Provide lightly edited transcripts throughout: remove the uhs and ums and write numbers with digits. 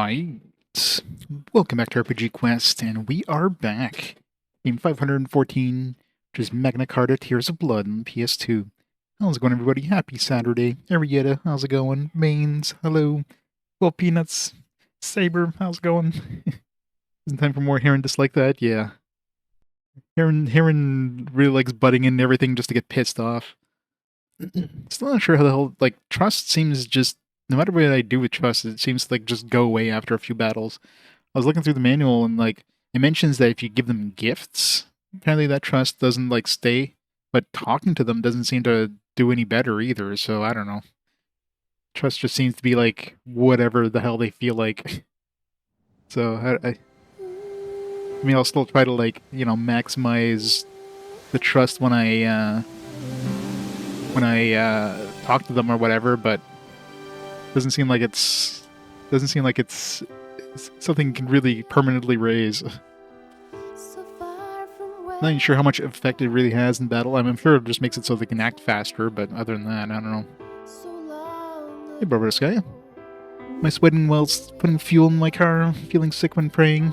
Alright, welcome back to RPG Quest, and we are back. Game 514, which is Magna Carta, Tears of Blood on PS2. How's it going, everybody? Happy Saturday. Arietta, how's it going? Mains, hello. Well, Peanuts, Saber, how's it going? Isn't time for more Heron dislike that? Yeah. Heron really likes butting in everything just to get pissed off. Still not sure how the hell, like, trust seems just, no matter what I do with trust, it seems to, like, just go away after a few battles. I was looking through the manual and, like, it mentions that if you give them gifts, apparently that trust doesn't, like, stay, but talking to them doesn't seem to do any better either, so I don't know. Trust just seems to be, like, whatever the hell they feel like. So, I mean, I'll still try to, like, you know, maximize the trust when I talk to them or whatever, but doesn't seem like it's something you can really permanently raise. Not even sure how much effect it really has in battle. I'm sure it just makes it so they can act faster, but other than that, I don't know. Hey, Barbara Sky. My sweating whilst putting fuel in my car, feeling sick when praying.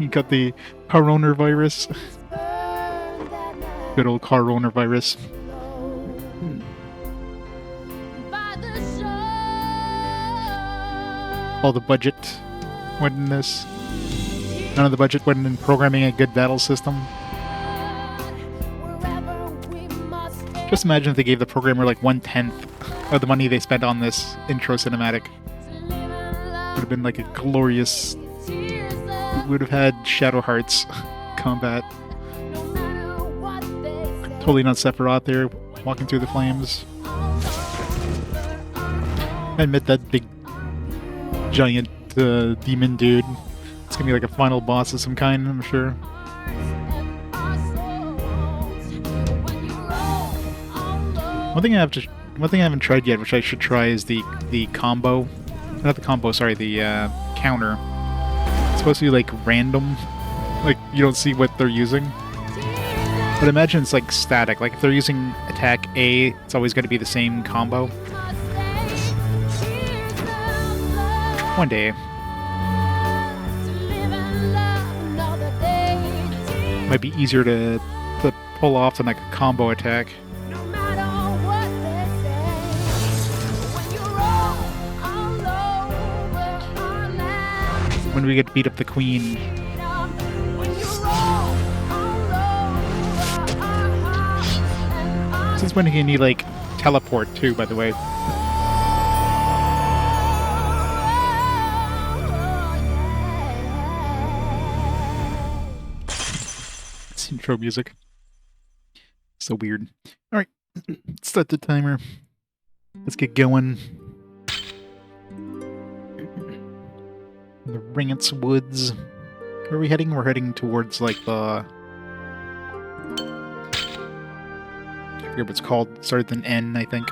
You got the car owner virus. Good old car owner virus. All the budget went in this. None of the budget went in programming a good battle system. Just imagine if they gave the programmer like 1/10 of the money they spent on this intro cinematic. Would have been like a glorious... We would have had Shadow Hearts combat. Totally not Sephiroth there, walking through the flames. I admit that big giant demon dude. It's gonna be like a final boss of some kind, I'm sure. One thing I haven't tried yet, which I should try, is the combo. Not the combo, sorry, the counter. It's supposed to be like random, like you don't see what they're using. But imagine it's like static. Like if they're using attack A, it's always going to be the same combo. One day. Might be easier to pull off than like a combo attack. When we get beat up the queen. Since when can you like teleport too, by the way? Intro music. So weird. Alright, start the timer. Let's get going. The Rance Woods. Where are we heading? We're heading towards like the... I forget what it's called. It started with an N, I think.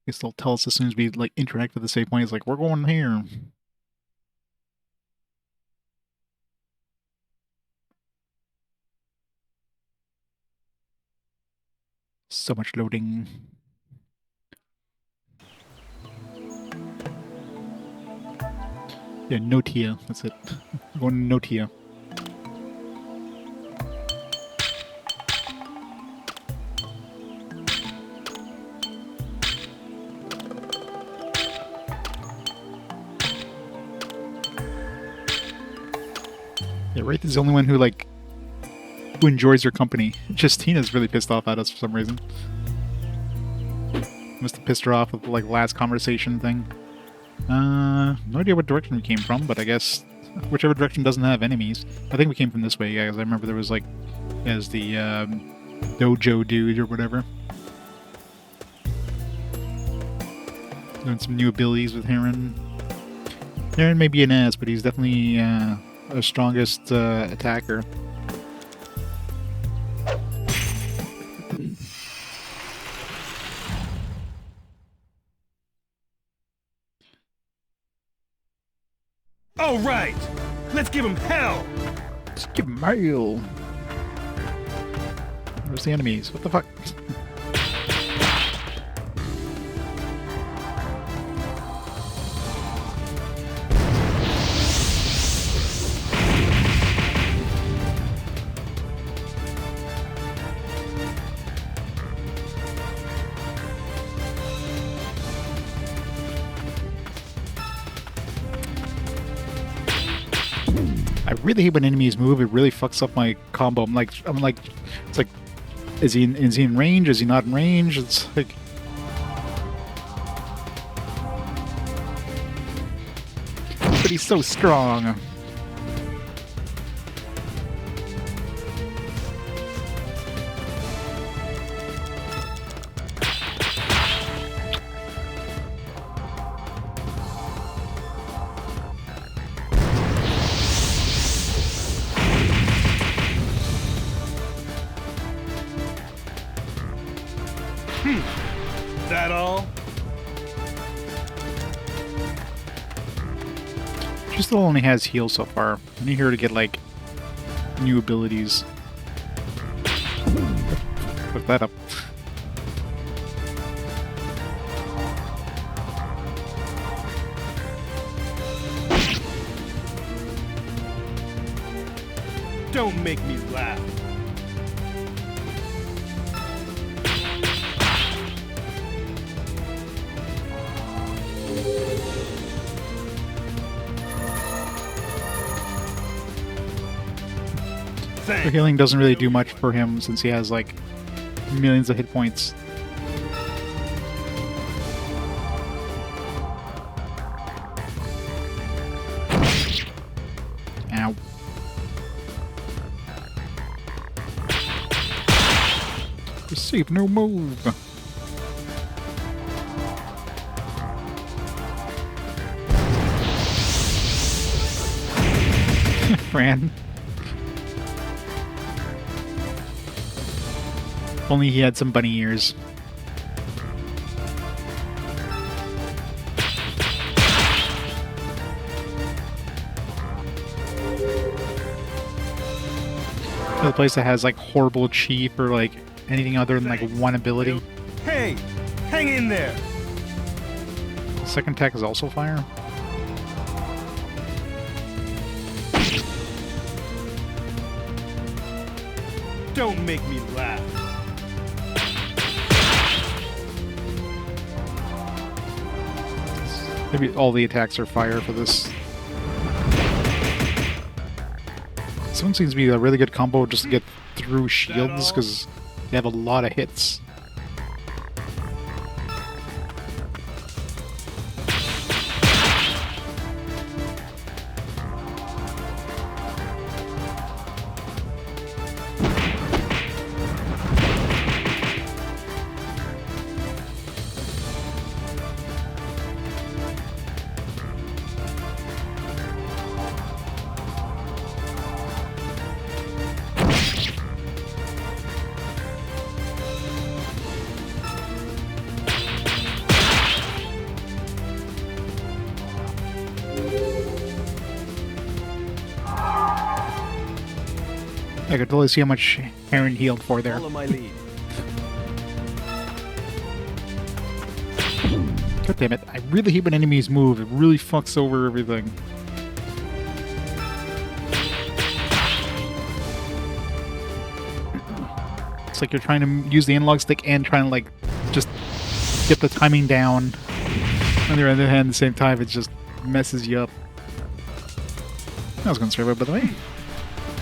Guess they'll tell us as soon as we like interact with the save point. It's like, we're going here. So much loading. Yeah, Notia. That's it. We're going to Notia. Yeah, Wraith is the only one who, like, who enjoys her company. Just Tina's really pissed off at us for some reason. Must have pissed her off with, like, last conversation thing. No idea what direction we came from, but I guess whichever direction doesn't have enemies. I think we came from this way, yeah, because I remember there was, like, as the, dojo dude or whatever. Doing some new abilities with Heron. Heron may be an ass, but he's definitely, our strongest attacker. All right, let's give him hell. Let's give him hell. Where's the enemies? What the fuck? I really hate when enemies move. It really fucks up my combo. I'm like, it's like, is he in range? Is he not in range? It's like, but he's so strong. That all? She still only has heal so far. I need her to get like new abilities. Put that up. Don't make me laugh. The healing doesn't really do much for him since he has like millions of hit points. Ow. Receive no move. Fran. If only he had some bunny ears. The place that has like horrible chi for like anything other than like one ability. Hey, hang in there. The second attack is also fire. Don't make me laugh. Maybe all the attacks are fire for this. This one seems to be a really good combo just to get through shields because they have a lot of hits. I could totally see how much Aaron healed for there. Follow my lead. God damn it. I really hate when enemies move. It really fucks over everything. It's like you're trying to use the analog stick and trying to like just get the timing down. On the other hand, at the same time, it just messes you up. I was going to serve it, by the way.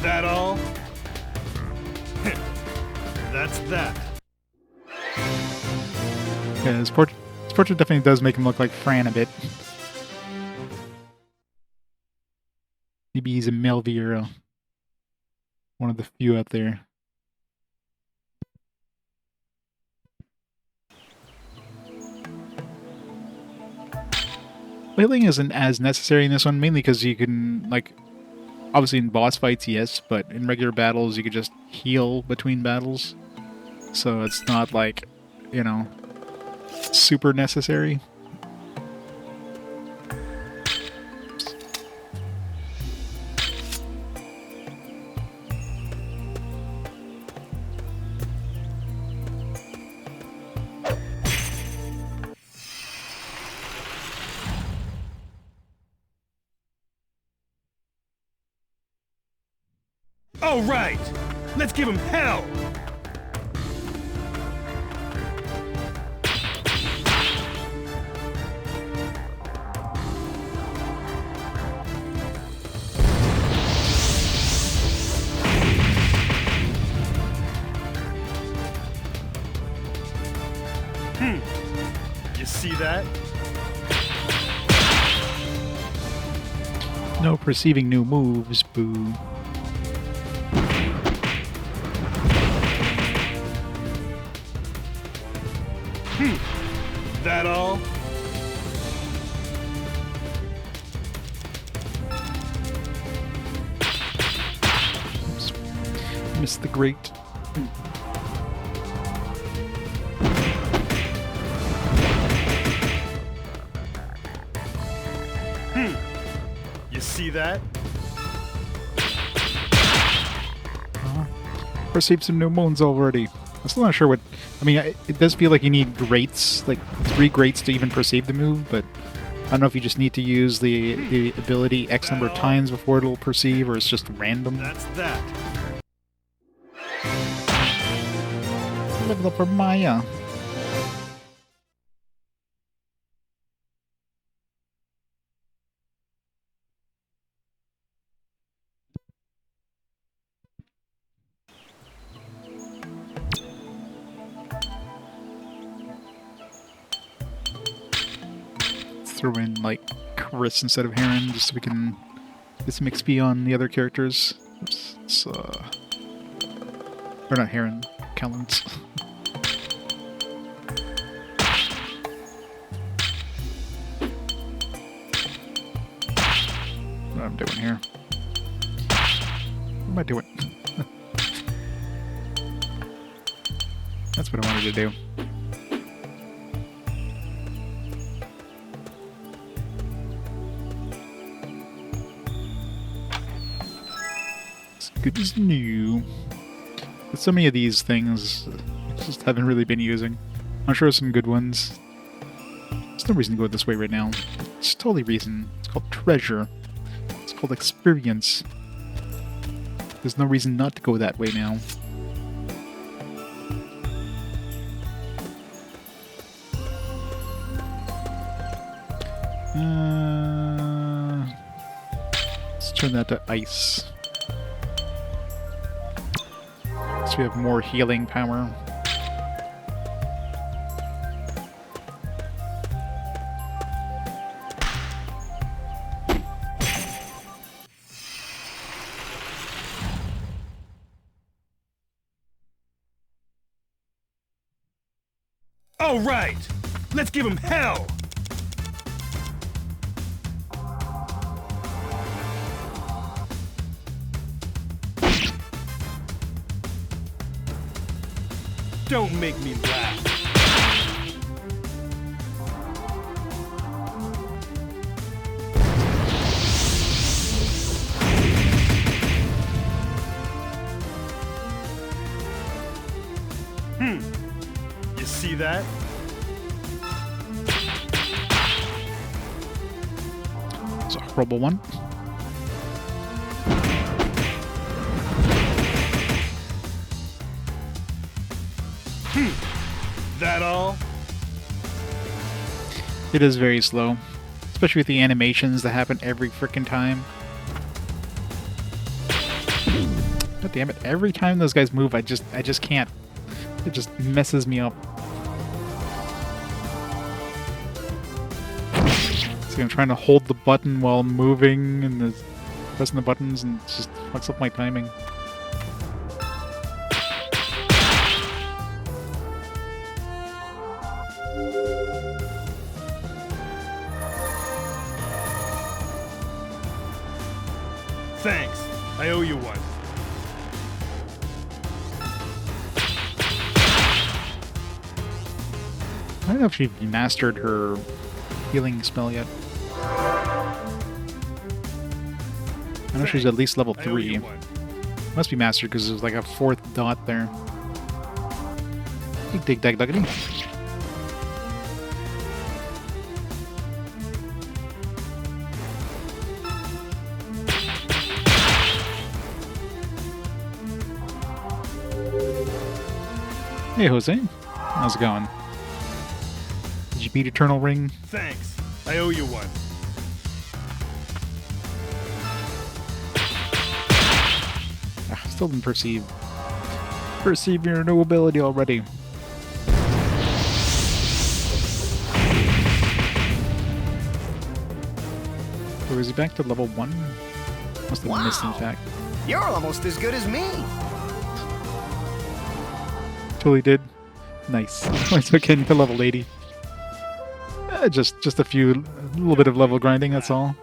That all? That's that. Yeah, his portrait definitely does make him look like Fran a bit. Maybe he's a Melvier, one of the few out there. Healing isn't as necessary in this one, mainly because you can, like, obviously in boss fights, yes, but in regular battles, you could just heal between battles. So it's not like, you know, super necessary. All right, let's give him hell. You see that? No perceiving new moves, boo. That all? Oops. Missed the grate. You see that? Perceived some new moons already. I'm still not sure what... I mean, it does feel like you need grates, like 3 grates to even perceive the move, but I don't know if you just need to use the ability X number of times before it'll perceive, or it's just random. That's that. Level up for Maya. Throw in like Chris instead of Heron just so we can get some XP on the other characters. Oops, it's or not Heron, Calintz. What am I doing here? What am I doing? That's what I wanted to do. Good as new. But so many of these things I just haven't really been using. I'm sure there's some good ones. There's no reason to go this way right now. It's totally reason. It's called treasure. It's called experience. There's no reason not to go that way now. Let's turn that to ice. So we have more healing power. All right, let's give him hell. Don't make me laugh. You see that? It's a horrible one. That all? It is very slow. Especially with the animations that happen every frickin' time. God damn it, every time those guys move, I just can't. It just messes me up. It's like I'm trying to hold the button while moving and pressing the buttons, and it just fucks up my timing. Thanks. I owe you one. I don't know if she mastered her healing spell yet. I know she's at least level 3. Must be mastered because there's like a 4th dot there. Dig dag duggity. Hey, Jose. How's it going? Did you beat Eternal Ring? Thanks. I owe you one. Still didn't perceive your new ability already. So is he back to level 1? Must have missed, in fact. You're almost as good as me. Totally did. Nice. I took getting to level 80. Just a little bit of level grinding, that's all.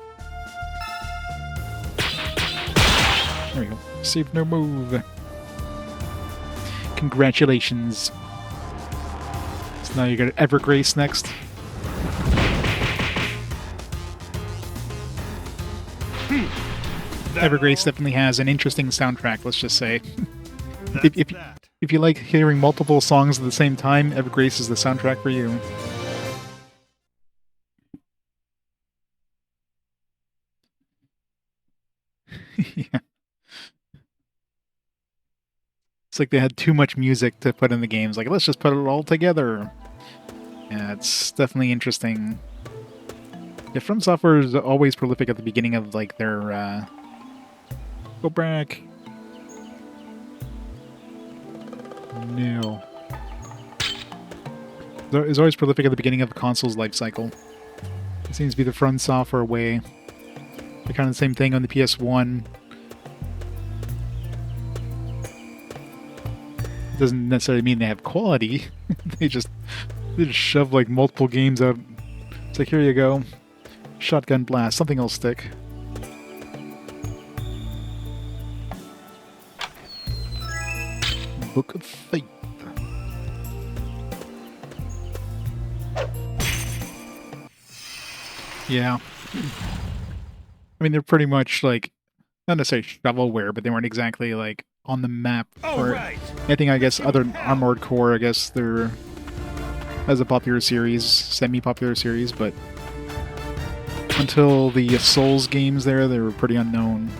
There we go. Save no move. Congratulations. So now you got Evergrace next. Evergrace definitely has an interesting soundtrack, let's just say. If you like hearing multiple songs at the same time, Evergrace is the soundtrack for you. Yeah. It's like they had too much music to put in the games. Like, let's just put it all together. Yeah, it's definitely interesting. Yeah, From Software is always prolific at the beginning of, like, their, Go back. No. It's always prolific at the beginning of the console's life cycle. It seems to be the From Software way. They're kind of the same thing on the PS1. Doesn't necessarily mean they have quality. they just shove like multiple games out. It's like, here you go. Shotgun blast. Something will stick. Book of Faith. Yeah. I mean, they're pretty much like, not necessarily shovelware, but they weren't exactly like on the map for anything, I guess, other than Armored Core. I guess they're as a popular series, semi-popular series, but until the Souls games there, they were pretty unknown.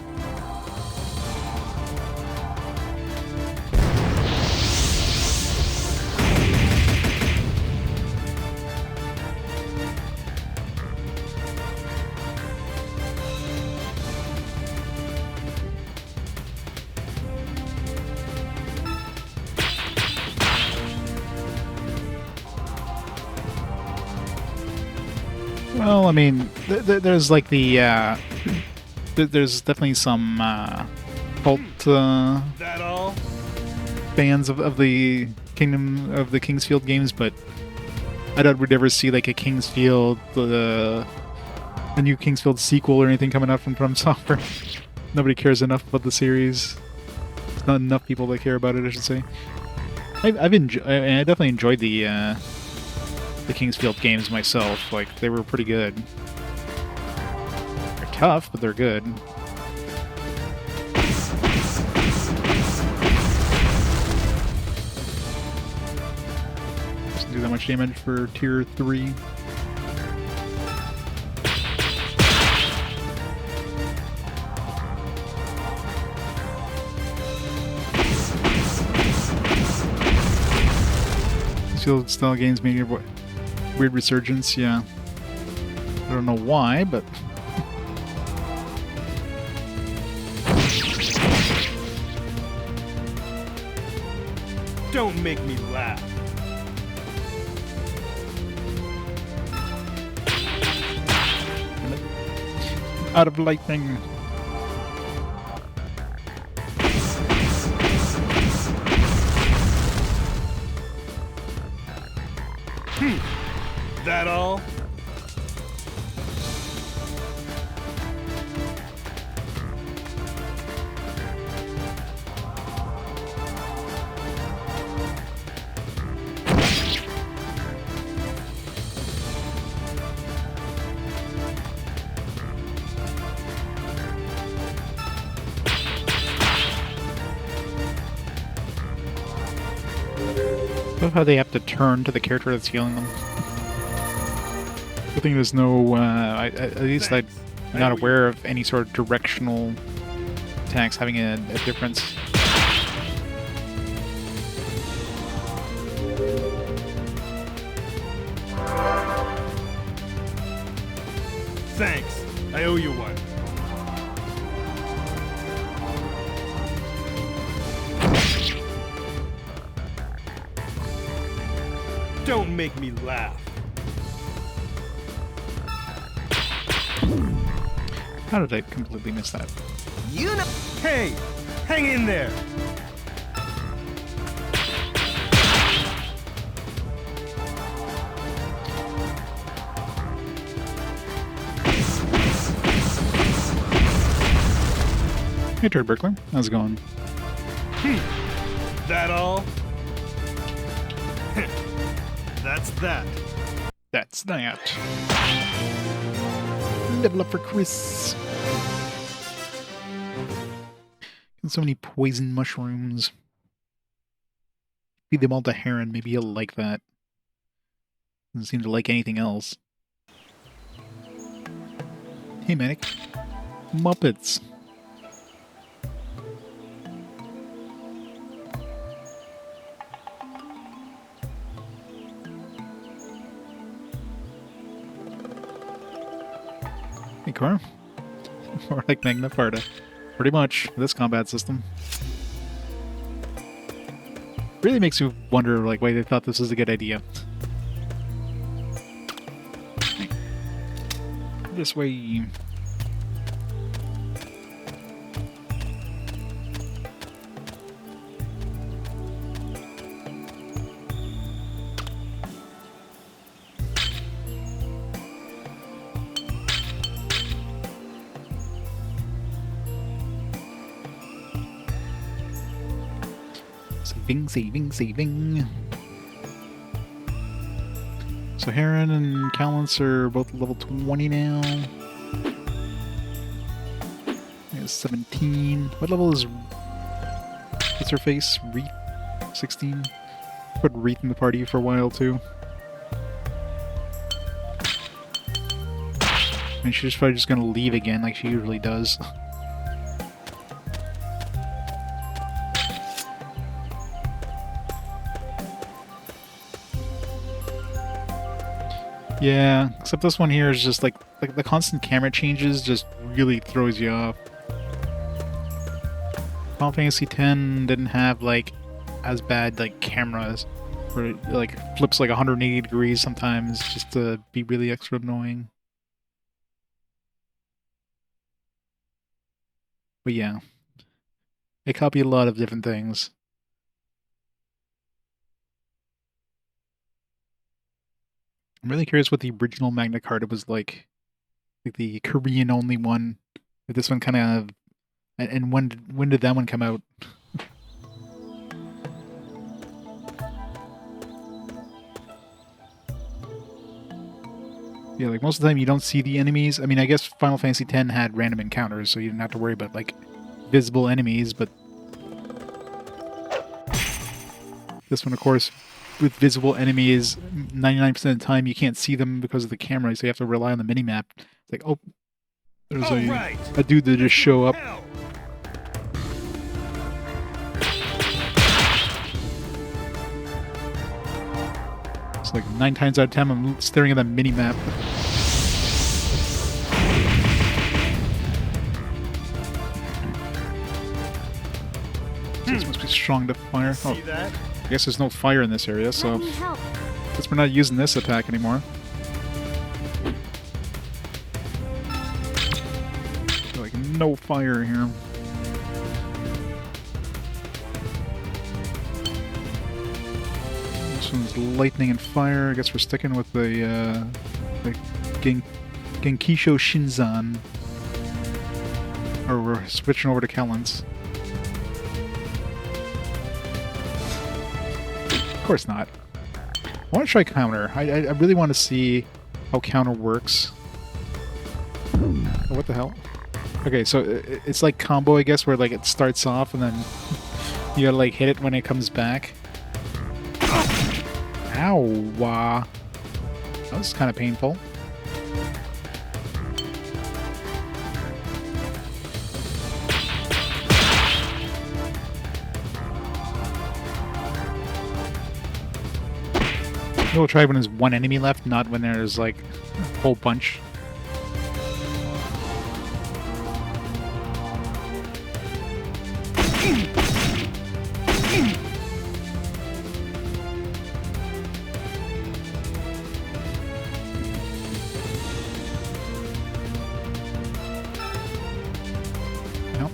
Well, I mean, there's like the, there's definitely some cult fans of the Kingdom of the Kingsfield games, but I doubt we'd ever see like a Kingsfield, a new Kingsfield sequel or anything coming out from Software. Nobody cares enough about the series. There's not enough people that care about it, I should say. I definitely enjoyed the Kingsfield games myself. Like, they were pretty good. They're tough, but they're good. Doesn't do that much damage for tier 3. Kingsfield style games made your weird resurgence, yeah. I don't know why, but... Don't make me laugh. Out of lightning. That all? I love how they have to turn to the character that's healing them. I think there's no, at least I'm not aware of any sort of directional attacks having a difference. Thanks. I owe you one. Don't make me laugh. How did I completely miss that? You know. Hey, hang in there. Hey, Turd Berkler. How's it going? That all? That's that. That's that. Level up for Chris. And so many poison mushrooms. Feed them all to Heron. Maybe he'll like that. Doesn't seem to like anything else. Hey, Manic. Muppets. Hey, Cora. More like Magna Carta. Pretty much, this combat system. Really makes you wonder, like, why they thought this was a good idea. This way. Saving. So Heron and Calintz are both level 20 now. There's 17. What level is... What's her face? Reith? 16? Put Reith in the party for a while, too. And she's probably just gonna leave again, like she usually does. Yeah, except this one here is just like the constant camera changes just really throws you off. Final Fantasy X didn't have like as bad like cameras where it like flips like 180 degrees sometimes just to be really extra annoying. But yeah, they copy a lot of different things. I'm really curious what the original Magna Carta was like the Korean only one. If this one kind of, and when did that one come out? Yeah, like most of the time you don't see the enemies. I mean, I guess Final Fantasy X had random encounters, so you didn't have to worry about like visible enemies. But this one, of course, with visible enemies, 99% of the time you can't see them because of the camera, so you have to rely on the minimap. It's like, oh, there's a dude that just show up. Hell. It's like 9 times out of 10 I'm staring at that minimap. This must be strong to fire. Oh, See that? I guess there's no fire in this area, so Let me help. guess we're not using this attack anymore. Like, no fire here. This one's lightning and fire. I guess we're sticking with the Genkisho Shinzan. Or we're switching over to Calintz. Of course not. I want to try counter. I really want to see how counter works. Oh, what the hell? Okay, so it's like combo, I guess, where like it starts off and then you gotta like hit it when it comes back. Ow! That was kind of painful. We'll try when there's one enemy left, not when there's like a whole bunch. Nope.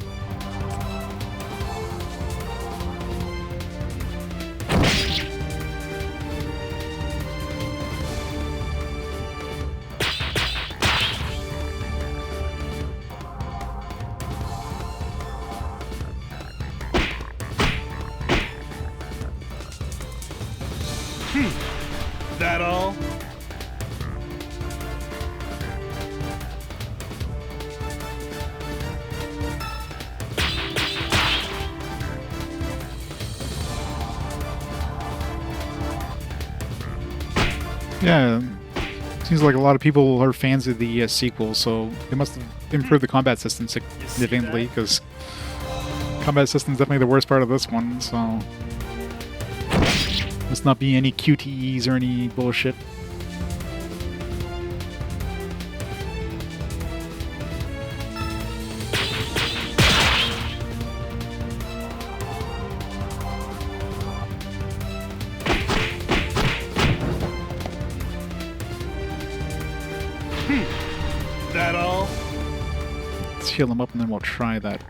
That all? Yeah, seems like a lot of people are fans of the sequel, so they must have improved the combat system significantly, because combat system is definitely the worst part of this one, so must not be any QTEs or any bullshit. That all? Let's heal them up and then we'll try that.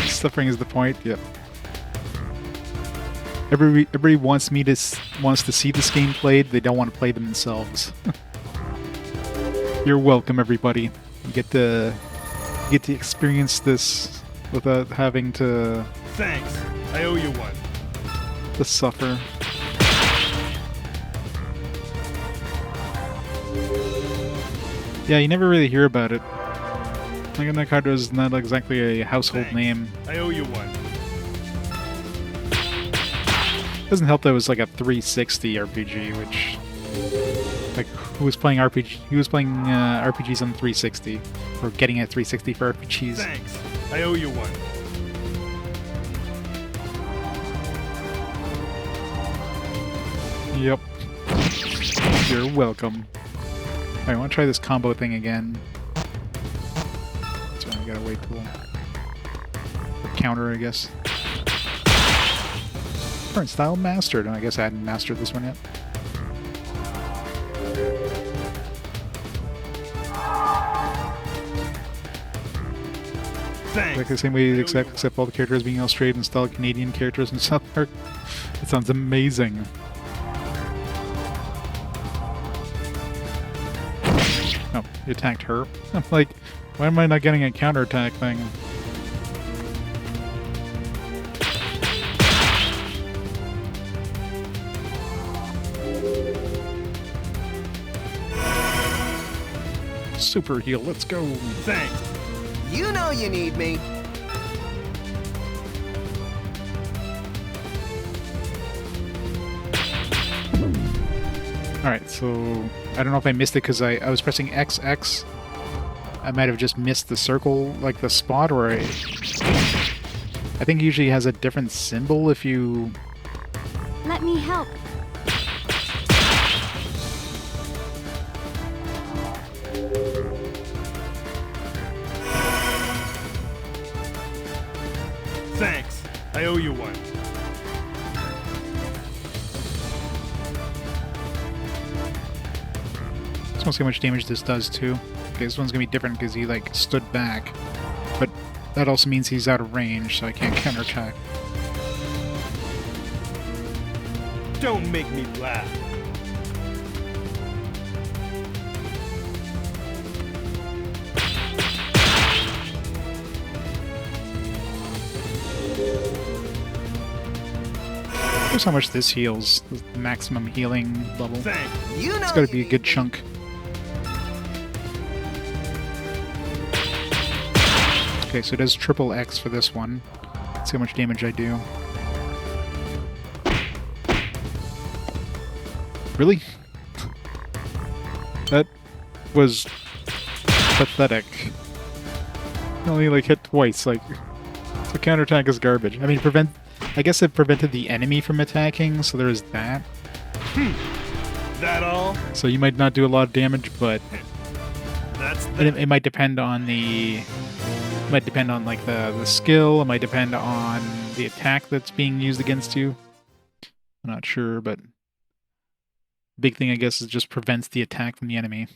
Suffering is the point. Yep. Everybody wants to see this game played. They don't want to play them themselves. You're welcome, everybody. You get to experience this without having to Thanks. I owe you one. suffer. Yeah, you never really hear about it. Magna Carta is not exactly a household Thanks. name. I owe you one. Doesn't help that it was like a 360 RPG, which, like, who was playing RPG? He was playing RPGs on 360, or getting a 360 for RPGs. Thanks. I owe you one. Yep. You're welcome. Alright, I want to try this combo thing again. So I gotta wait till... or counter, I guess. Current style mastered. I guess I hadn't mastered this one yet. Thanks. Like the same way except all the characters being Australian style Canadian characters in South Park. It sounds amazing. Oh, you attacked her. I'm like, why am I not getting a counterattack thing? Super heal, let's go. Thanks. You know you need me. Alright, so I don't know if I missed it because I was pressing XX. I might have just missed the circle, like the spot, or I think it usually has a different symbol if you... Let me help. Thanks. I owe you one. Just want to see how much damage this does too. Okay, this one's gonna be different because he like stood back, but that also means he's out of range, so I can't counterattack. Don't make me laugh. Here's how much this heals. The maximum healing level. Thanks. You know It's gotta you be a need good me. chunk. Okay, so it does triple X for this one. Let's see how much damage I do. Really? That was pathetic. I only like hit twice, like the counterattack is garbage. I mean I guess it prevented the enemy from attacking, so there's that. That all? So you might not do a lot of damage, but That's that. it might depend on like the skill. It might depend on the attack that's being used against you. I'm not sure, but big thing I guess is just prevents the attack from the enemy.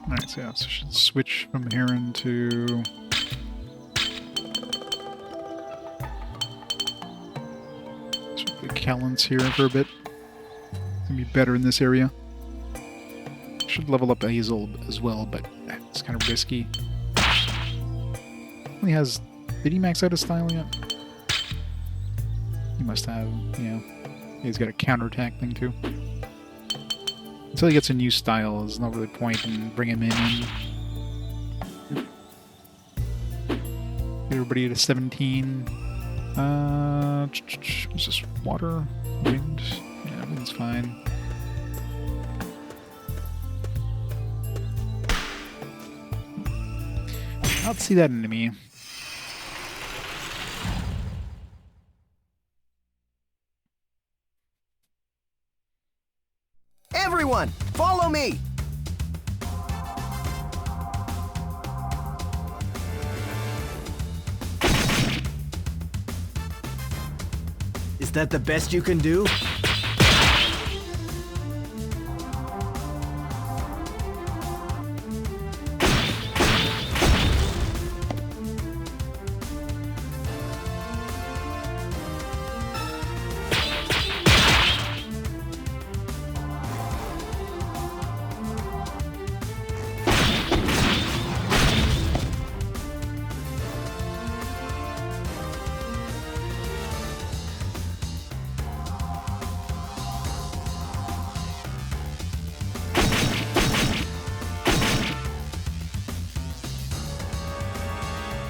Alright, so yeah, so I should switch from here into... Switch the Calintz here for a bit. It's gonna be better in this area. Should level up Hazel as well, but it's kind of risky. He has... Did he max out his style yet? He must have, yeah. He's got a counterattack thing too. Until he gets a new style, there's not really point in bringing him in. Get everybody to 17. What's this? Water? Wind? Yeah, wind's fine. I don't see that enemy. Everyone, follow me! Is that the best you can do?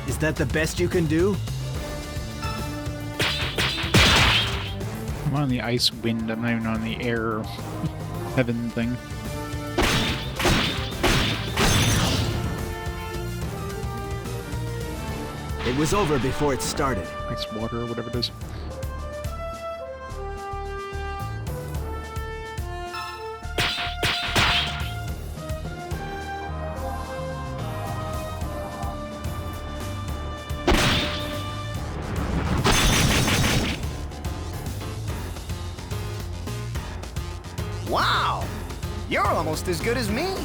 Is that the best you can do? I'm on the ice wind, I'm not even on the air heaven thing. It was over before it started. Ice water, whatever it is. Wow! You're almost as good as me!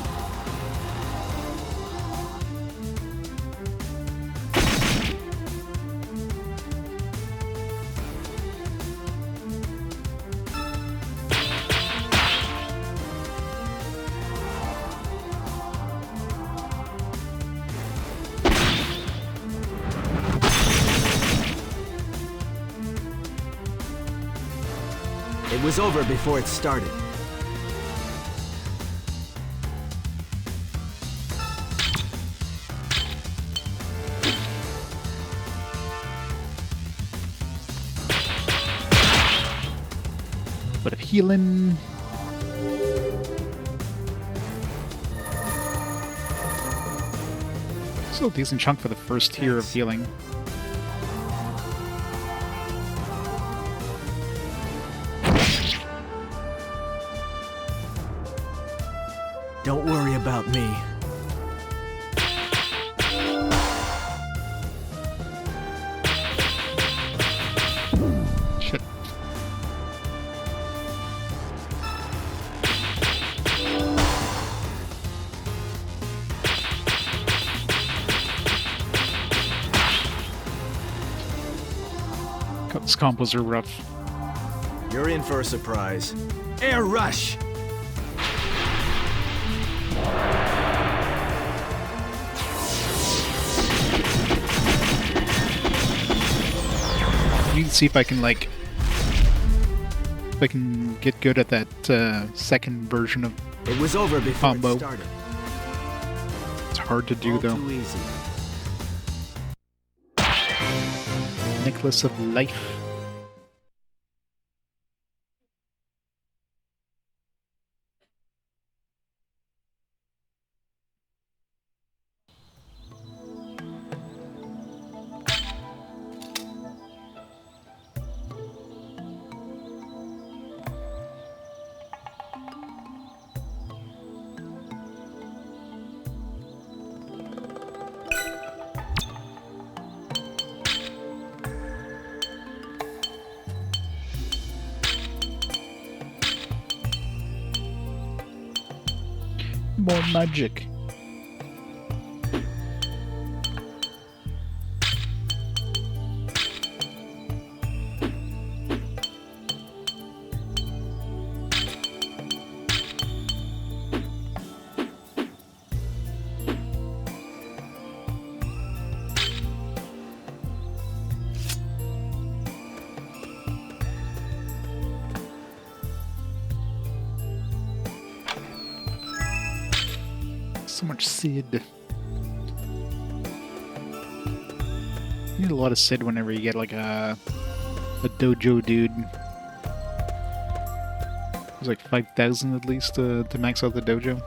It was over before it started. Bit of healing. Still a decent chunk for the first tier of healing. Don't worry about me. Shit. These combos are rough. You're in for a surprise. Air rush! I need to see if I can like get good at that second version of It was over before combo. it started. It's hard to do All though. too easy. Necklace of Life. More magic. So much Sid. You need a lot of Sid whenever you get like a dojo dude. There's like 5,000 at least to max out the dojo.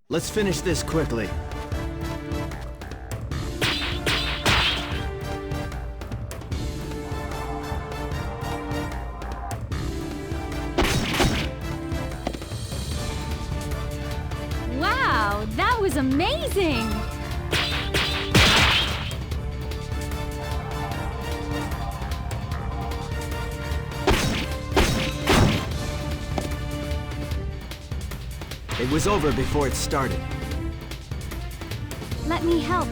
Let's finish this quickly. Wow, that was amazing! It was over before it started. Let me help.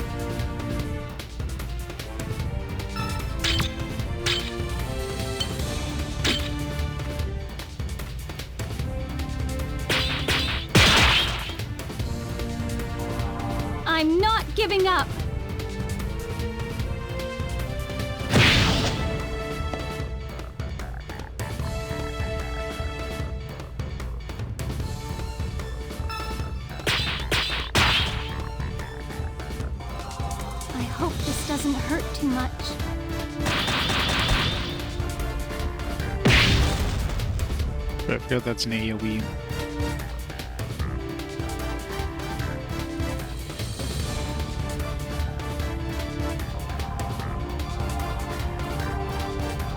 I'm not giving up. I hope this doesn't hurt too much. I forgot that's an AoE.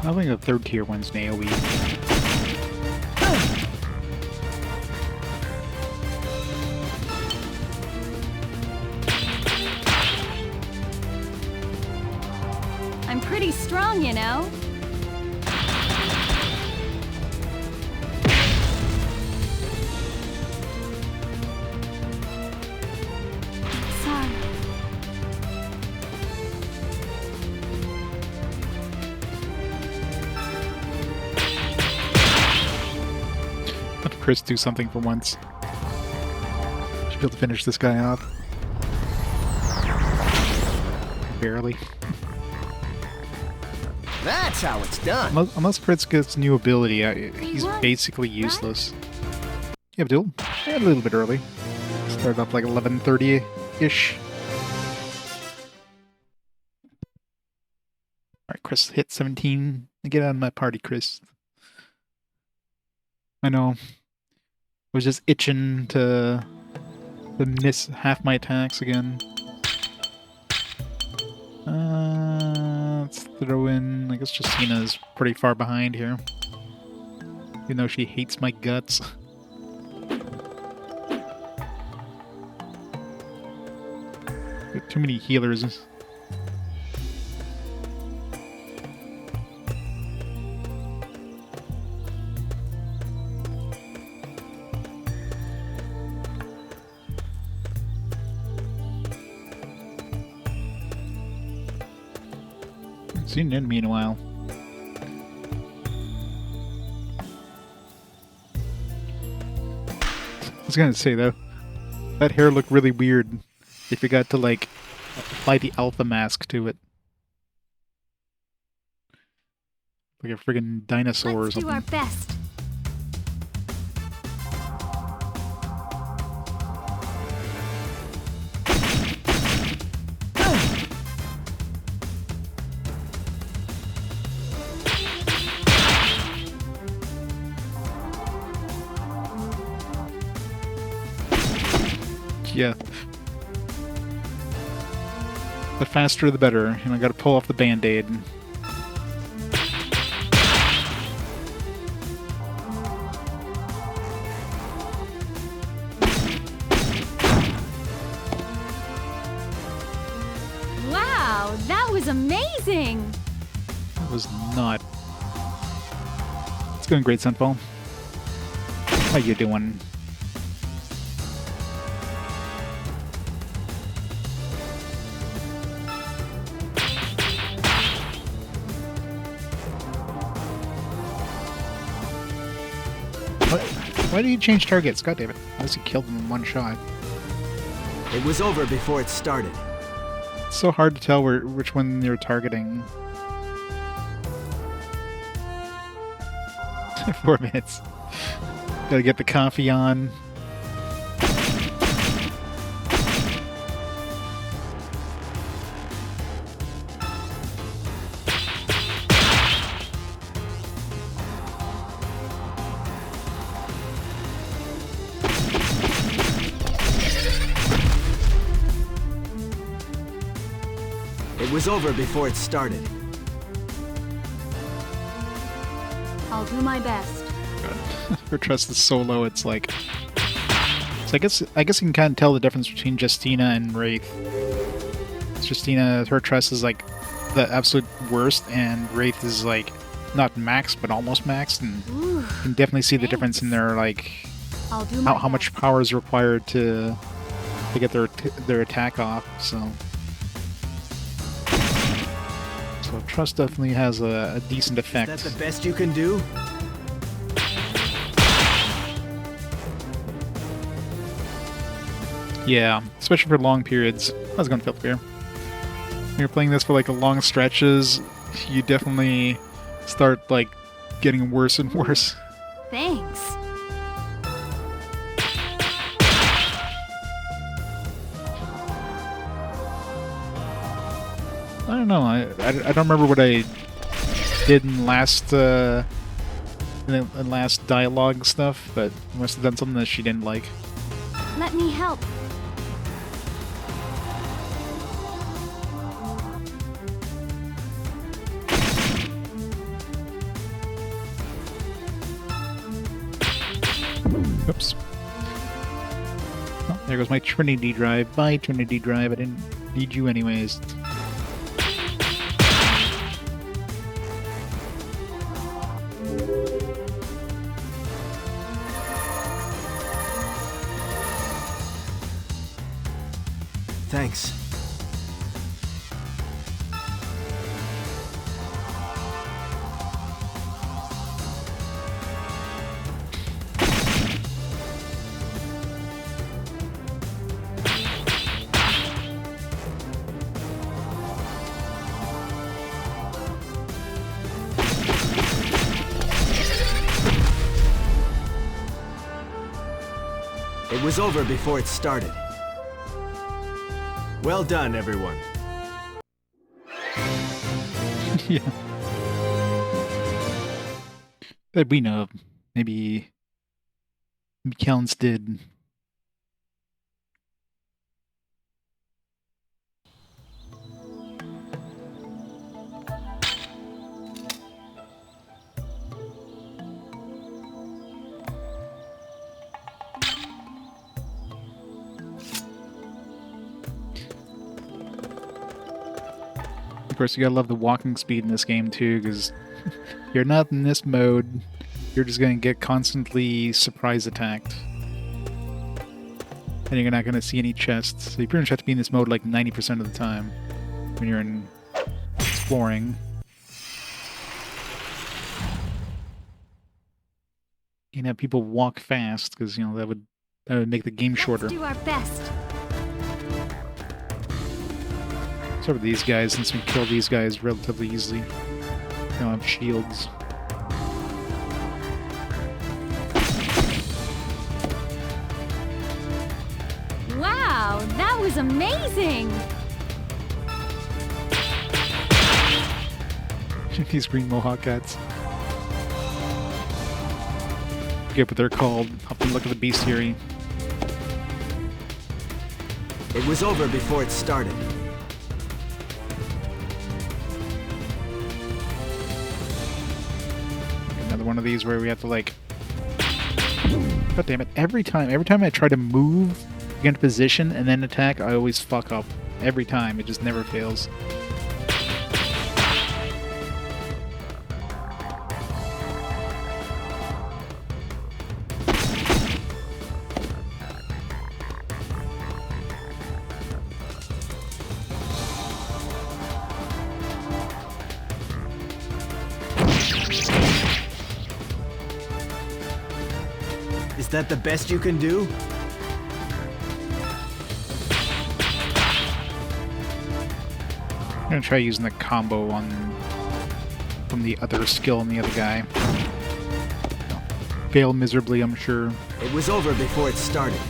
I think the third tier one's an AoE. I'm pretty strong, you know. Sorry. Let Chris do something for once. Should be able to finish this guy off. Barely. That's how it's done. Unless Chris gets new ability, he's won, basically useless. Yeah, Abdul, a little bit early. Started up like 11:30-ish. Alright, Chris hit 17. Get out of my party, Chris. I know. I was just itching to miss half my attacks again. Let's throw in, I guess Jusina's pretty far behind here. Even though she hates my guts. Got too many healers. Haven't seen an enemy in a while. I was gonna say though, that hair looked really weird if you got to like apply the alpha mask to it. Like a friggin' dinosaur or Let's do something. our best. Yeah. The faster the better, and I gotta pull off the band-aid. was amazing! That was not. It's going great, Sunfall. How you doing? Why did he change targets? God damn it. Unless he killed them in one shot. It was over before it started. It's so hard to tell which one you're targeting. 4 minutes. Gotta get the coffee on. It was over before it started. I'll do my best. Her trust is so low, it's like... So I guess you can kind of tell the difference between Justina and Wraith. Justina, her trust is like the absolute worst, and Wraith is like not maxed, but almost maxed, and Ooh, you can definitely see the difference in their like I'll do my how much best. power is required to get their attack off. So trust definitely has a decent effect. Is that the best you can do? Yeah, especially for long periods. I was going to feel fair. When you're playing this for like long stretches, you definitely start like getting worse and worse. Thanks. I don't know. I don't remember what I did in last in last dialogue stuff, but I must have done something that she didn't like. Let me help. Oops. Oh, there goes my Trinity drive. Bye, Trinity drive. I didn't need you anyways. Thanks. It was over before it started. Well done, everyone. Yeah. That we know of. Maybe Calintz did. Of course, you gotta love the walking speed in this game too, because you're not in this mode, you're just gonna get constantly surprise attacked. And you're not gonna see any chests, so you pretty much have to be in this mode like 90% of the time when you're in exploring. You can have people walk fast, because you know that would make the game shorter. Let's do our best. Except for these guys, since we kill these guys relatively easily. They don't have shields. Wow, that was amazing! These green mohawk cats. Forget what they're called. I'll have to look at the bestiary. It was over before it started. Another one of these where we have to like... God damn it. Every time I try to move, get into position, and then attack, I always fuck up. Every time. It just never fails. that the best you can do? I'm gonna try using the combo on from the other skill on the other guy. Fail miserably, I'm sure. It was over before it started.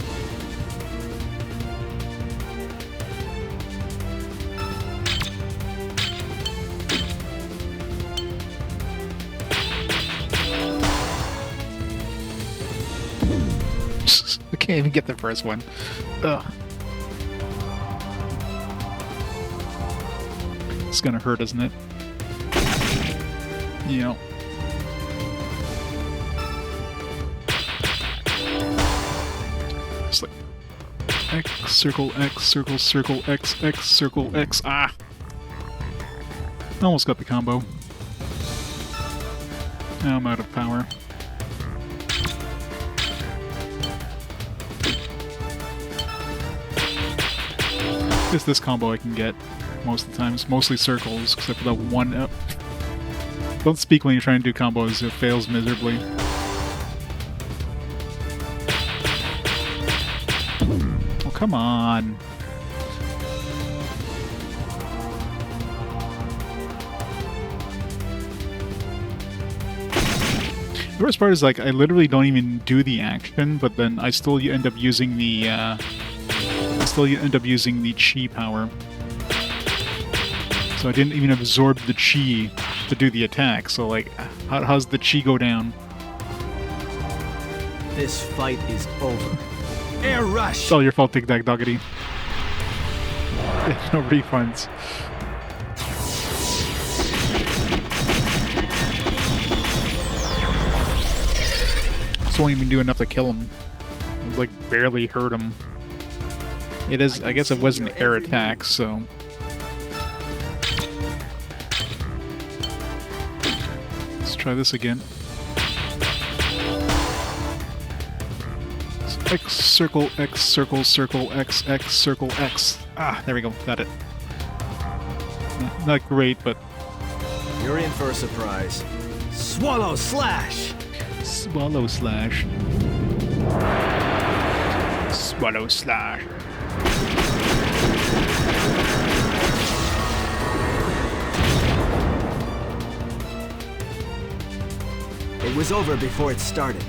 I can't even get the first one. Ugh. It's gonna hurt, isn't it? Yeah. It's like X, circle, circle, X, circle, X. Ah! Almost got the combo. Now I'm out of power. It's this combo I can get most of the time. It's mostly circles, except for the one up. Don't speak when you're trying to do combos, it fails miserably. Oh, come on. The worst part is, like, I literally don't even do the action, but then I still end up using the, chi power. So I didn't even absorb the chi to do the attack, so, like, how's the chi go down? This fight is over. Air rush! It's all your fault, Tic Tac Doggity. No refunds. This won't even do enough to kill him. It, like, barely hurt him. It is, I guess it was an air attack, so... Let's try this again. X, circle, X, circle, X, circle, X. Ah, there we go, got it. Not great, but... You're in for a surprise. Swallow slash! Swallow slash. Swallow slash. It was over before it started.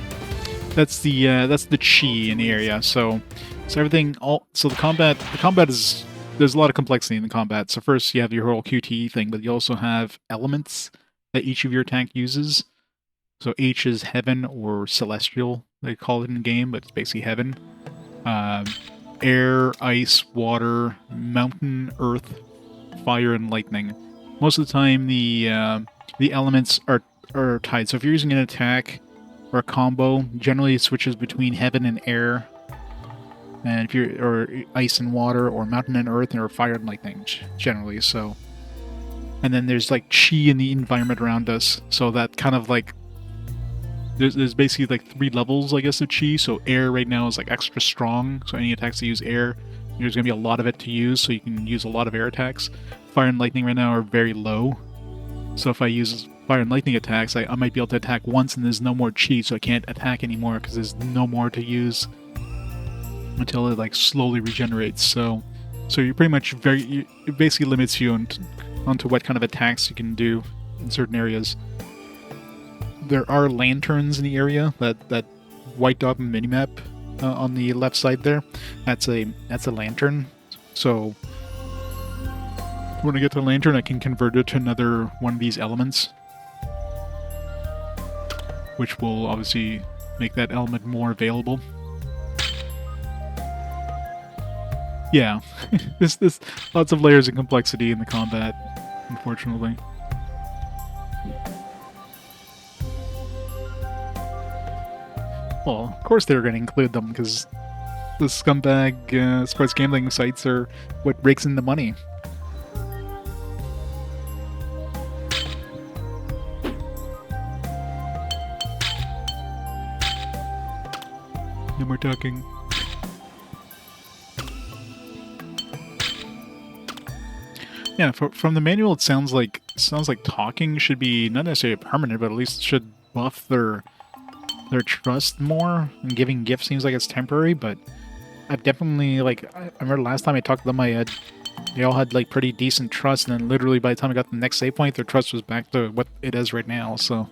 That's the chi in the area. So everything. So the combat is, there's a lot of complexity in the combat. So first you have your whole QTE thing, but you also have elements that each of your tank uses. So H is heaven or celestial, they call it in the game, but it's basically heaven. Air, ice, water, mountain, earth, fire, and lightning. Most of the time, the elements are tied. So if you're using an attack or a combo, generally it switches between heaven and air, and if you're or ice and water, or mountain and earth, or fire and lightning, generally. So, and then there's like chi in the environment around us. So that kind of like there's basically like 3 levels, I guess, of chi. So air right now is like extra strong. So any attacks that use air, there's gonna be a lot of it to use. So you can use a lot of air attacks. Fire and lightning right now are very low. So if I use fire and lightning attacks, I might be able to attack once and there's no more chi, so I can't attack anymore because there's no more to use until it like slowly regenerates. So you're pretty much it basically limits you onto what kind of attacks you can do in certain areas. There are lanterns in the area, that white dot minimap on the left side there. That's a lantern. So when I get to the lantern, I can convert it to another one of these elements, which will obviously make that element more available. Yeah, there's lots of layers of complexity in the combat, unfortunately. Well, of course they were going to include them, because the scumbag sports gambling sites are what rakes in the money. No more talking. Yeah, from the manual, it sounds like talking should be not necessarily permanent, but at least should buff their their trust more, and giving gifts seems like it's temporary, but I've definitely, like, I remember last time I talked to them, they all had, like, pretty decent trust, and then literally by the time I got to the next save point, their trust was back to what it is right now, so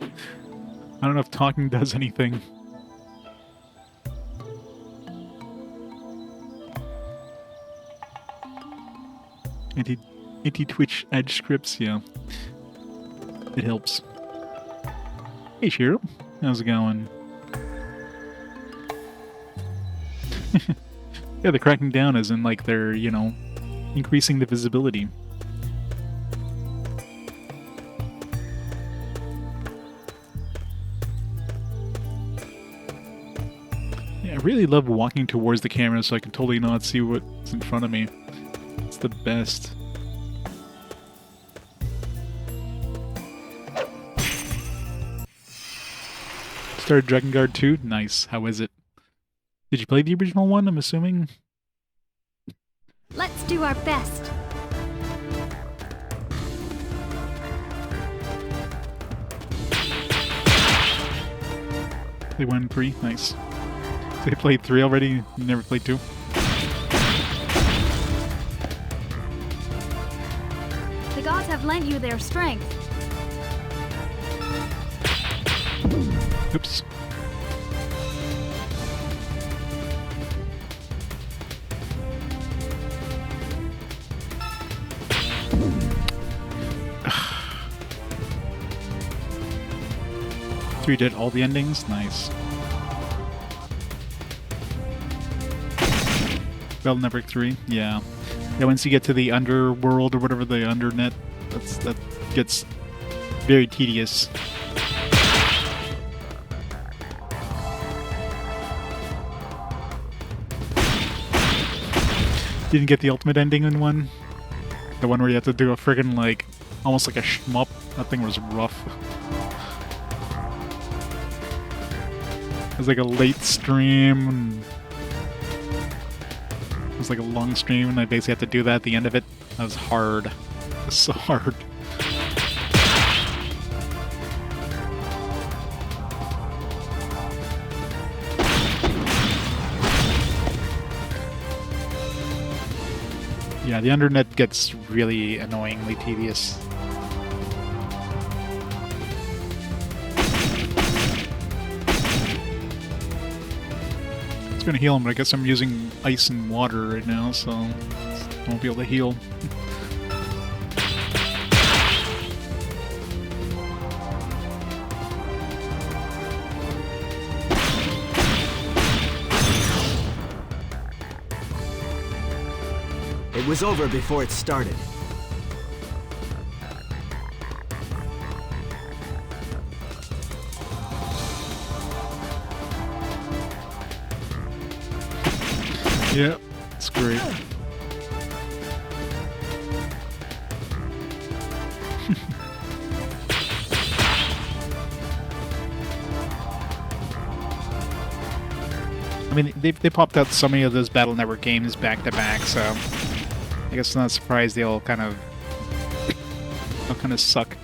I don't know if talking does anything. Anti-Twitch edge scripts, yeah. It helps. Hey, Shiro. How's it going? Yeah, they're cracking down as in, like, they're, you know, increasing the visibility. Yeah, I really love walking towards the camera so I can totally not see what's in front of me. It's the best. Started Dragon Guard 2? Nice. How is it? Did you play the original one, I'm assuming? Let's do our best. They won 3? Nice. They played 3 already? You never played 2? The gods have lent you their strength. Oops. Three did all the endings? Nice. Battle Network 3? Yeah. Yeah, once you get to the underworld or whatever, the undernet, that gets very tedious. Didn't get the ultimate ending in one? The one where you have to do a friggin', like, almost like a shmup? That thing was rough. It was like a late stream, and it was like a long stream, and I basically had to do that at the end of it. That was hard. It was so hard. Yeah, the undernet gets really annoyingly tedious. It's gonna heal him, but I guess I'm using ice and water right now, so I won't be able to heal. It was over before it started. Yeah, it's great. I mean, they popped out so many of those Battle Network games back to back, so I guess I'm not surprised they'll kind of suck.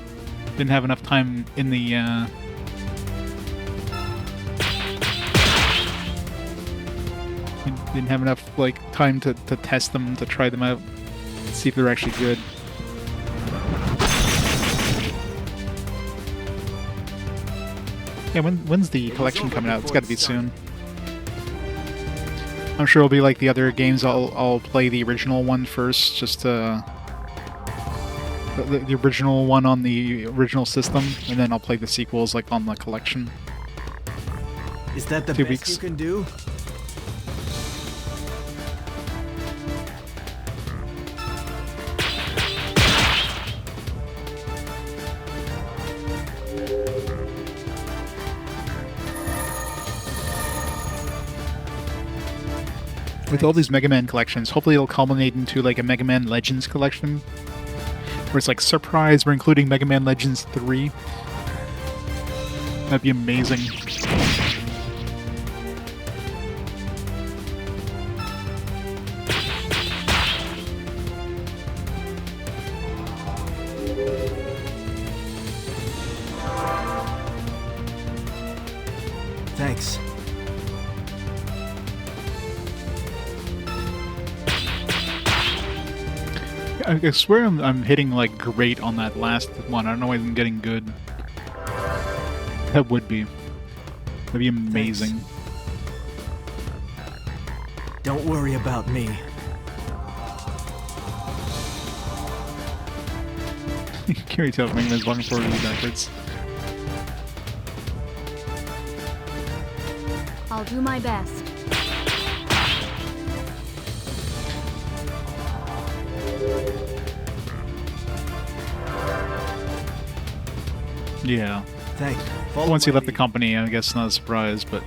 Didn't have enough time in the didn't have enough like time to test them, to try them out, see if they're actually good. Yeah, when's the collection coming out? It's got to be soon. I'm sure it'll be like the other games. I'll play the original one first, just to the original one on the original system, and then I'll play the sequels like on the collection. Is that the 2 best weeks. you can do? With all these Mega Man collections, hopefully it'll culminate into like a Mega Man Legends collection, where it's like, surprise, we're including Mega Man Legends 3. That'd be amazing. Thank I swear I'm hitting like great on that last one. I don't know why I'm getting good. That would be. That'd be amazing. Thanks. Don't worry about me. Carry tell Mega Man's walking forward and backwards. I'll do my best. Yeah. Thanks. Follow Once he my left the lead. company, I guess not a surprise, but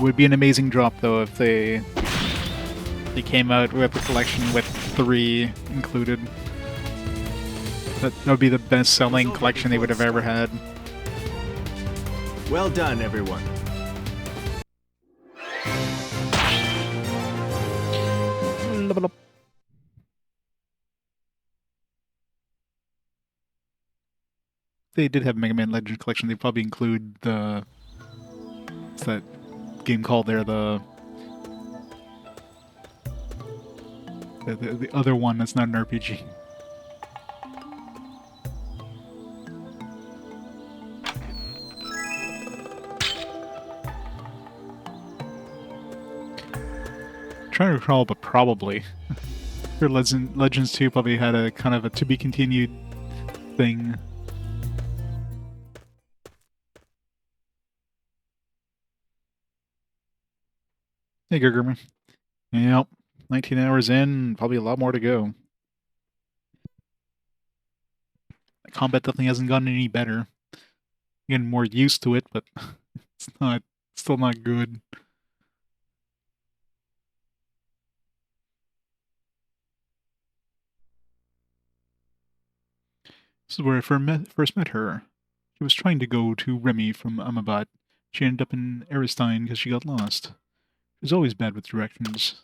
would be an amazing drop though if they came out with a collection with 3 included. That would be the best selling collection they would have ever had. Well done, everyone. Level up. They did have Mega Man Legend collection. They'd probably include the what's that game called there? The other one that's not an RPG. Trying to recall, but probably. Sure, Legends 2 probably had a kind of a to be continued thing. Hey, Gurgurman. Yep. 19 hours in, probably a lot more to go. The combat definitely hasn't gotten any better. Getting more used to it, but it's not, still not good. This is where I first met her. She was trying to go to Remy from Amabat. She ended up in Aristine because she got lost. She was always bad with directions.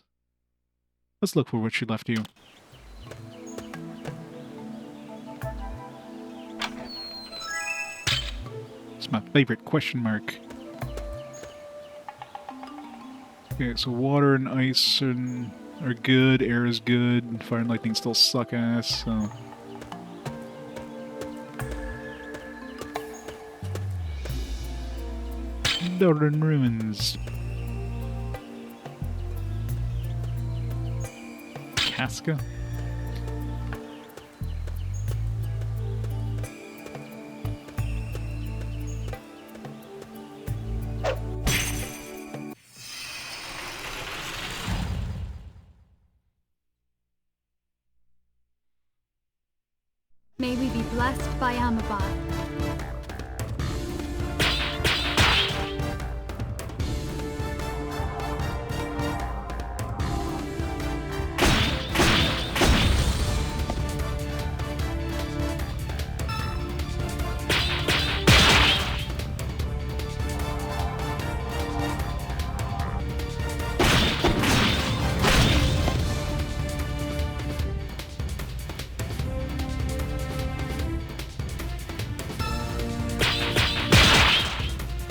Let's look for what she left you. It's my favorite question mark. Okay, so water and ice are good, air is good, fire and lightning still suck ass, so... Northern Ruins. Casca? May we be blessed by Amabat.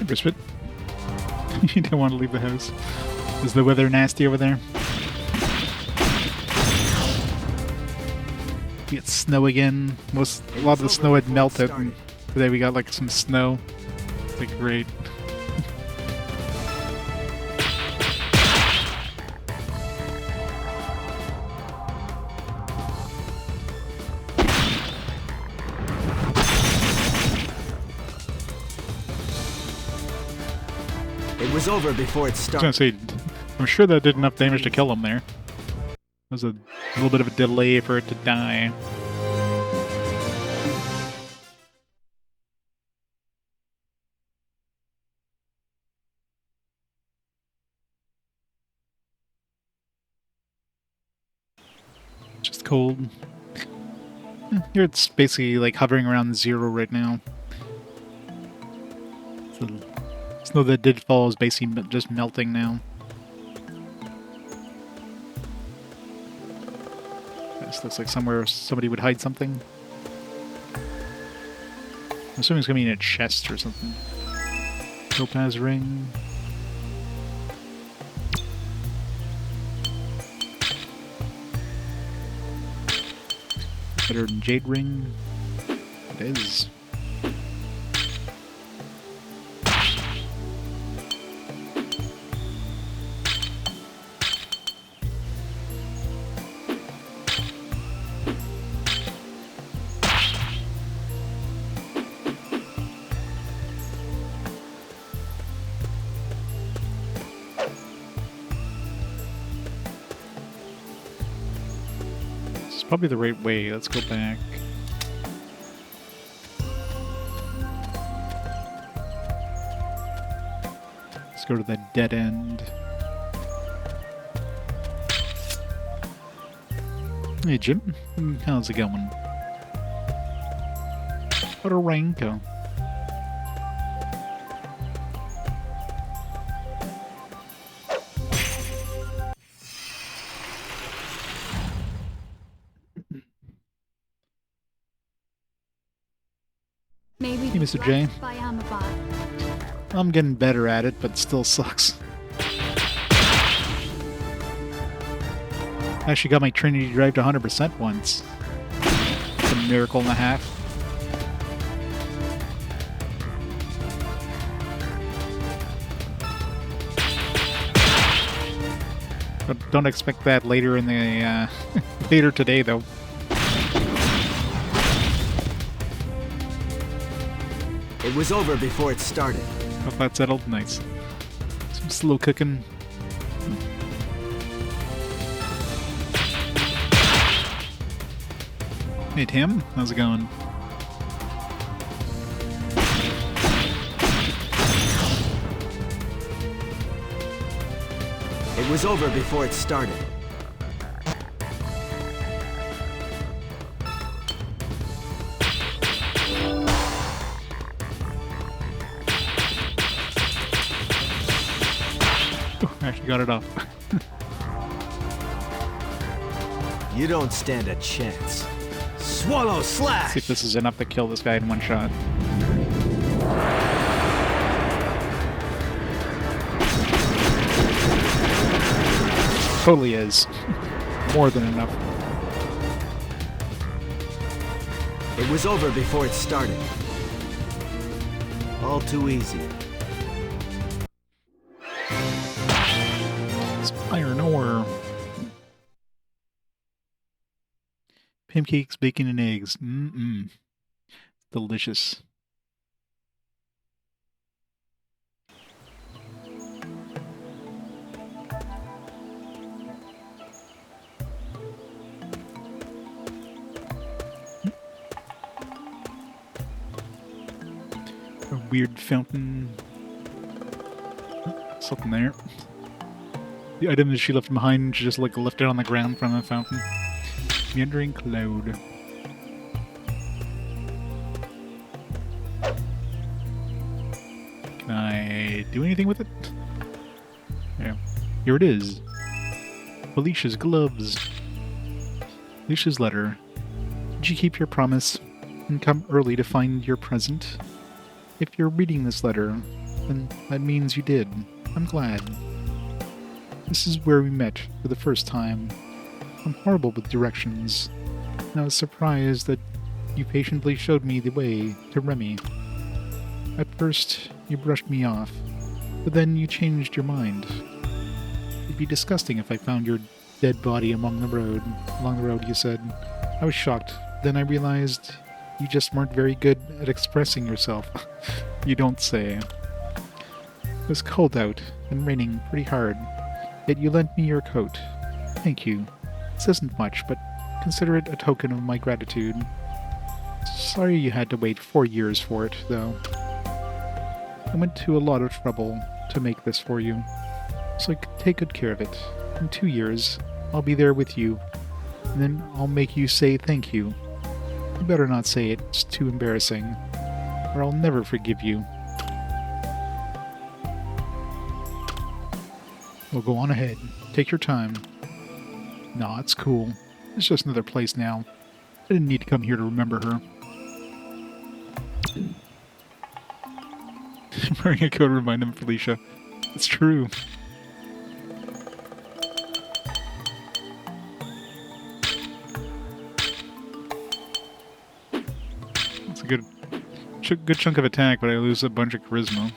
Brisbane. You don't want to leave the house. Is the weather nasty over there? We get snow again. A lot of the snow had melted, and today we got like some snow. It's like great. It was over before it I started. was gonna say, I'm sure that did enough damage to kill him there. There's a little bit of a delay for it to die. Just cold. Here it's basically like hovering around 0 right now. So, snow that did fall is basically just melting now. This looks like somewhere somebody would hide something. I'm assuming it's gonna be in a chest or something. Topaz ring. Better than Jade Ring. It is. It's probably the right way. Let's go back. Let's go to the dead end. Hey, Jim. How's it going? What a ranko. Maybe Hey, Mr. J. by Amabot. I'm getting better at it, but it still sucks. I actually got my Trinity drive to 100% once. It's a miracle and a half. But don't expect that later in the later today, though. It was over before it started. Hope that settled. Nice. Some slow cooking. Hey Tim, how's it going? It was over before it started. I actually got it off. You don't stand a chance. Swallow slash! See if this is enough to kill this guy in one shot. Totally is. More than enough. It was over before it started. All too easy. It's iron ore. Pancakes, bacon, and eggs. Mm-mm. Delicious. A weird fountain. Something there. The item that she left behind, she just like left it on the ground from the fountain. Meandering cloud. Can I do anything with it? Yeah. Here it is. Felicia's gloves. Felicia's letter. Did you keep your promise and come early to find your present? If you're reading this letter, then that means you did. I'm glad. This is where we met for the first time. I'm horrible with directions, and I was surprised that you patiently showed me the way to Remy. At first, you brushed me off, but then you changed your mind. It'd be disgusting if I found your dead body along the road, you said. I was shocked. Then I realized you just weren't very good at expressing yourself. You don't say. It was cold out and raining pretty hard, yet you lent me your coat. Thank you. This isn't much, but consider it a token of my gratitude. Sorry you had to wait 4 years for it, though. I went to a lot of trouble to make this for you, so take good care of it. In 2 years, I'll be there with you, and then I'll make you say thank you. You better not say it, it's too embarrassing, or I'll never forgive you. Well, go on ahead. Take your time. Nah, it's cool. It's just another place now. I didn't need to come here to remember her. Wearing a coat to remind him of Felicia. It's true. good chunk of attack, but I lose a bunch of charisma.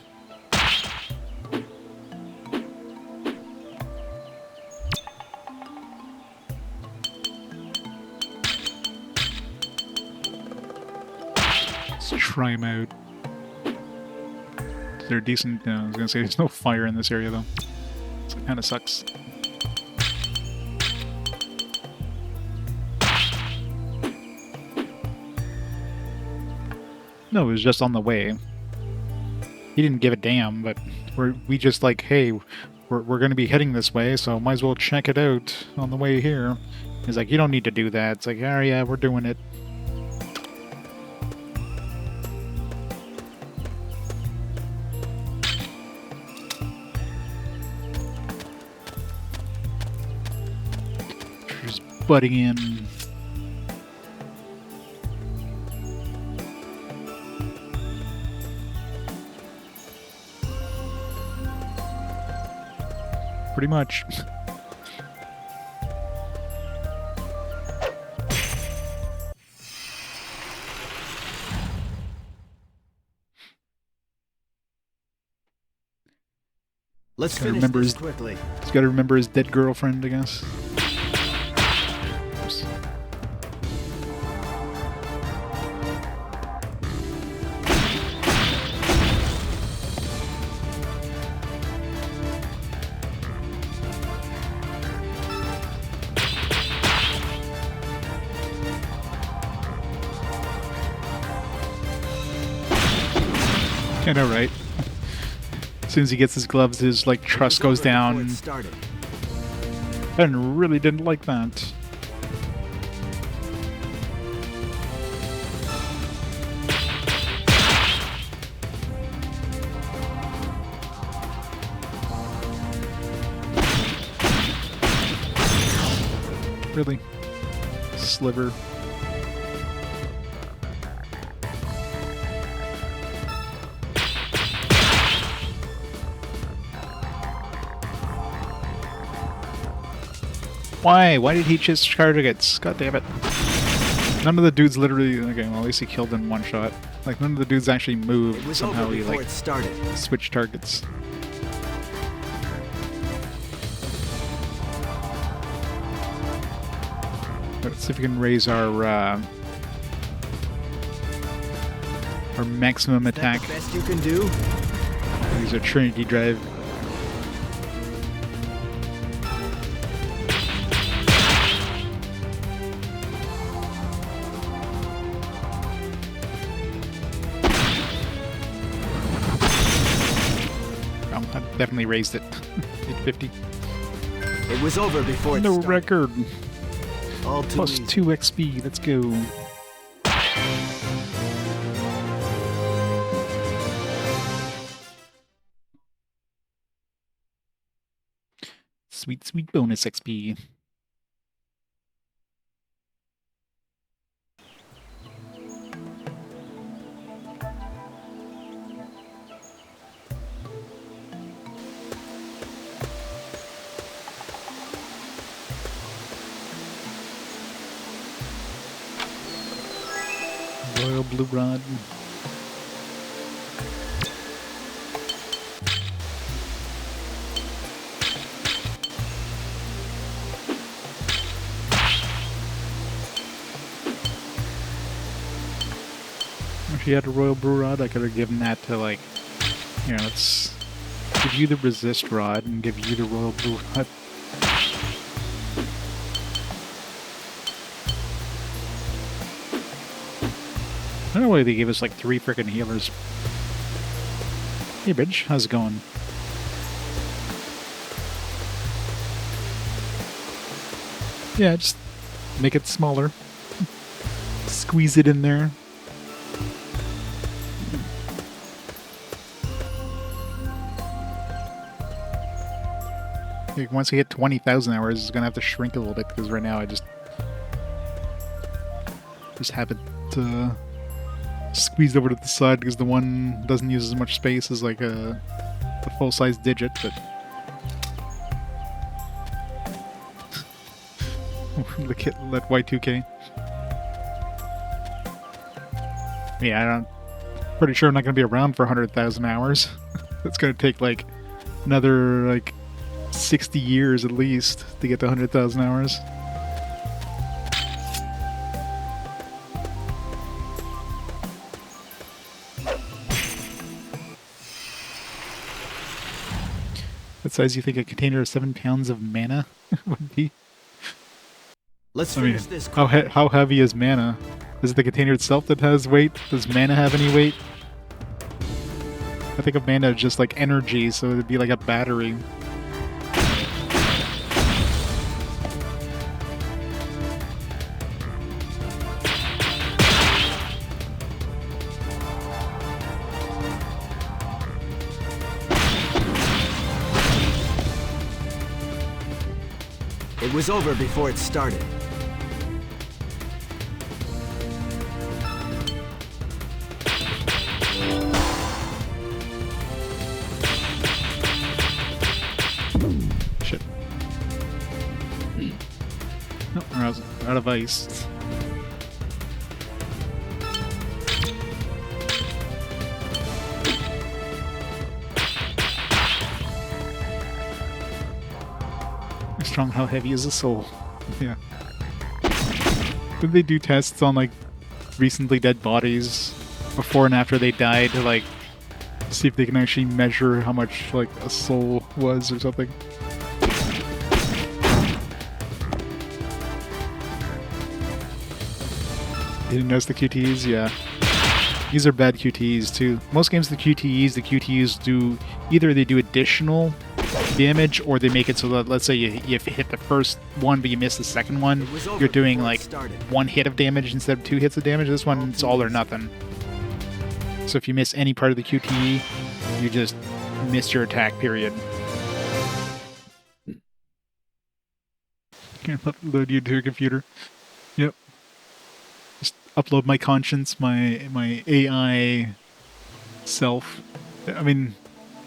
Let's try him out. They're decent. I was gonna say there's no fire in this area though, so it kind of sucks. No, it was just on the way. He didn't give a damn, but we just like, hey, we're gonna be heading this way, so might as well check it out on the way here. He's like, you don't need to do that. It's like, oh yeah, we're doing it. Just butting in. Pretty much. Let's Gotta finish remember this his- quickly. He's got to remember his dead girlfriend, I guess. Oops. I know, right? As soon as he gets his gloves, his like trust goes down. Before it started. I really didn't like that. Really? Sliver. Why? Why did he just targets? God damn it. None of the dudes literally... Okay, well at least he killed in one shot. Like, none of the dudes actually It moved. was Somehow over he, before like, it started. switched targets. Let's see if we can raise our maximum Is that attack. the best you can do? Use our Trinity Drive. I definitely raised it. 850. It was over before it No started. record. All too Plus easy. 2 XP. Let's go. Sweet, sweet bonus XP. Royal Blue Rod. If he had a Royal Blue Rod, I could have given that to, like, here, let's give you the Resist Rod and give you the Royal Blue Rod. I don't know why they gave us like 3 frickin' healers. Hey, bitch, how's it going? Yeah, just make it smaller. Squeeze it in there. Like, once we hit 20,000 hours, it's gonna have to shrink a little bit because right now I just have it squeezed over to the side because the one doesn't use as much space as like a full-size digit, but look at that Y2K. Yeah, Pretty sure I'm not going to be around for 100,000 hours. It's going to take like another like 60 years at least to get to 100,000 hours. What size you think a container of 7 pounds of mana would be? Let's I mean, finish this. how heavy is mana? Is it the container itself that has weight? Does mana have any weight? I think of mana as just like energy, so it'd be like a battery. It was over before it started. Shit. No, we're out of ice. Strong, how heavy is a soul? Yeah. Did they do tests on like recently dead bodies before and after they died to like see if they can actually measure how much like a soul was or something? You didn't notice the QTEs? Yeah. These are bad QTEs too. Most games the QTEs do either they do additional damage or they make it so that, let's say you hit the first one but you miss the second one, you're doing like one hit of damage instead of 2 hits of damage. This one, it's all or nothing. So if you miss any part of the QTE, you just miss your attack, period. Can't upload you to your computer. Yep. Just upload my conscience, my AI self. I mean,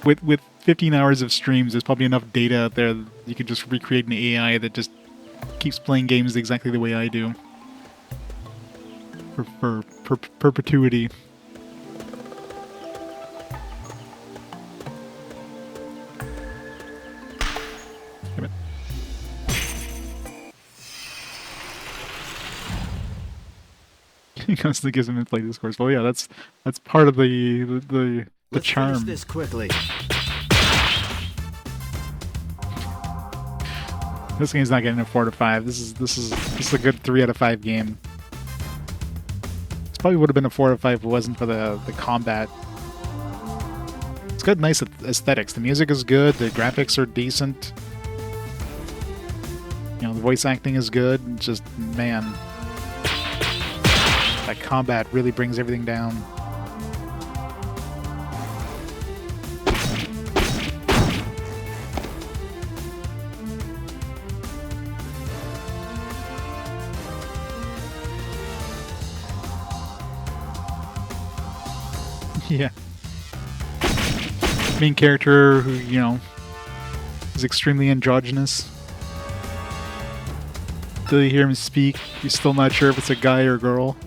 with 15 hours of streams, there's probably enough data out there that you could just recreate an AI that just keeps playing games exactly the way I do. For perpetuity. Damn it. He constantly gives him in-play discourse. Well, yeah, that's part of the Let's charm. finish this quickly. This game's not getting a 4 out of 5. This is a good 3 out of 5 game. This probably would have been a 4 out of 5 if it wasn't for the combat. It's got nice aesthetics. The music is good. The graphics are decent. You know, the voice acting is good. It's just, man, that combat really brings everything down. Yeah. Main character who, you know, is extremely androgynous. Till you hear him speak, you're still not sure if it's a guy or a girl.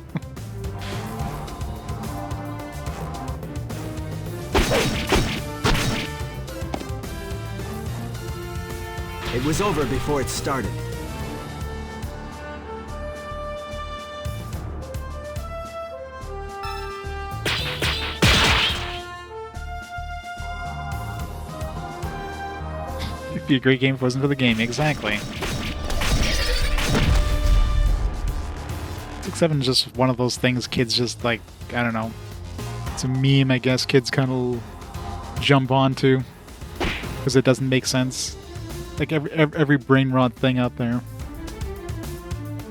It was over before it started. It'd be a great game if it wasn't for the game. Exactly. 6-7 is just one of those things kids just like, I don't know. It's a meme, I guess, kids kind of jump onto because it doesn't make sense. Like every brain rot thing out there.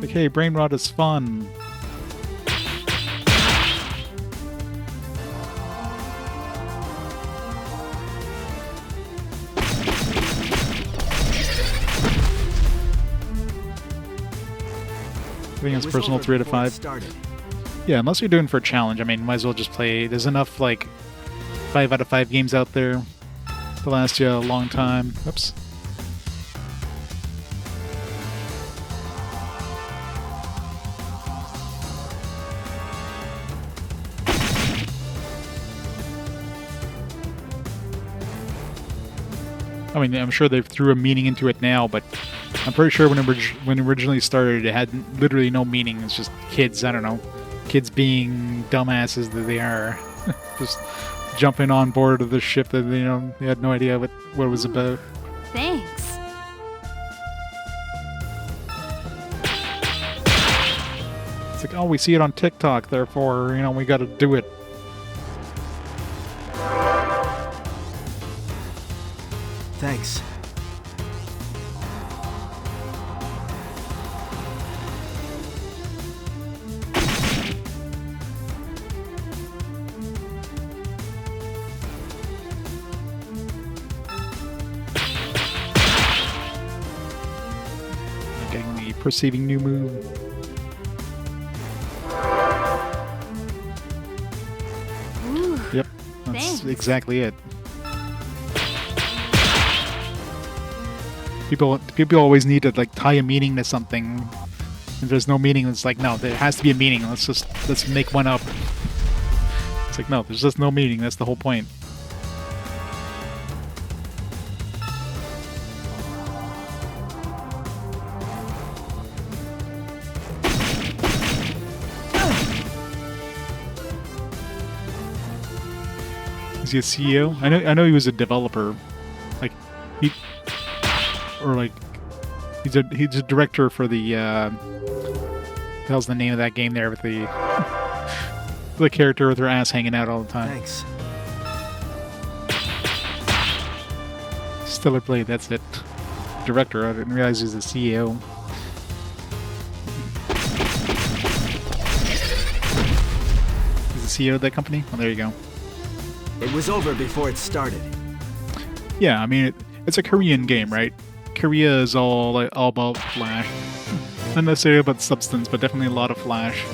Like, hey, brain rot is fun. I think it's personal 3 out of 5. Yeah, unless you're doing for a challenge, I mean, might as well just play. There's enough, like, 5 out of 5 games out there to last you a long time. Oops. I mean, I'm sure they threw a meaning into it now, but I'm pretty sure when it originally started, it had literally no meaning. It's just kids, I don't know, kids being dumbasses that they are, just jumping on board of the ship that they had no idea what it was about. Thanks. It's like, oh, we see it on TikTok, therefore, we got to do it. Thanks. Getting the perceiving new move. Ooh, Yep, that's thanks. exactly it. People always need to like tie a meaning to something. If there's no meaning, it's like, no, there has to be a meaning. Let's make one up. It's like, no, there's just no meaning. That's the whole point. Is he a CEO? I know he was a developer. Like he or like he's a director for the what the hell's the name of that game there with the character with her ass hanging out all the time. Thanks. Stellar Blade, that's it. Director, I didn't realize he was a CEO. He's the CEO of that company? Well, there you go. It was over before it started. Yeah, I mean, it's a Korean game, right? Korea is all about flash. Not necessarily about substance, but definitely a lot of flash.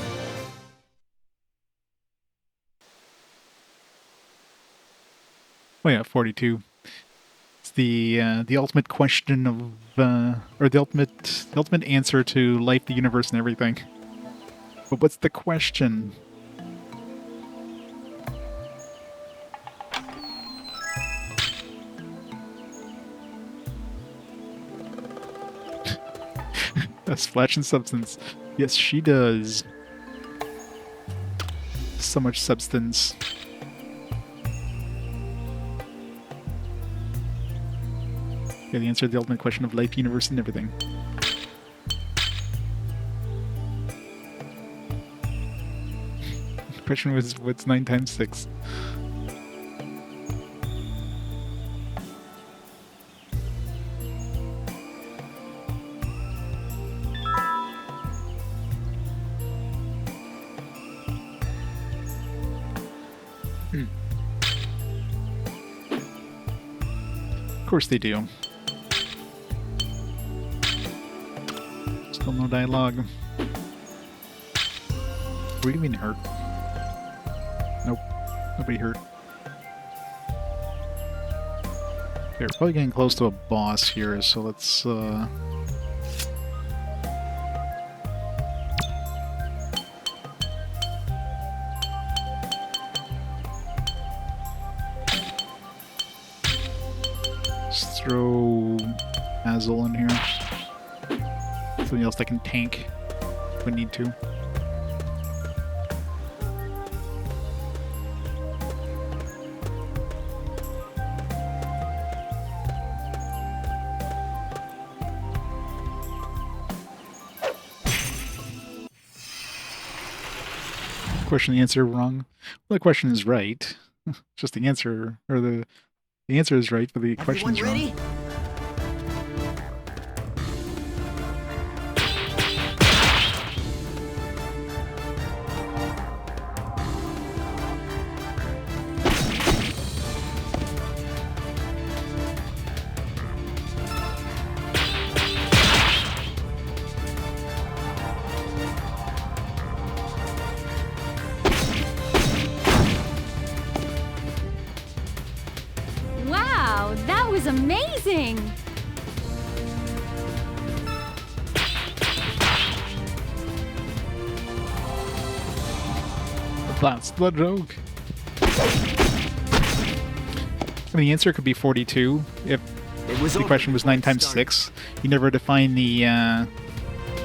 Oh yeah, 42. It's the ultimate question of, or the ultimate answer to life, the universe, and everything. But what's the question? That's flash and substance. Yes, she does. So much substance. Yeah, the answer to the ultimate question of life, universe, and everything. The question was, what's 9 times 6? Of course they do. Still no dialogue. Were you even hurt? Nope. Nobody hurt. Okay, we're probably getting close to a boss here, so let's throw Azul in here. Something else that can tank if we need to. Question the answer wrong. Well, the question is right. Just the answer, or the answer is right, but the question is Everyone wrong. ready? wow, that was amazing! That's the joke. I mean, the answer could be 42 if It was The over question was before 9 it times started. 6. You never define the,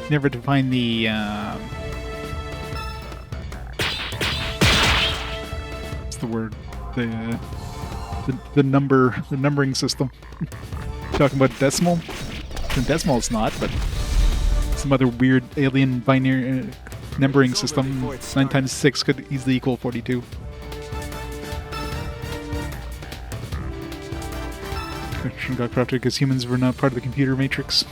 never define the, what's the word? The numbering system. Talking about decimal? And decimal it's not, but some other weird alien binary numbering It was over system. before it 9 started. times 6 could easily equal 42. Question got corrupted because humans were not part of the computer matrix.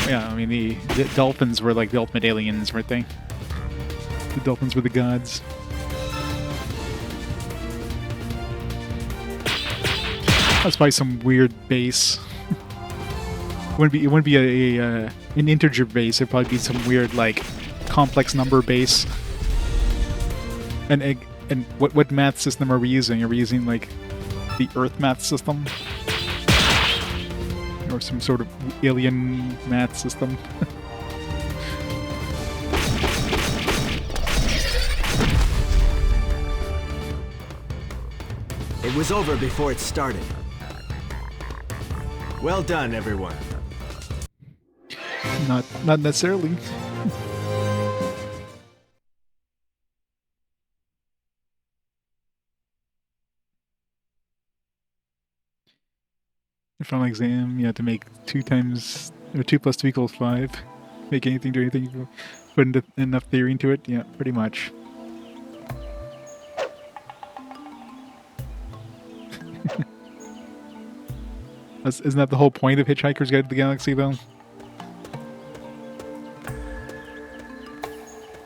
Yeah, I mean, the dolphins were like the ultimate aliens, weren't they? The dolphins were the gods. That's probably some weird base. It wouldn't be an integer base. It'd probably be some weird like complex number base. And what math system are we using? Are we using like the Earth math system, or some sort of alien math system? It was over before it started. Well done, everyone. Not necessarily. Final exam, you have to make 2 plus 2 equals 5. Make anything do anything. Put enough theory into it. Yeah, pretty much. Isn't that the whole point of Hitchhiker's Guide to the Galaxy, though?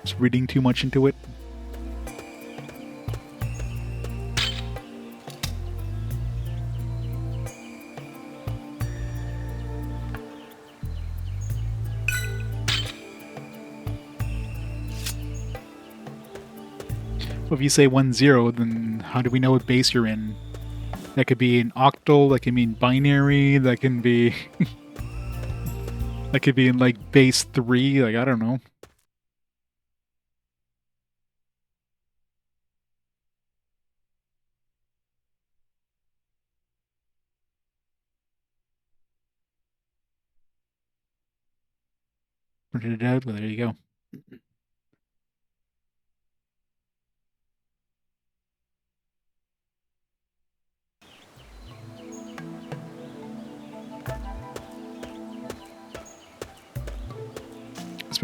Just reading too much into it. Well, if you say 1-0, then how do we know what base you're in? That could be an octal, that can mean binary, that can be... that could be in, like, base 3, like, I don't know. Printed it out, well, there you go.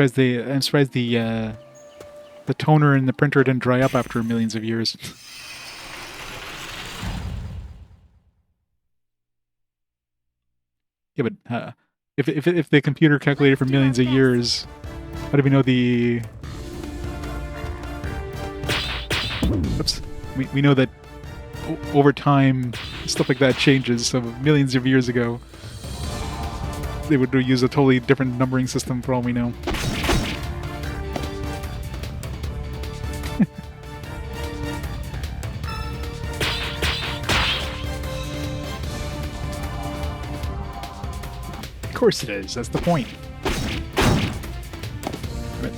I'm surprised the toner in the printer didn't dry up after millions of years. Yeah, but if the computer calculated for millions of years, how do we know the? Oops, we know that over time stuff like that changes. So millions of years ago, they would use a totally different numbering system for all we know. Of course it is. That's the point. But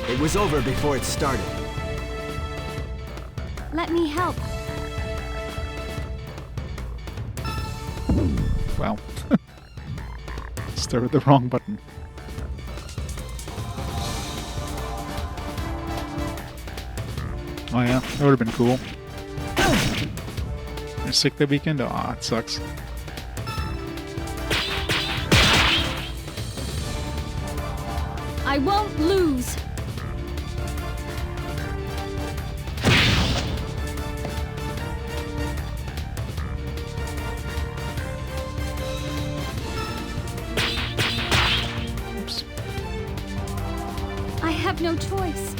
It was over before it started. Let me help. wow. Start with the wrong button. Oh yeah, that would have been cool. You're sick that weekend? Aw, it sucks. I won't lose. Oops. I have no choice.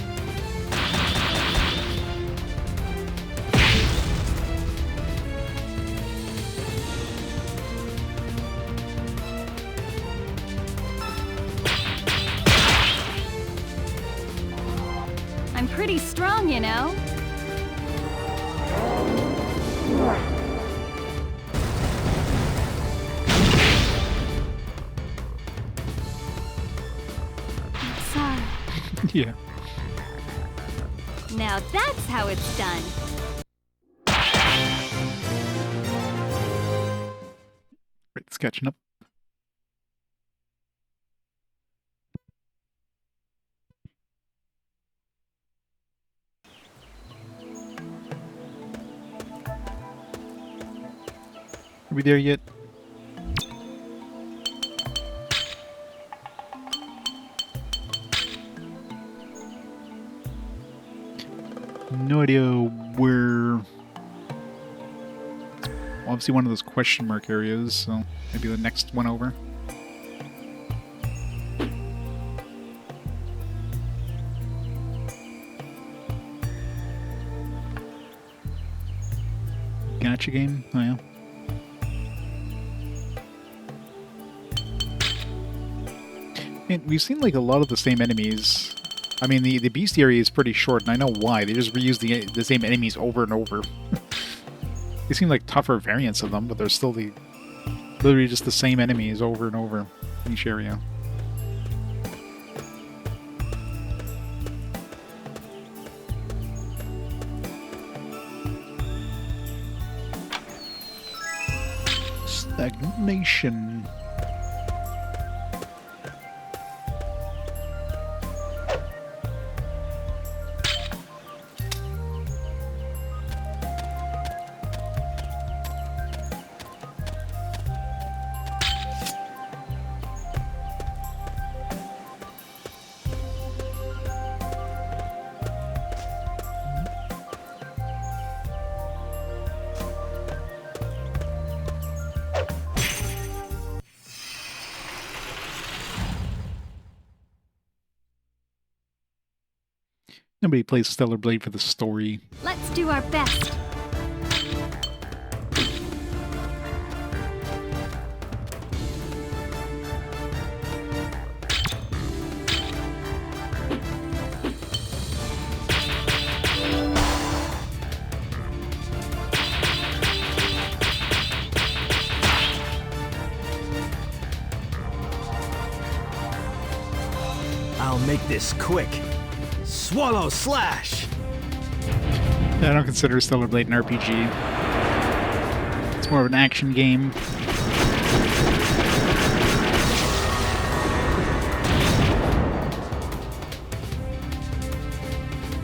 I'm pretty strong, you know. Yeah. Now that's how it's done. Right, it's catching up. Are we there yet? No idea where. Obviously one of those question mark areas, so maybe the next one over. Gacha game? Oh yeah. And we've seen like a lot of the same enemies. I mean, the beast area is pretty short, and I know why. They just reuse the same enemies over and over. They seem like tougher variants of them, but they're still literally just the same enemies over and over in each area. Stagnation. Nobody plays Stellar Blade for the story. Let's do our best. I'll make this quick. Swallow slash! I don't consider Stellar Blade an RPG. It's more of an action game.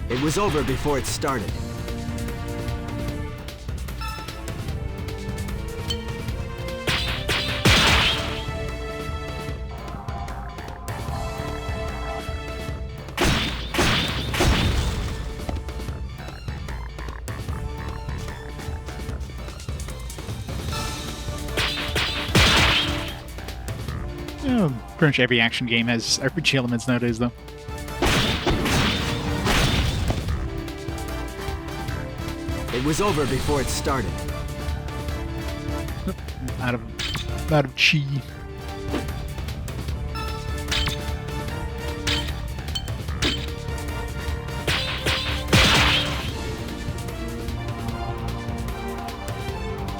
It was over before it started. Yeah, pretty much every action game has RPG elements nowadays, though. It was over before it started. Out of chi.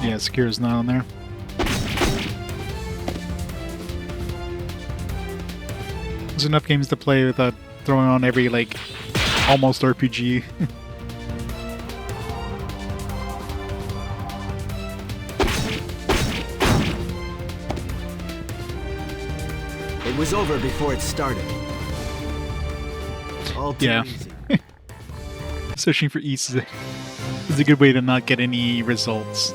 Yeah, Secure's not on there. There's enough games to play without throwing on every, like, almost RPG. It was over before it started. All too Yeah. easy. Searching for East is a good way to not get any results.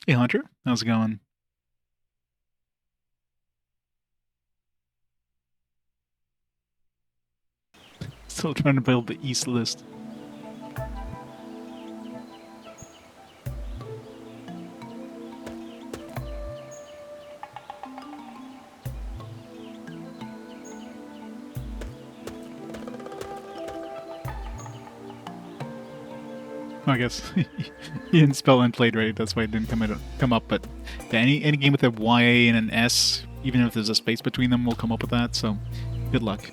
Hey Hunter, how's it going? Still trying to build the East list. I guess you didn't spell and played right, that's why it didn't come up. But yeah, any game with a Y and an S, even if there's a space between them, will come up with that. So good luck.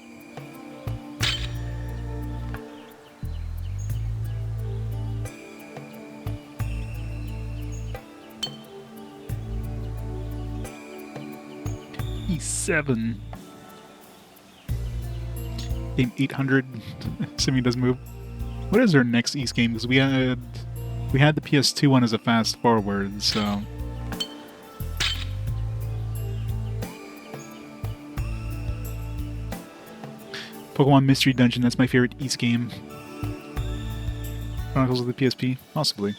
57. Game 800. Assuming it does move. What is our next East game? Because we had the PS2 one as a fast forward, so. Pokemon Mystery Dungeon, that's my favorite East game. Chronicles of the PSP? Possibly.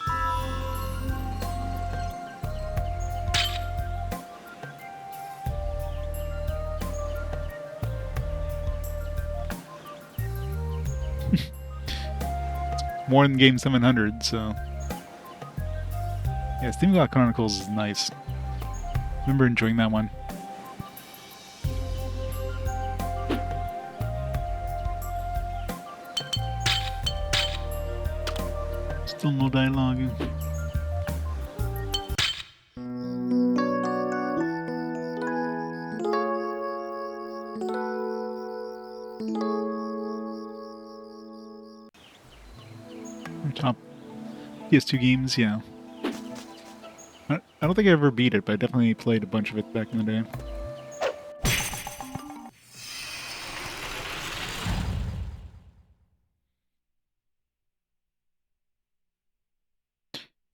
More than Game 700, so... Yeah, Steam Clock Chronicles is nice. Remember enjoying that one. Still no dialogue. Top PS2 games, yeah. I don't think I ever beat it, but I definitely played a bunch of it back in the day.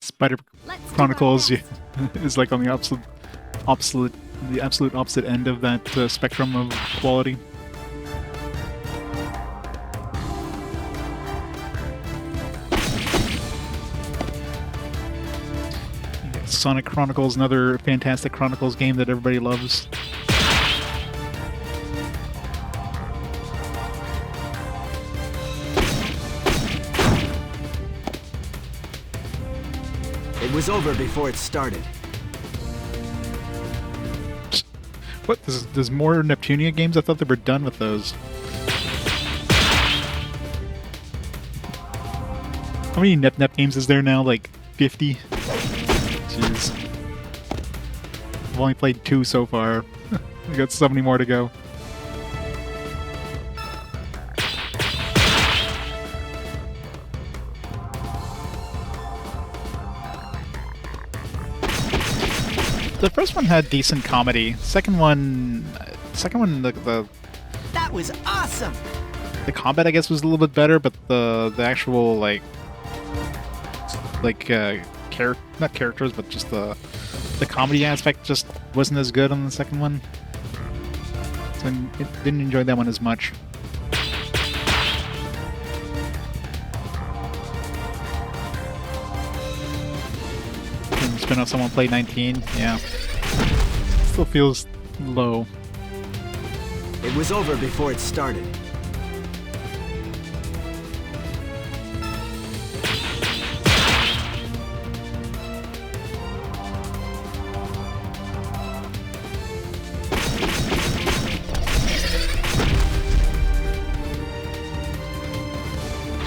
Spider Chronicles is like on the absolute opposite end of that spectrum of quality. Sonic Chronicles, another fantastic Chronicles game that everybody loves. It was over before it started. What? There's more Neptunia games? I thought they were done with those. How many Nep games is there now? Like 50? Jeez. I've only played 2 so far. I got so many more to go. The first one had decent comedy. Second one, the That was awesome. combat I guess was a little bit better, but the actual not characters, but just the comedy aspect just wasn't as good on the second one. So I didn't enjoy that one as much. Spin off someone played 19, yeah. Still feels low. It was over before it started.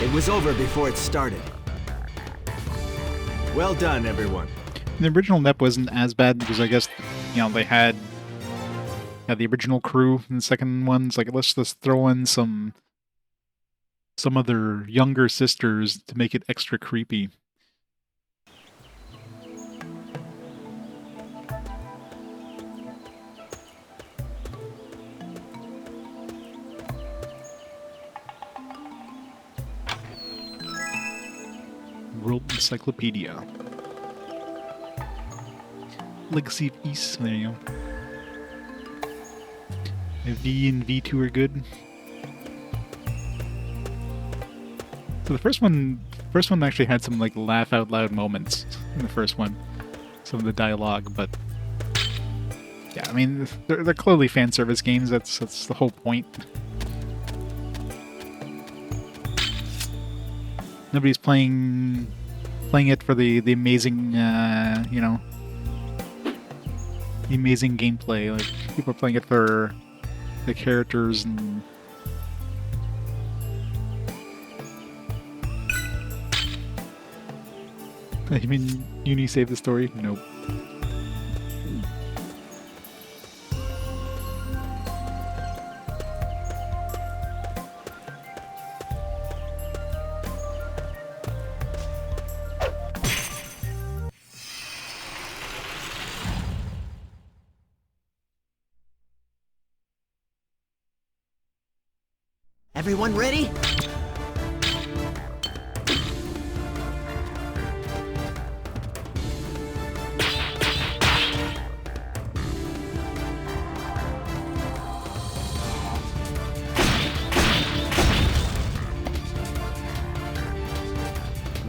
It was over before it started. Well done, everyone. The original NEP wasn't as bad because I guess, you know, they had the original crew in the second one's like, let's just throw in some other younger sisters to make it extra creepy. World Encyclopedia. Legacy of East, there you go. V and V2 are good. So the first one actually had some like laugh out loud moments in the first one. Some of the dialogue, but yeah, I mean they're clearly fan service games. That's the whole point. Nobody's playing it for the amazing you know, the amazing gameplay. Like people are playing it for the characters and I mean, Uni saved the story? Nope. Everyone ready?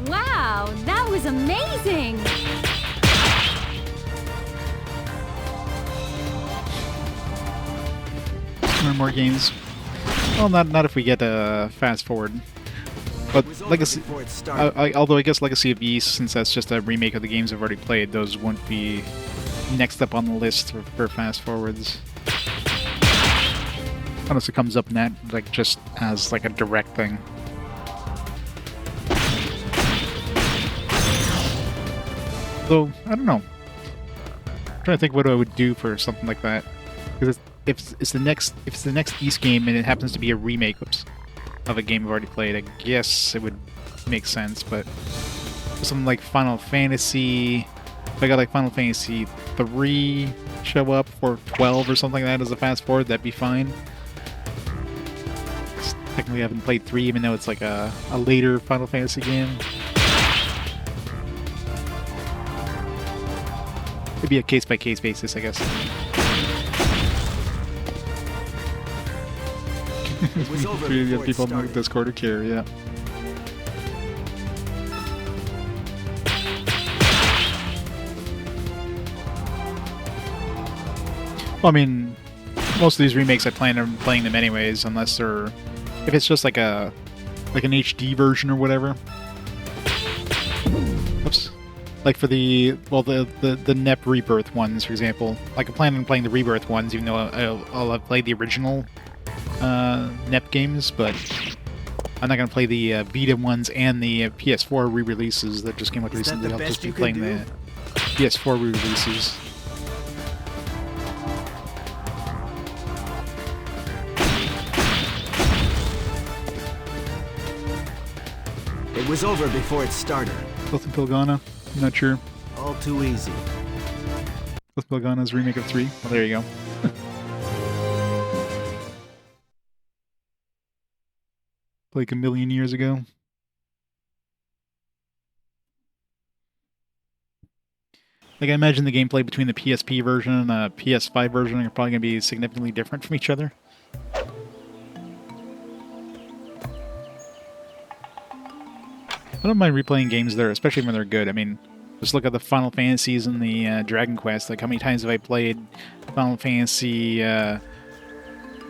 Wow, that was amazing! More games. Well, not if we get a fast forward. But It was over Legacy, before it started. although I guess Legacy of East, since that's just a remake of the games I've already played, those won't be next up on the list for fast forwards. Unless it comes up in that, like, just as like a direct thing. Though I don't know. I'm trying to think what I would do for something like that, because if it's the next East game and it happens to be a remake, of a game I've already played, I guess it would make sense. But something like Final Fantasy, if I got like Final Fantasy 3 show up, or 12 or something like that as a fast forward, that'd be fine. Technically, I haven't played 3, even though it's like a later Final Fantasy game. It'd be a case-by-case basis, I guess. It was over Three before it people in the started. Discord who care, yeah. Well, I mean, most of these remakes I plan on playing them anyways, unless they're... If it's just like an HD version or whatever. Oops. Like for the NEP Rebirth ones, for example. Like I plan on playing the Rebirth ones, even though I'll have played the original NEP games, but I'm not going to play the Vita ones and the PS4 re-releases that just came out Is that recently. the I'll best just be you can playing do? the PS4 re-releases. It was over before it started. Both in Pilgana? I'm not sure. All too easy. Both Pilgana's remake of 3. Well, there you go. Like a million years ago. Like, I imagine the gameplay between the PSP version and the PS5 version are probably going to be significantly different from each other. I don't mind replaying games there, especially when they're good. I mean, just look at the Final Fantasies and the Dragon Quest. Like, how many times have I played Final Fantasy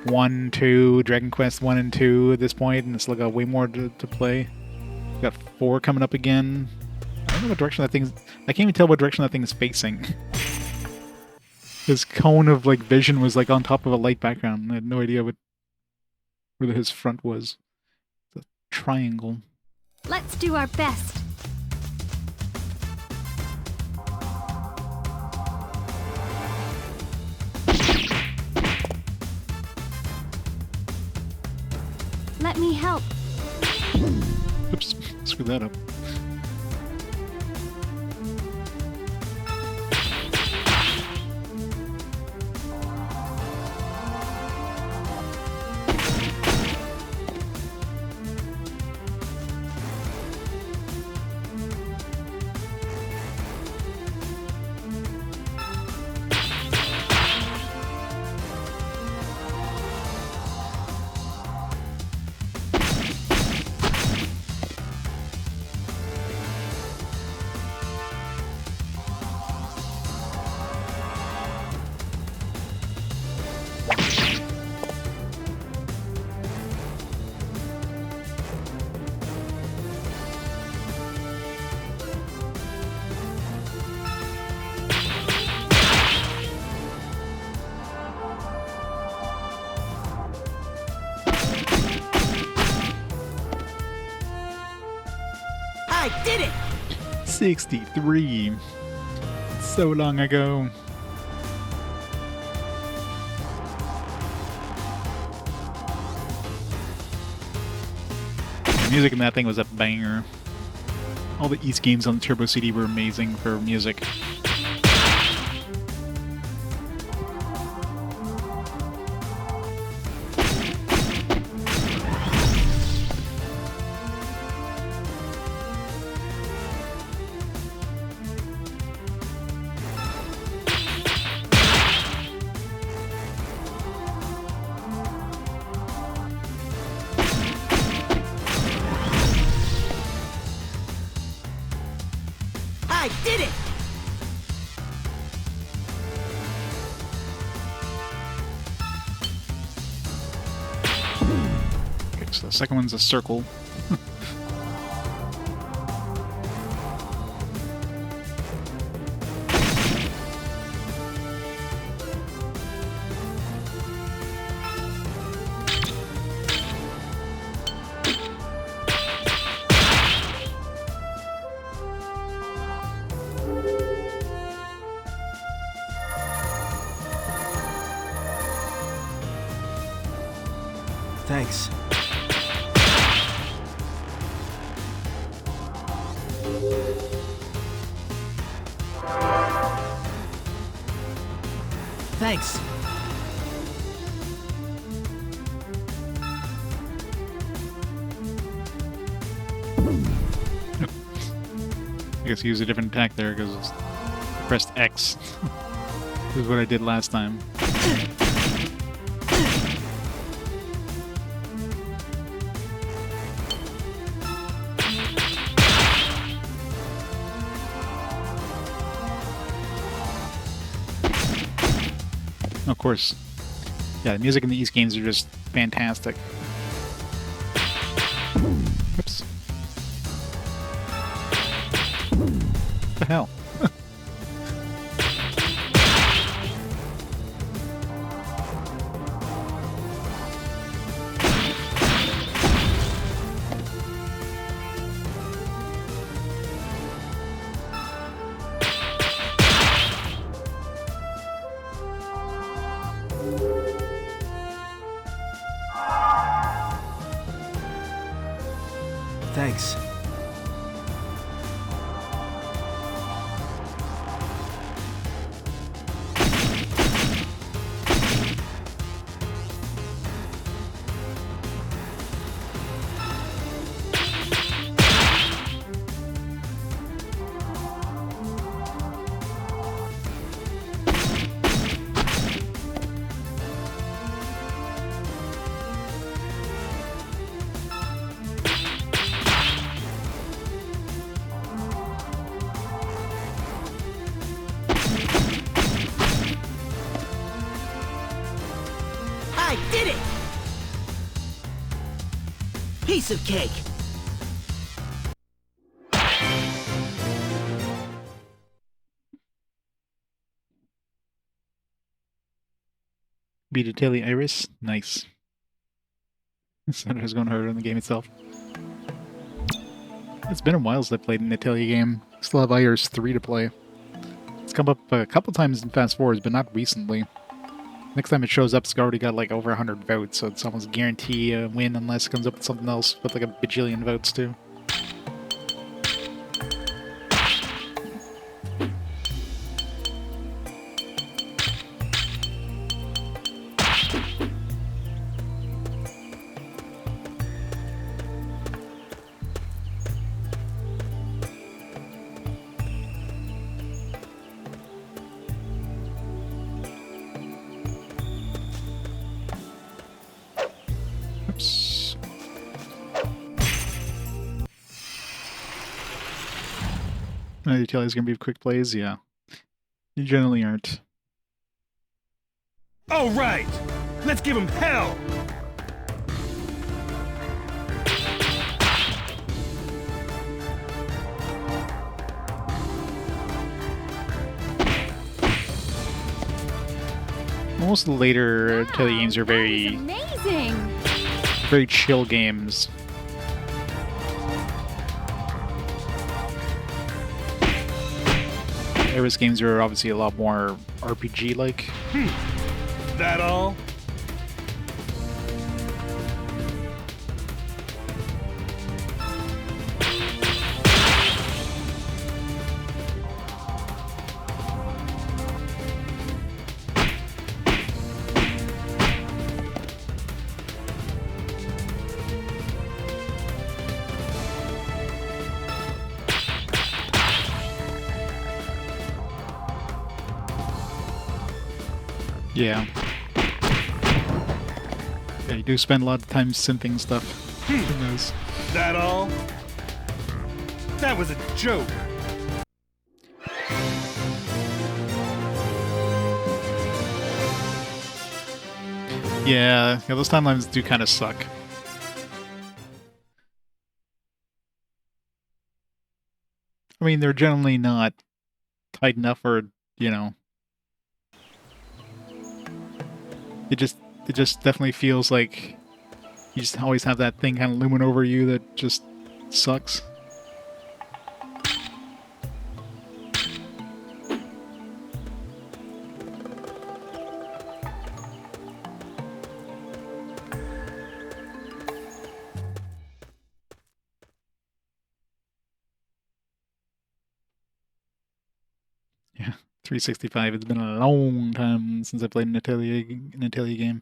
1, 2, Dragon Quest 1 and 2 at this point, and it's like way more to play. We got 4 coming up again. I don't know what direction that thing's... I can't even tell what direction that thing is facing. His cone of, like, vision was, like, on top of a light background. I had no idea where his front was. It's a triangle. Let's do our best. Let me help. Oops, screwed that up. I did it! 63. So long ago. The music in that thing was a banger. All the East games on the Turbo CD were amazing for music. I did it! Okay, so the second one's a circle. Thanks. Thanks. I guess use a different attack there because I pressed X. This is what I did last time. Of course. Yeah, the music in the East games are just fantastic. Oops. What the hell? Thanks. I did it! Piece of cake. Beat a Daily Iris? Nice. Senators going harder in the game itself. It's been a while since I played an Italia game. Still have Iris 3 to play. It's come up a couple times in Fast Forwards, but not recently. Next time it shows up, it's already got like over 100 votes, so it's almost guarantee a win unless it comes up with something else with like a bajillion votes too. Oops. You tell he's gonna be quick plays? Yeah. You generally aren't. All right, let's give him hell. Most of the later Italia games are very, Amazing! very chill games. Iris games are obviously a lot more RPG-like. That all? Yeah. Yeah, you do spend a lot of time synthing stuff. Who knows? That all? That was a joke. Yeah, those timelines do kind of suck. I mean, they're generally not tight enough, or you know, it just definitely feels like you just always have that thing kind of looming over you that just sucks. Yeah, 365. It's been a long time since I played an Atelier game.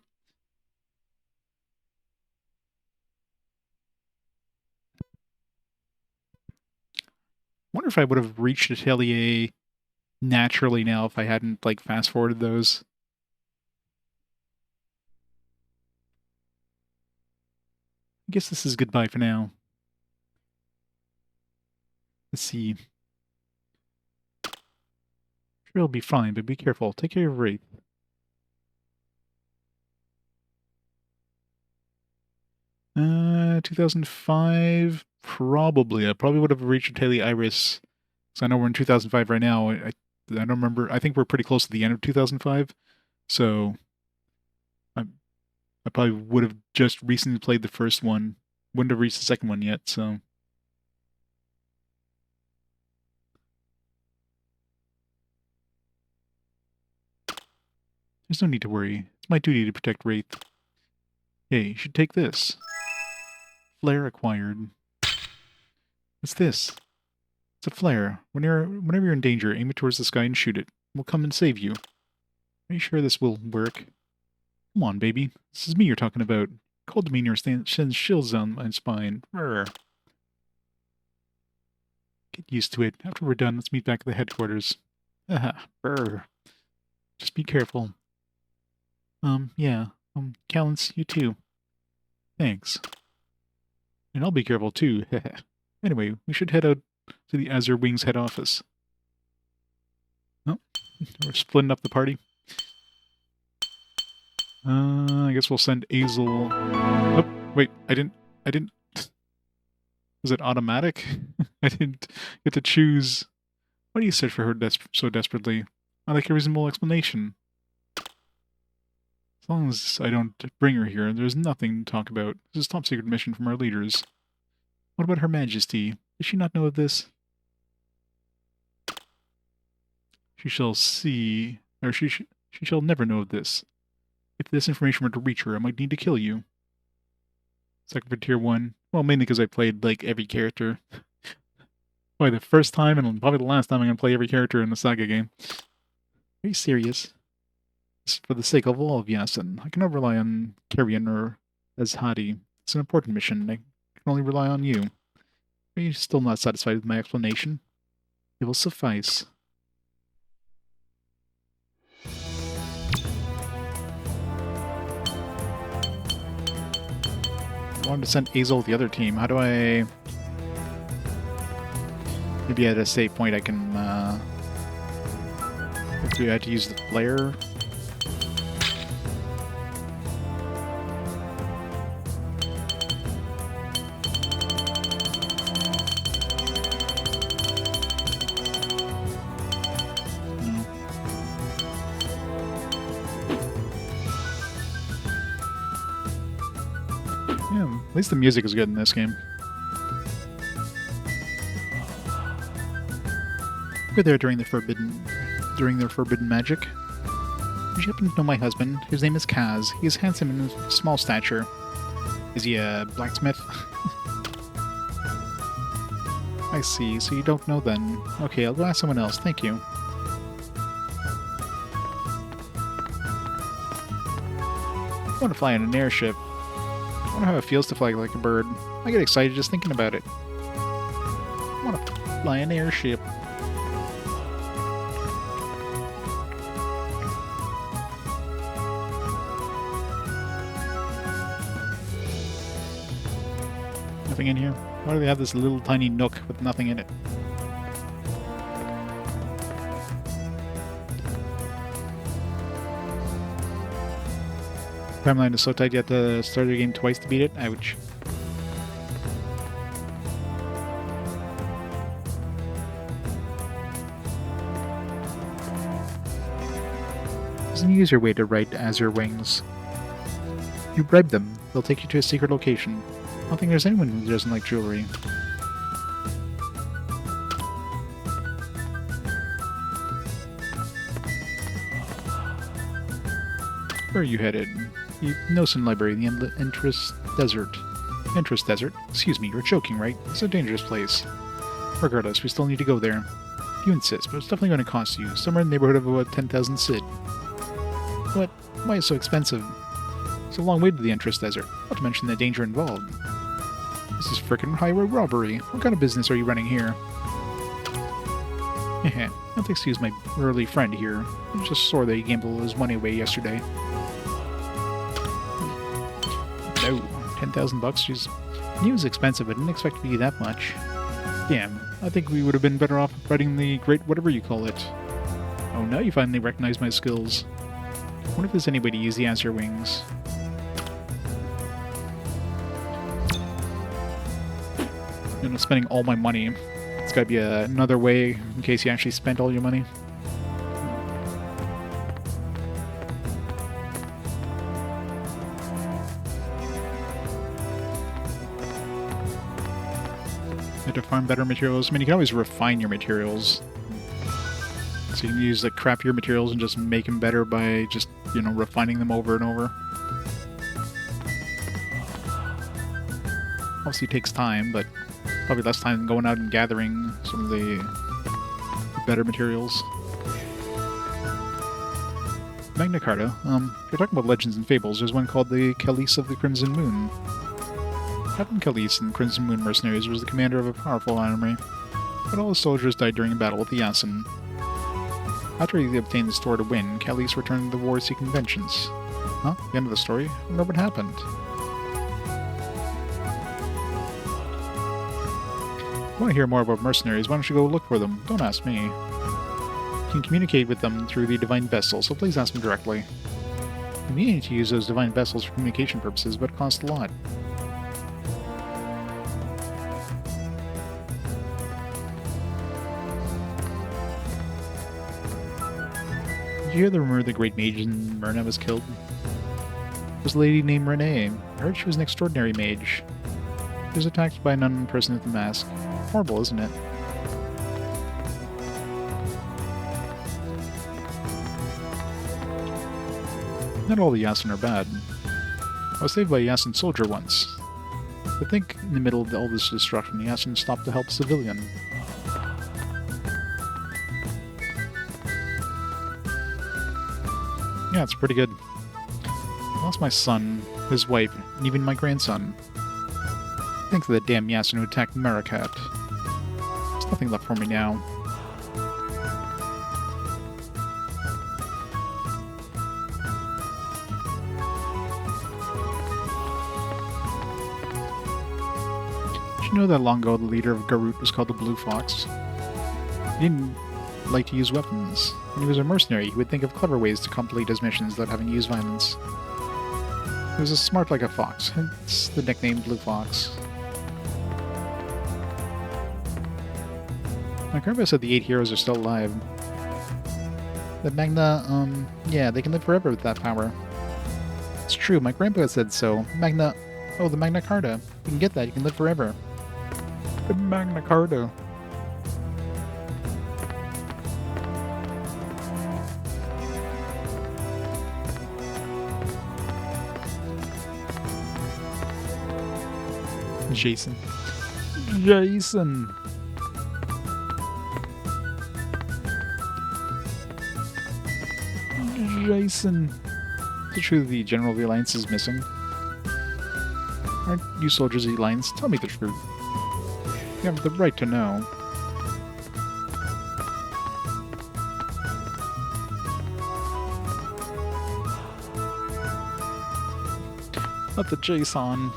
Wonder if I would have reached Atelier naturally now if I hadn't like fast forwarded those. I guess this is goodbye for now. Let's see. Sure, it'll be fine, but be careful. Take care of Wraith. 2005? Probably. I probably would have reached Atelier Iris. Because I know we're in 2005 right now. I don't remember. I think we're pretty close to the end of 2005. So I probably would have just recently played the first one. Wouldn't have reached the second one yet, so. There's no need to worry. It's my duty to protect Wraith. Hey, you should take this. Flare acquired. What's this? It's a flare. Whenever you're in danger, aim it towards the sky and shoot it. We'll come and save you. Are you sure this will work? Come on, baby. This is me you're talking about. Cold demeanor sends chills down my spine. Brr. Get used to it. After we're done, let's meet back at the headquarters. Haha. Brr. Just be careful. Yeah. Calintz, you too. Thanks. And I'll be careful too. Anyway, we should head out to the Azure Wings head office. Oh, we're splitting up the party. I guess we'll send Azel. Oh, wait, I didn't. Was it automatic? I didn't get to choose. Why do you search for her so desperately? I like a reasonable explanation. As long as I don't bring her here, there's nothing to talk about. This is a top secret mission from our leaders. What about Her Majesty? Does she not know of this? She shall see, or she shall never know of this. If this information were to reach her, I might need to kill you. Second for Tier 1. Well, mainly because I played, like, every character. Probably the first time, and probably the last time I'm going to play every character in the Saga game. Are you serious? For the sake of all of Yason, I cannot rely on Carrion or Azhadi. It's an important mission. I can only rely on you. Are you still not satisfied with my explanation? It will suffice. I wanted to send Azel to the other team. How do I... Maybe at a save point I can, Maybe I had to use the flare. Yeah, at least the music is good in this game. We're there during their forbidden magic. Did you happen to know my husband? His name is Kaz. He is handsome and of small stature. Is he a blacksmith? I see, so you don't know then. Okay, I'll go ask someone else. Thank you. I want to fly in an airship. I wonder how it feels to fly like a bird. I get excited just thinking about it. I want to fly an airship. Nothing in here? Why do they have this little tiny nook with nothing in it? Timeline is so tight you have to start the game twice to beat it. Ouch. There's an easier way to ride Azure Wings. You bribe them, they'll take you to a secret location. I don't think there's anyone who doesn't like jewelry. Where are you headed? The Yason Library in the Interest Desert. Interest Desert? Excuse me, you're joking, right? It's a dangerous place. Regardless, we still need to go there. You insist, but it's definitely going to cost you. Somewhere in the neighborhood of about 10,000 Sid. What? Why is it so expensive? It's a long way to the Interest Desert, not to mention the danger involved. This is frickin' highway robbery. What kind of business are you running here? Heh, don't excuse my early friend here. I just saw that he gambled his money away yesterday. No, 10,000 bucks? Jeez. I knew it was expensive, but I didn't expect it to be that much. Damn, I think we would have been better off riding the great whatever you call it. Oh, now you finally recognize my skills. I wonder if there's any way to use the Azure Wings. You know, spending all my money. It's gotta be another way in case you actually spent all your money. You have to farm better materials. I mean, you can always refine your materials. So you can use like crappier materials and just make them better by just, you know, refining them over and over. Obviously it takes time, but probably less time than going out and gathering some of the better materials. Magna Carta. If you're talking about legends and fables, there's one called the Calintz of the Crimson Moon. Captain Calintz in Crimson Moon Mercenaries was the commander of a powerful army, but all his soldiers died during a battle with the Yason. After he obtained the store to win, Calintz returned to the war-seeking vengeance. Huh? The end of the story? I wonder what happened. If you want to hear more about mercenaries, why don't you go look for them? Don't ask me. You can communicate with them through the divine vessel, so please ask them directly. You may need to use those divine vessels for communication purposes, but it costs a lot. Did you hear the rumor the great mage in Myrna was killed? There was a lady named Renee. I heard she was an extraordinary mage. She was attacked by an unknown person with a mask. Horrible, isn't it? Not all the Yason are bad. I was saved by a Yason soldier once. But think in the middle of all this destruction, Yason stopped to help a civilian. Yeah, it's pretty good. I lost my son, his wife, and even my grandson. Thanks to the damn Yason who attacked Maricat. There's nothing left for me now. Did you know that long ago the leader of Garut was called the Blue Fox? He didn't like to use weapons. When he was a mercenary, he would think of clever ways to complete his missions without having to use violence. He was as smart like a fox, hence the nickname Blue Fox. My grandpa said the 8 heroes are still alive. The Magna, yeah, they can live forever with that power. It's true, my grandpa said so. Magna... Oh, the Magna Carta. You can get that, you can live forever. The Magna Carta. Jason. Jason! Jason! Is it true the General of the Alliance is missing? Aren't you soldiers of the Alliance? Tell me the truth. You have the right to know. Not the Jason.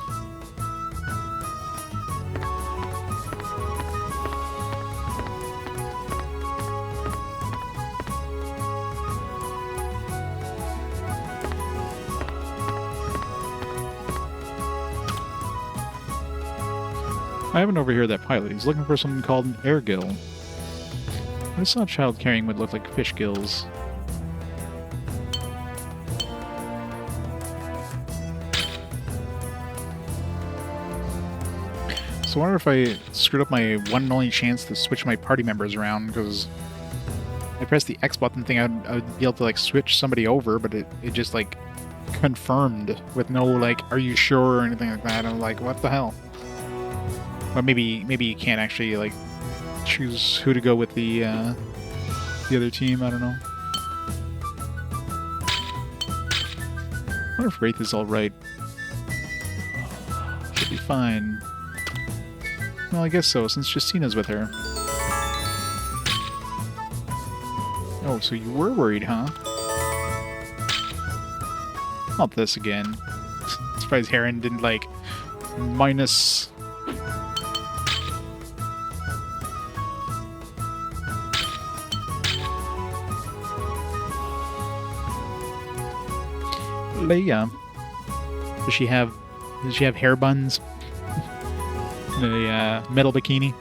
I haven't overheard that pilot. He's looking for something called an air gill. I saw a child carrying what looked like fish gills. So I wonder if I screwed up my one and only chance to switch my party members around, because I pressed the X button thing, I would be able to like switch somebody over, but it just like confirmed with no like, are you sure or anything like that. I'm like, what the hell? Or maybe you can't actually like choose who to go with the other team. I don't know. I wonder if Wraith is all right. Should be fine. Well, I guess so, since Justina's with her. Oh, so you were worried, huh? Not this again. Surprised Heron didn't, like, minus... Leia. Does she have hair buns? A metal bikini.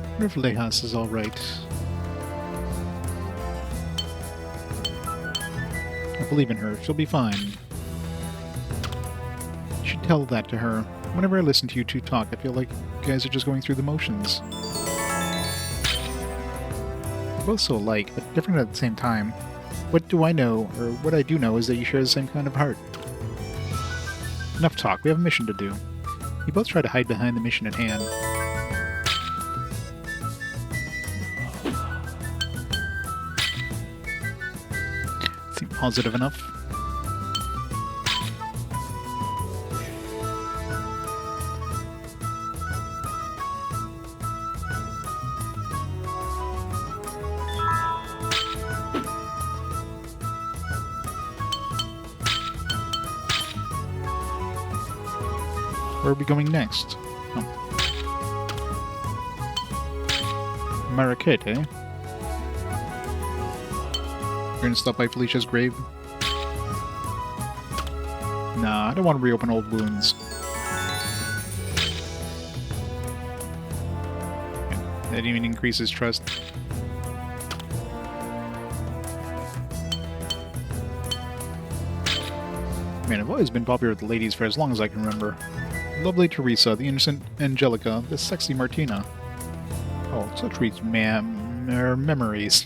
I wonder if Lejas is all right. I believe in her. She'll be fine. You should tell that to her. Whenever I listen to you two talk, I feel like you guys are just going through the motions. You're both so alike, but different at the same time. What do I know, or what I do know, is that you share the same kind of heart. Enough talk, we have a mission to do. You both try to hide behind the mission at hand. Seem positive enough. Where are we going next? Oh. Marrakech, eh? You're gonna stop by Felicia's grave? Nah, I don't want to reopen old wounds. That even increases trust. Man, I've always been popular with the ladies for as long as I can remember. Lovely Teresa, the innocent Angelica, the sexy Martina. Oh, such sweet memories.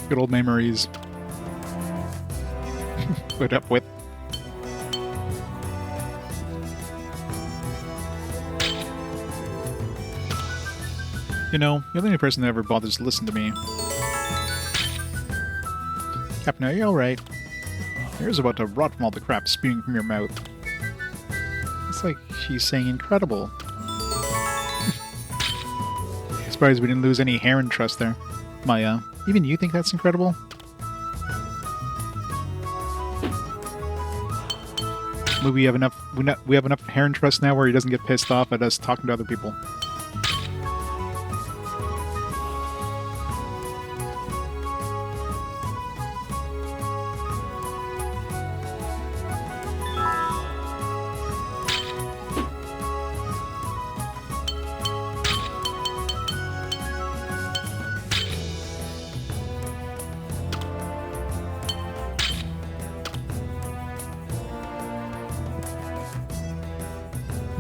Good old memories. Put up with. You know, you're the only person that ever bothers to listen to me. Captain, are you alright? Your ears about to rot from all the crap spewing from your mouth. It's like she's saying incredible. Surprised we didn't lose any Heron trust there. Maya, even you think that's incredible? Maybe we have enough Heron trust now where he doesn't get pissed off at us talking to other people.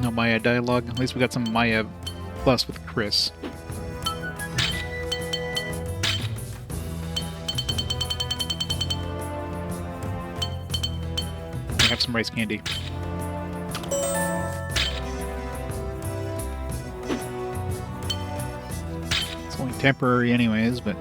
No Maya dialogue. At least we got some Maya plus with Chris. I have some rice candy. It's only temporary anyways, but...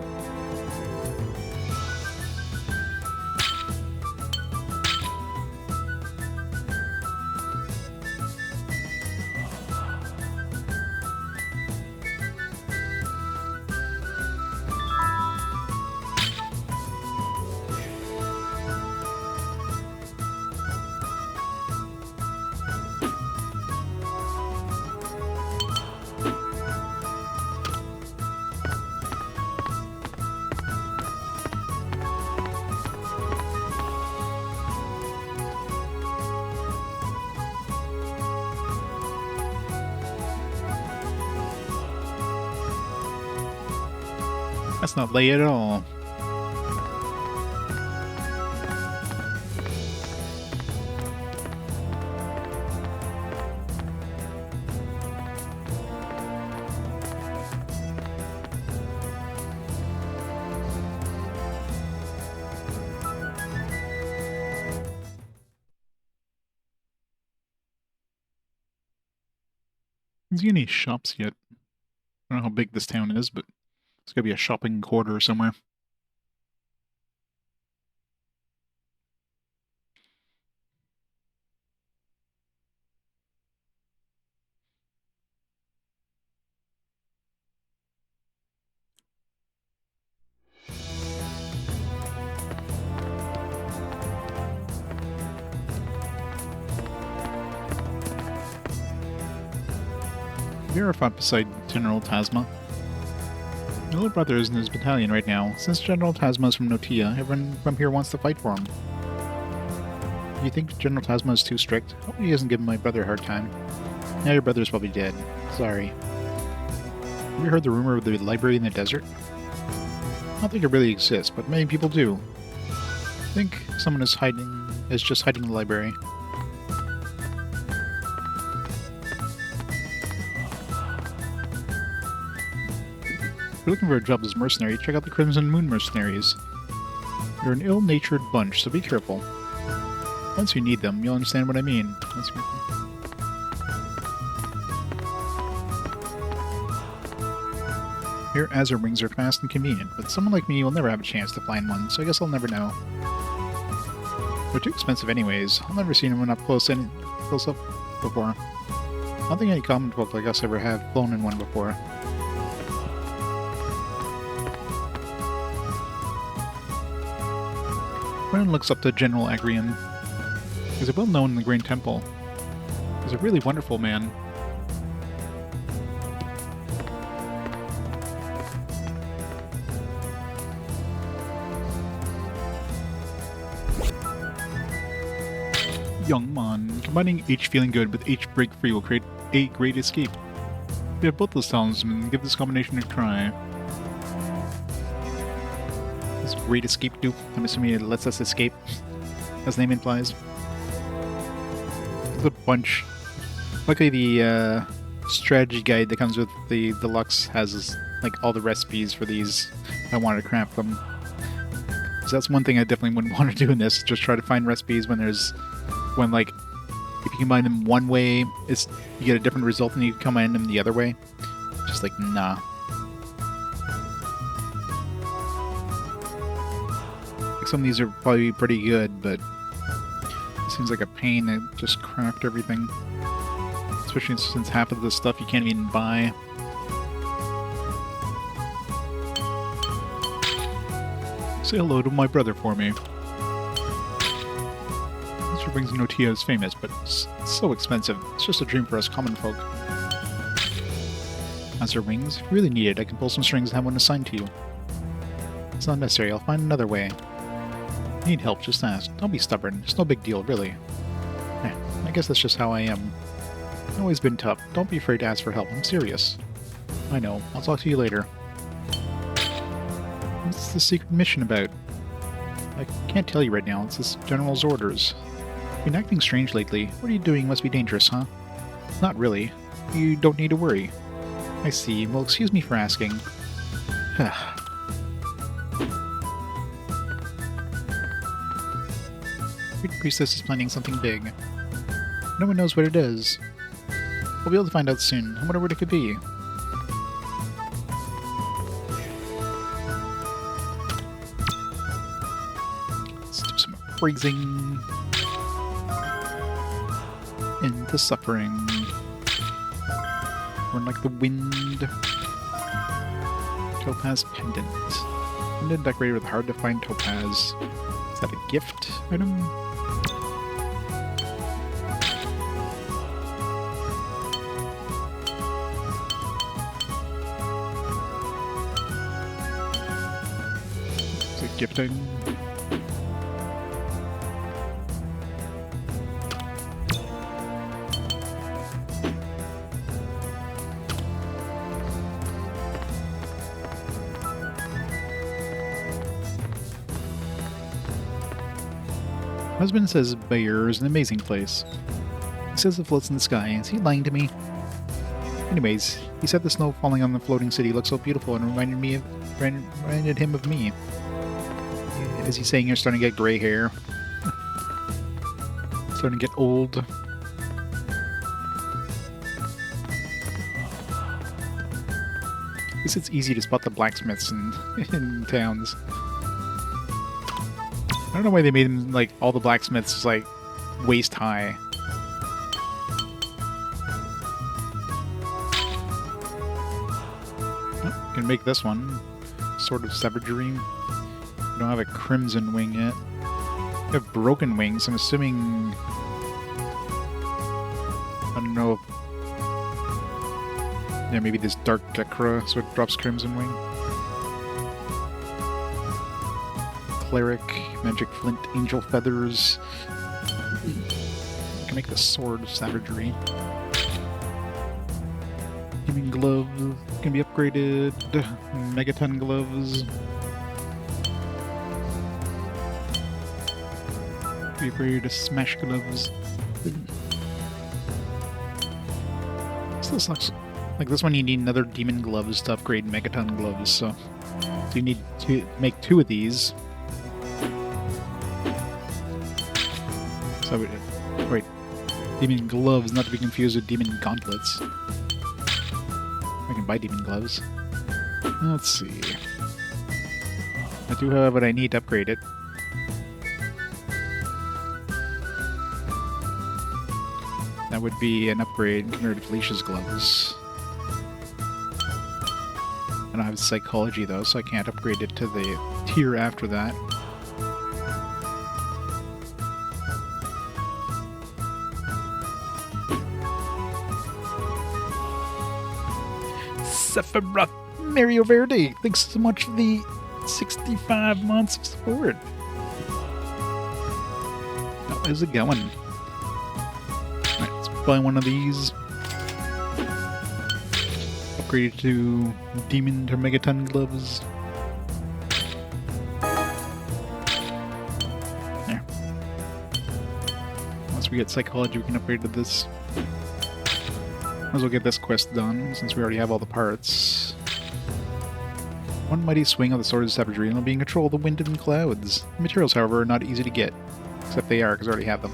That's not lay at all. Is there any shops yet? I don't know how big this town is, but it's gotta be a shopping quarter somewhere. Have you ever fought beside General Tasma? My little brother is in his battalion right now. Since General Tasma is from Notia, everyone from here wants to fight for him. Do you think General Tasma is too strict? Hope he doesn't give my brother a hard time. Now your brother's probably dead. Sorry. Have you heard the rumor of the library in the desert? I don't think it really exists, but many people do. I think someone is just hiding the library. If you're looking for a job as a mercenary, check out the Crimson Moon Mercenaries. They're an ill-natured bunch, so be careful. Once you need them, you'll understand what I mean. Here, Azure wings are fast and convenient, but someone like me will never have a chance to fly in one, so I guess I'll never know. They're too expensive anyways. I've never seen one up close up before. I don't think any common folk like us ever have flown in one before. Everyone looks up to General Agrian. He's well known in the Green Temple. He's a really wonderful man. Young man, combining H feeling good with H break free will create a great escape. If you have both those talents, give this combination a try. This great escape do? I'm assuming it lets us escape, as the name implies. There's a bunch. Luckily, the strategy guide that comes with the deluxe has like all the recipes for these. If I wanted to craft them. So that's one thing I definitely wouldn't want to do in this. Just try to find recipes when like if you combine them one way, you get a different result than you combine them the other way. Just like nah. Some of these are probably pretty good, but it seems like a pain to just craft everything. Especially since half of the stuff you can't even buy. Say hello to my brother for me. This sure brings Notia is famous, but it's so expensive. It's just a dream for us common folk. Answer wings, if you really need it, I can pull some strings and have one assigned to you. It's not necessary, I'll find another way. Need help, just ask. Don't be stubborn. It's no big deal, really. I guess that's just how I am. I've always been tough. Don't be afraid to ask for help. I'm serious. I know. I'll talk to you later. What's the secret mission about? I can't tell you right now. It's this General's orders. You've been acting strange lately. What are you doing? Must be dangerous, huh? Not really. You don't need to worry. I see. Well, excuse me for asking. Great Priestess is planning something big. No one knows what it is. We'll be able to find out soon. I wonder what it could be. Let's do some phrasing. Into suffering. Run like the wind. Topaz pendant. Pendant decorated with hard to find topaz. Is that a gift item? Gifting. Husband says Bayer is an amazing place. He says it floats in the sky. Is he lying to me? Anyways, he said the snow falling on the floating city looked so beautiful and reminded him of me. Is he saying you're starting to get gray hair? Starting to get old? I guess it's easy to spot the blacksmiths in towns. I don't know why they made them, like, all the blacksmiths, like, waist high. Oh, can make this one. Sword of Savagery. We don't have a Crimson Wing yet. We have Broken Wings. I'm assuming... I don't know if... Yeah, maybe this Dark Gekra, so it drops Crimson Wing. Cleric, Magic Flint, Angel Feathers. I can make the Sword of Savagery. Gaming Glove can be upgraded. Megaton Gloves. Be upgraded to Smash Gloves. Still sucks. Like this one you need another Demon Gloves to upgrade Megaton Gloves, so you need to make 2 of these. So, wait, Demon Gloves, not to be confused with Demon Gauntlets. I can buy Demon Gloves. Let's see. I do have what I need to upgrade it. That would be an upgrade compared to Felicia's Gloves. I don't have Psychology though, so I can't upgrade it to the tier after that. Sephiroth Mario Verde, thanks so much for the 65 months of support. How's it going? Alright, let's buy one of these. Upgrade to Demon to Megaton Gloves. There. Once we get Psychology, we can upgrade to this. Might as well get this quest done, since we already have all the parts. One mighty swing of the Sword of Savagery and being control of the wind and clouds. The materials, however, are not easy to get. Except they are, because I already have them.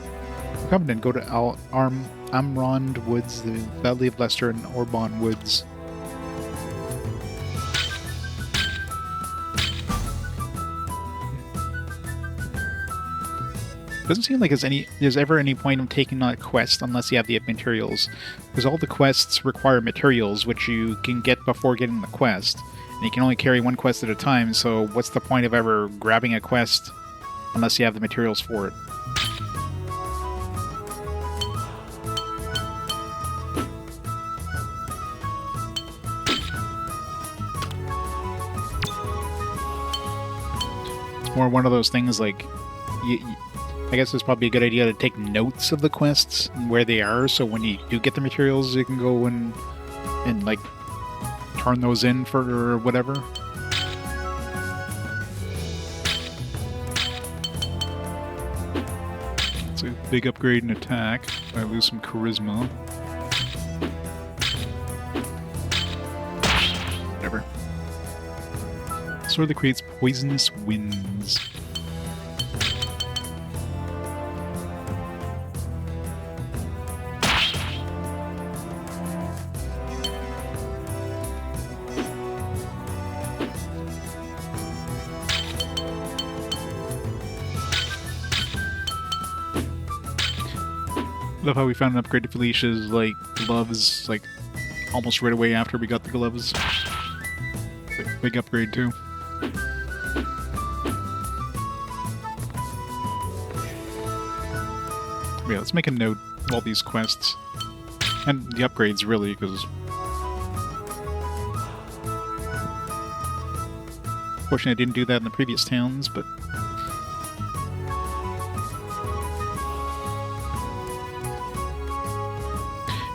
For competent, go to Amrond Woods, the Valley of Leicester, and Orbon Woods. Doesn't seem like there's ever any point of taking on a quest unless you have the materials. Because all the quests require materials, which you can get before getting the quest. And you can only carry one quest at a time, so what's the point of ever grabbing a quest unless you have the materials for it? It's more one of those things like... I guess it's probably a good idea to take notes of the quests and where they are, so when you do get the materials, you can go and like turn those in for whatever. It's a big upgrade in attack. I lose some charisma. Whatever. Sword that creates poisonous winds. Love how we found an upgrade to Felicia's, like, gloves, like, almost right away after we got the gloves. Big upgrade, too. Yeah, let's make a note of all these quests. And the upgrades, really, because... Fortunately, I didn't do that in the previous towns, but...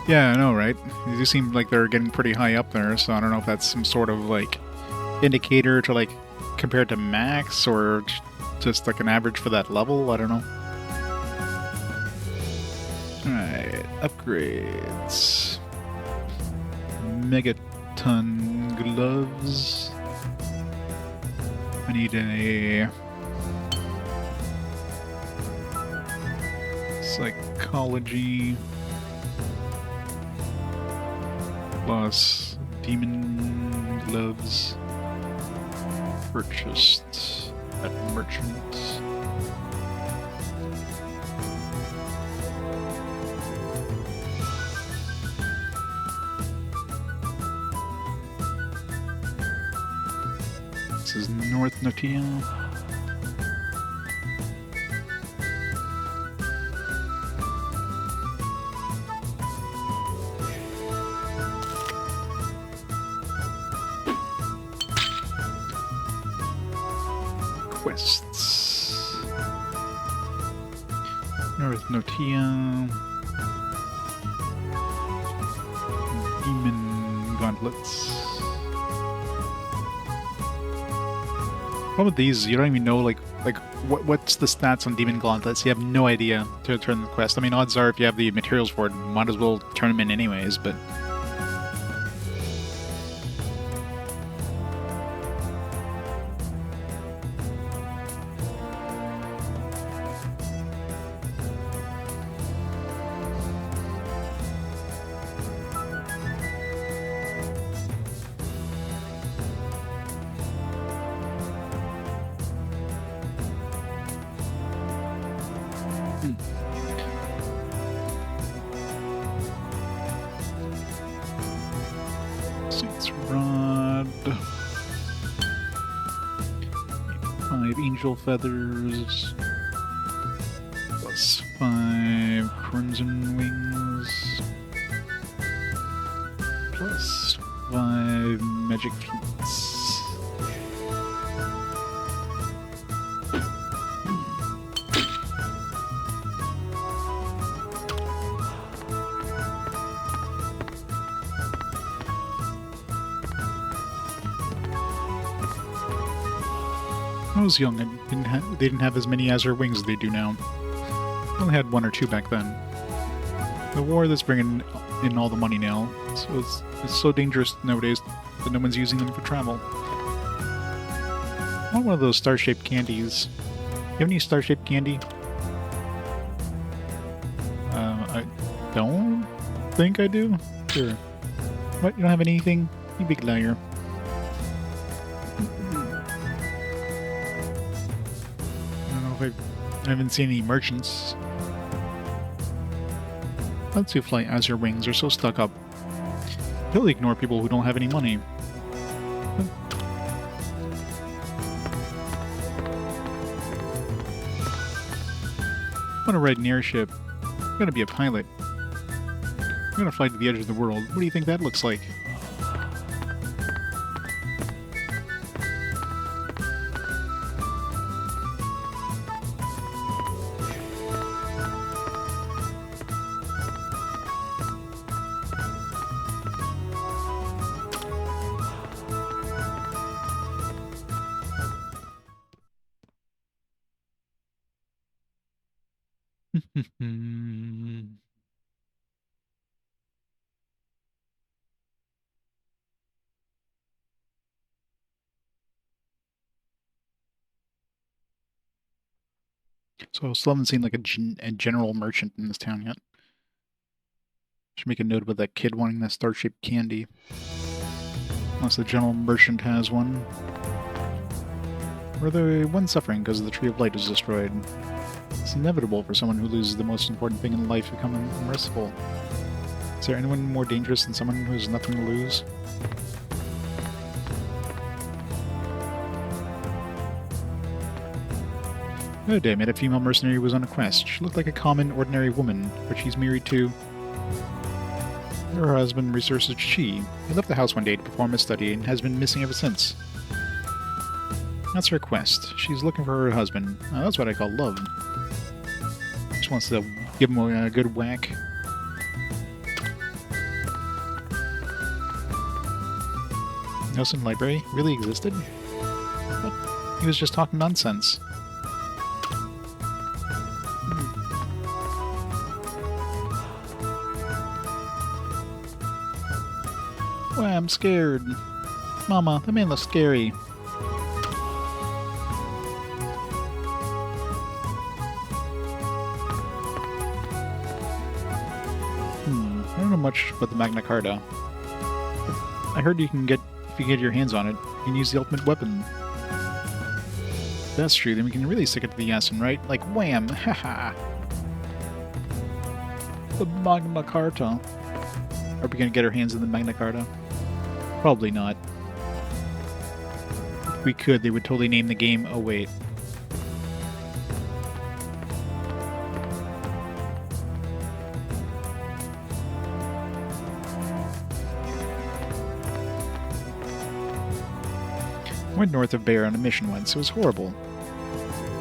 Yeah, I know, right? They do seem like they're getting pretty high up there, so I don't know if that's some sort of, like, indicator to, like, compare to max, or just, like, an average for that level, I don't know. Upgrades. Megaton gloves. I need a psychology plus demon gloves purchased at merchant. This is North Notia. Quests. North Notia. Demon gauntlets. Problem with these, you don't even know what's the stats on demon gauntlets. You have no idea to turn the quest. I mean, odds are if you have the materials for it, might as well turn them in anyways. But Saints Rod. 5 angel feathers. Plus 5 crimson wings. Plus 5 magic feats. I was young and they didn't have as many Azure wings as they do now. They only had 1 or 2 back then. The war that's bringing in all the money now, so it's so dangerous nowadays that no one's using them for travel. I want one of those star-shaped candies. You have any star-shaped candy? I don't think I do. Sure. What? You don't have anything? You big liar. I haven't seen any merchants. Let's who fly Azure wings are so stuck up. They'll ignore people who don't have any money. I want to ride an airship. I'm gonna be a pilot. I'm gonna fly to the edge of the world. What do you think that looks like? So I still haven't seen like a general merchant in this town yet. Should make a note about that kid wanting that star-shaped candy. Unless the general merchant has one. Or the one suffering because the Tree of Light is destroyed. It's inevitable for someone who loses the most important thing in life to become unmerciful. Is there anyone more dangerous than someone who has nothing to lose? The other day I met a female mercenary who was on a quest. She looked like a common, ordinary woman, but she's married to... Her husband researched she. He left the house one day to perform a study and has been missing ever since. That's her quest. She's looking for her husband. That's what I call love. Just wants to give him a good whack. Yason Library really existed? But he was just talking nonsense. Why, I'm scared. Mama, that man looks scary. I don't know much about the Magna Carta. I heard you can get, if you get your hands on it, you can use the ultimate weapon. If that's true, then we can really stick it to the Yason, right? Like, wham! Haha! The Magna Carta. Are we gonna get our hands on the Magna Carta? Probably not. If we could, they would totally name the game, oh wait. I went north of Bear on a mission once. It was horrible.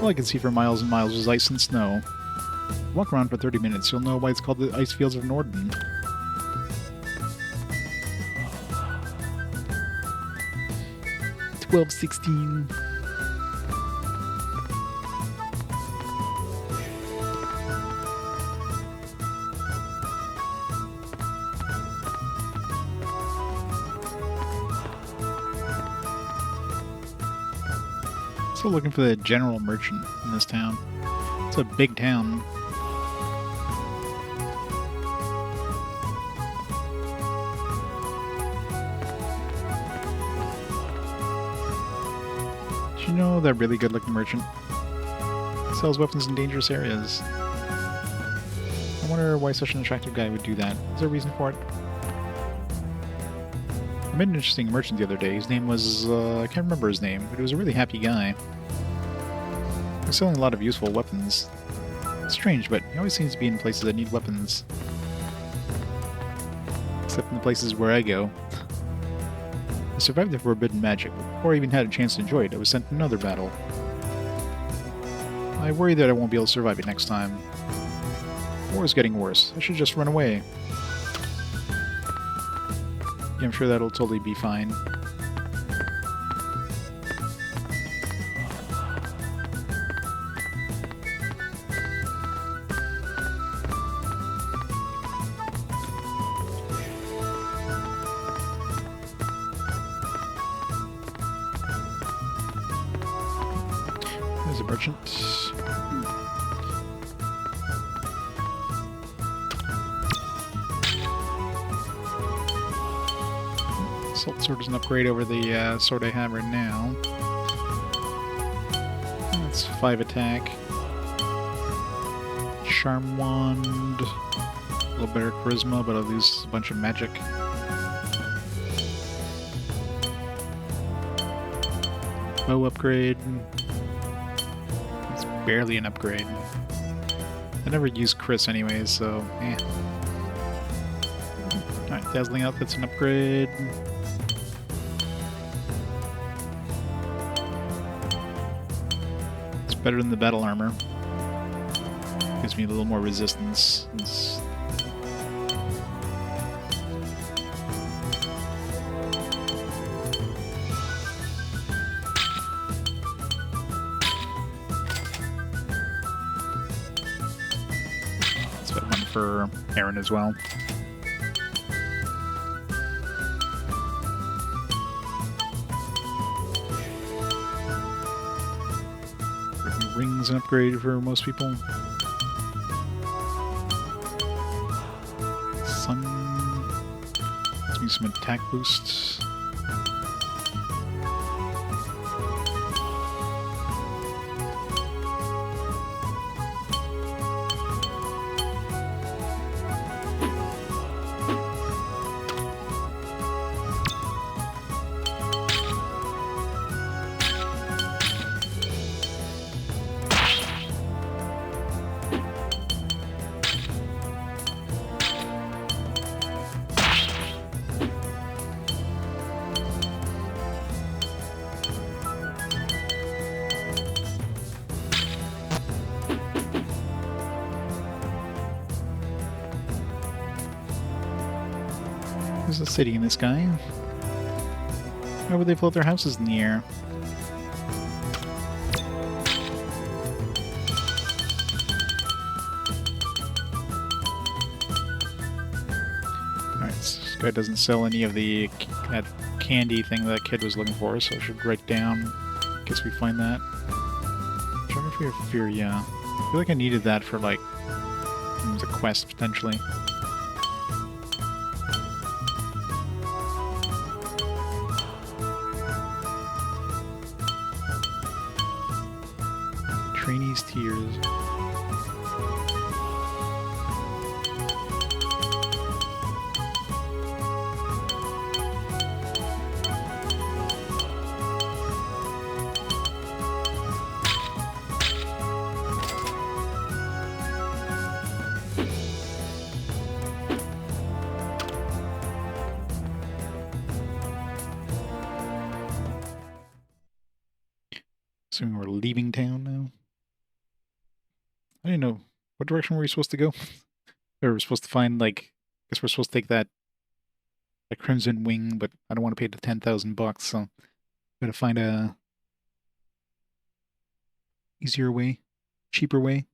All I could see for miles and miles was ice and snow. Walk around for 30 minutes, you'll know why it's called the Ice Fields of Norden. $12.16. Still looking for the general merchant in this town. It's a big town. Did you know that really good-looking merchant sells weapons in dangerous areas? I wonder why such an attractive guy would do that. Is there a reason for it? I met an interesting merchant the other day. His name was, I can't remember his name, but he was a really happy guy. He was selling a lot of useful weapons. It's strange, but he always seems to be in places that need weapons. Except in the places where I go. I survived the forbidden magic. Before I even had a chance to enjoy it, I was sent to another battle. I worry that I won't be able to survive it next time. The war is getting worse. I should just run away. Yeah, I'm sure that'll totally be fine. There's a merchant. Assault sword is an upgrade over the sword I have right now. That's 5 attack. Charm wand. A little better charisma, but I'll lose a bunch of magic. Bow upgrade. It's barely an upgrade. I never use Chris anyways, so eh. Alright, Dazzling Outfit's an upgrade. It's better than the battle armor. Gives me a little more resistance. Let's put one for Aaron as well. Rings an upgrade for most people. Sun gives me some attack boosts. There's a city in the sky. Why would they float their houses in the air? Alright, let's guy doesn't sell any of that candy thing that kid was looking for, so I should write down. Guess we find that. Geography of Efferia. I feel like I needed that for like the quest potentially. Trainees' tears. Assuming we're leaving town now. I didn't know. What direction were we supposed to go? Or we're supposed to find, like... I guess we're supposed to take that Crimson Wing, but I don't want to pay the 10,000 bucks, so... Gotta find a... easier way. Cheaper way.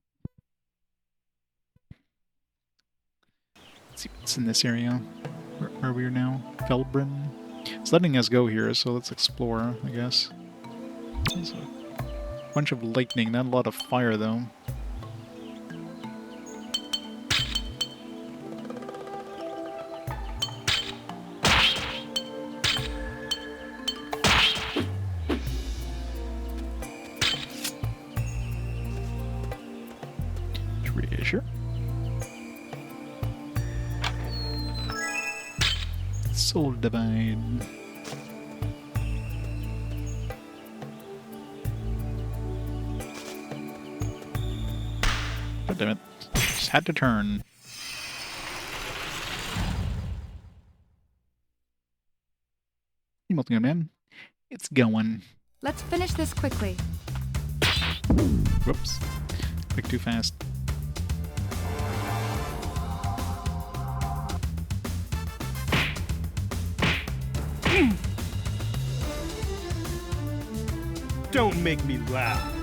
Let's see what's in this area. Where are we now? Felbrin? It's letting us go here, so let's explore, I guess. There's a bunch of lightning, not a lot of fire, though. Treasure. Soul Divine. God damn it. Just had to turn. Multi-gun man. It's going. Let's finish this quickly. Whoops. Click too fast. Don't make me laugh.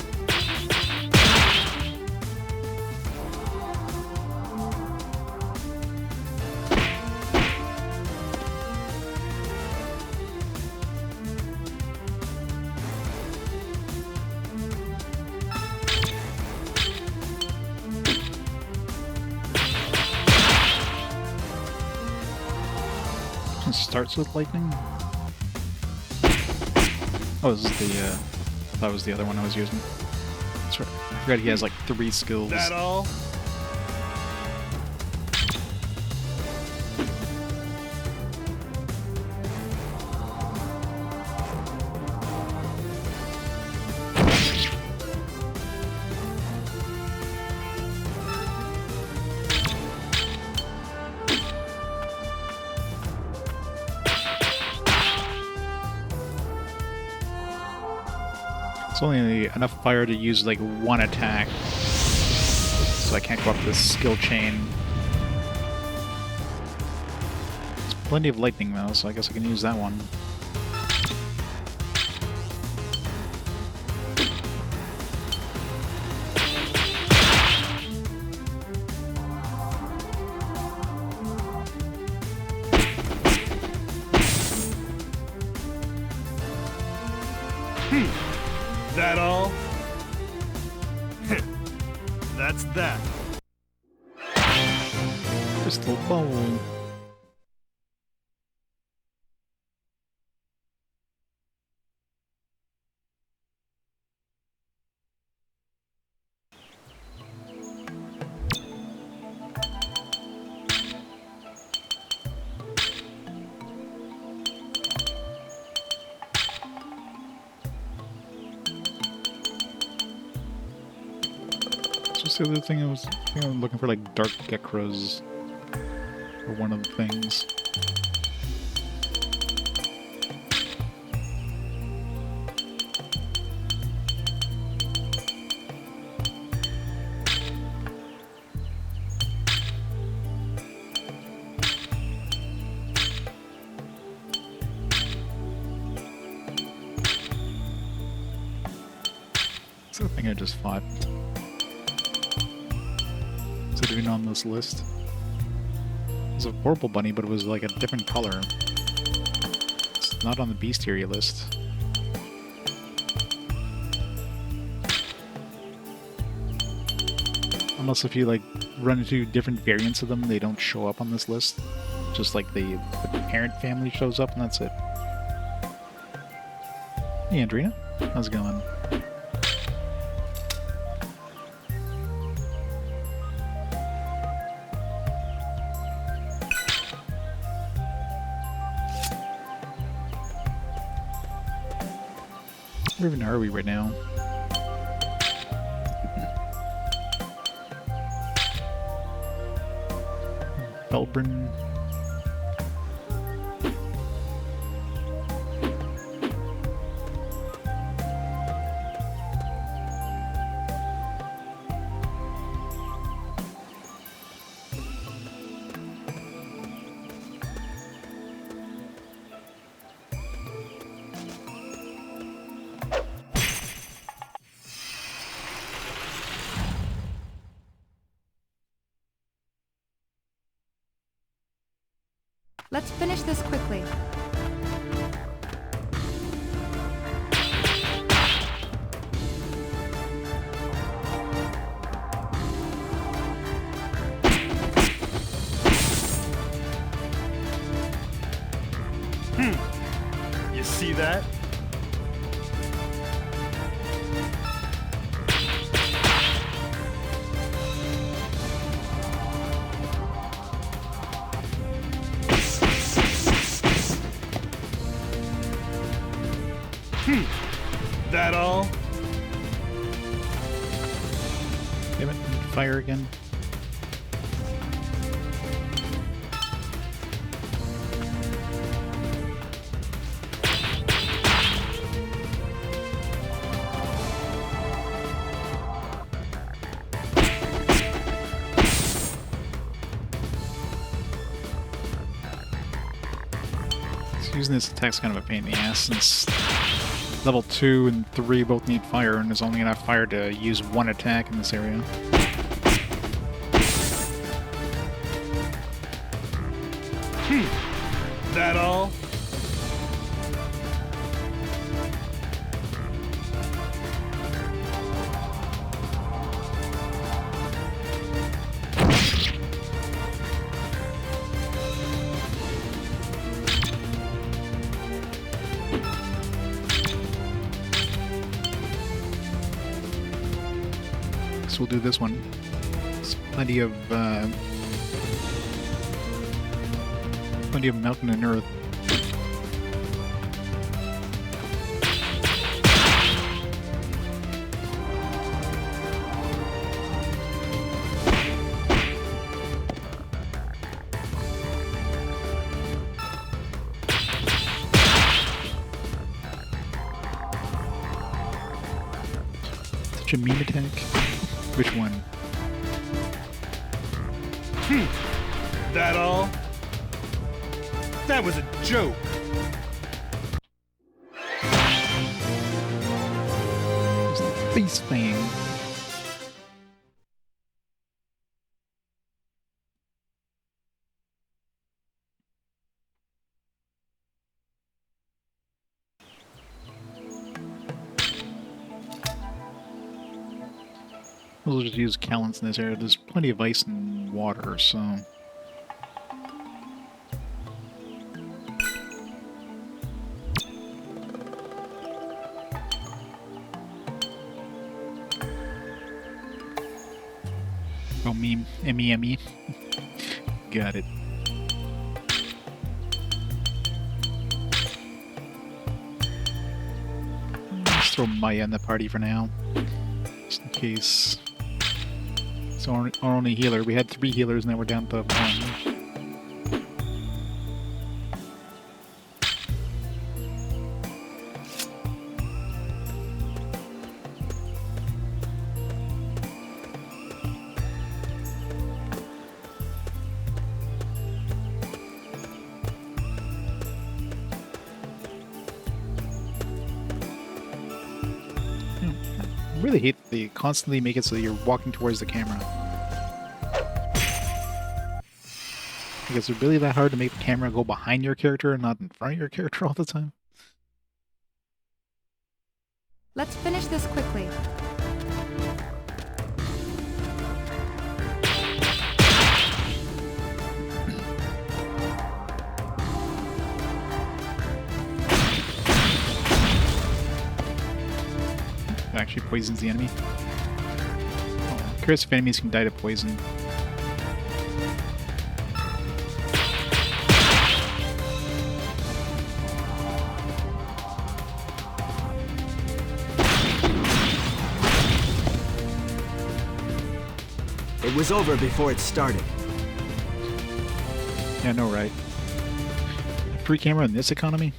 It starts with lightning? Oh, this is the, I thought it was the other one I was using. That's right. I forgot he has like 3 skills. That all? It's only enough fire to use like 1 attack. So I can't go up this skill chain. There's plenty of lightning though, so I guess I can use that one. That all? That's that. Crystal Bowl. What's the other thing I think I'm looking for, like dark Gekras or one of the things. What's the thing I just fought? Is it even on this list? was a purple bunny, but it was like a different color. It's not on the bestiary list. Unless if you like run into different variants of them, they don't show up on this list. Just like the parent family shows up and that's it. Hey Andrea, how's it going? Where even are we right now? Belbrin. Let's finish this quickly. You see that? That all? Damn it, fire again. Using this attack's kind of a pain in the ass since level 2 and 3 both need fire, and there's only enough fire to use one attack in this area. That all? So we'll do this one. There's plenty of mountain and earth. Such a meme attack. Which one? That all? That was a joke. It's the face fang. We'll just use Calintz in this area. There's plenty of ice and water, so... Oh, meme. M-E-M-E. Got it. Let's throw Maya in the party for now. Just in case... So our only healer. We had 3 healers, now we're down to 1. I really hate that they constantly make it so you're walking towards the camera. Like, is it really that hard to make the camera go behind your character and not in front of your character all the time? Let's finish this quickly. It actually poisons the enemy. Oh, I'm curious if enemies can die to poison. It was over before it started. Yeah, no, right. A free camera in this economy?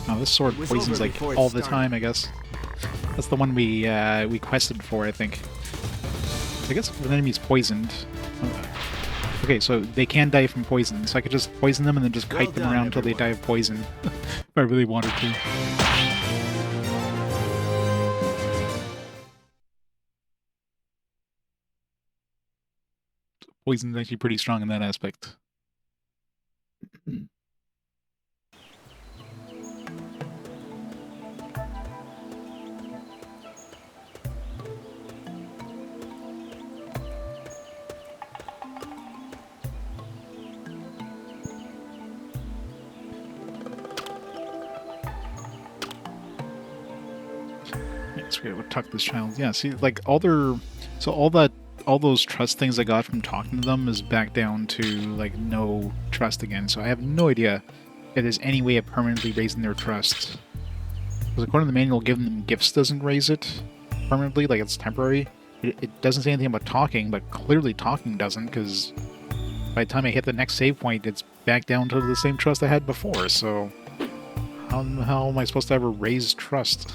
Oh, this sword was poisons over like before it all the started. time, I guess. That's the one we quested for, I think. I guess if an enemy's poisoned. Okay, so they can die from poison, so I could just poison them and then just Well kite them done, around until they die everyone. of poison. If I really wanted to. Poison's actually pretty strong in that aspect. Let's forget what tuck this child. Yeah, see, like all their, so all those trust things I got from talking to them is back down to like no trust again. So I have no idea if there's any way of permanently raising their trust. Because according to the manual, giving them gifts doesn't raise it permanently, like it's temporary. It doesn't say anything about talking, but clearly talking doesn't, because by the time I hit the next save point, it's back down to the same trust I had before. So how the hell am I supposed to ever raise trust?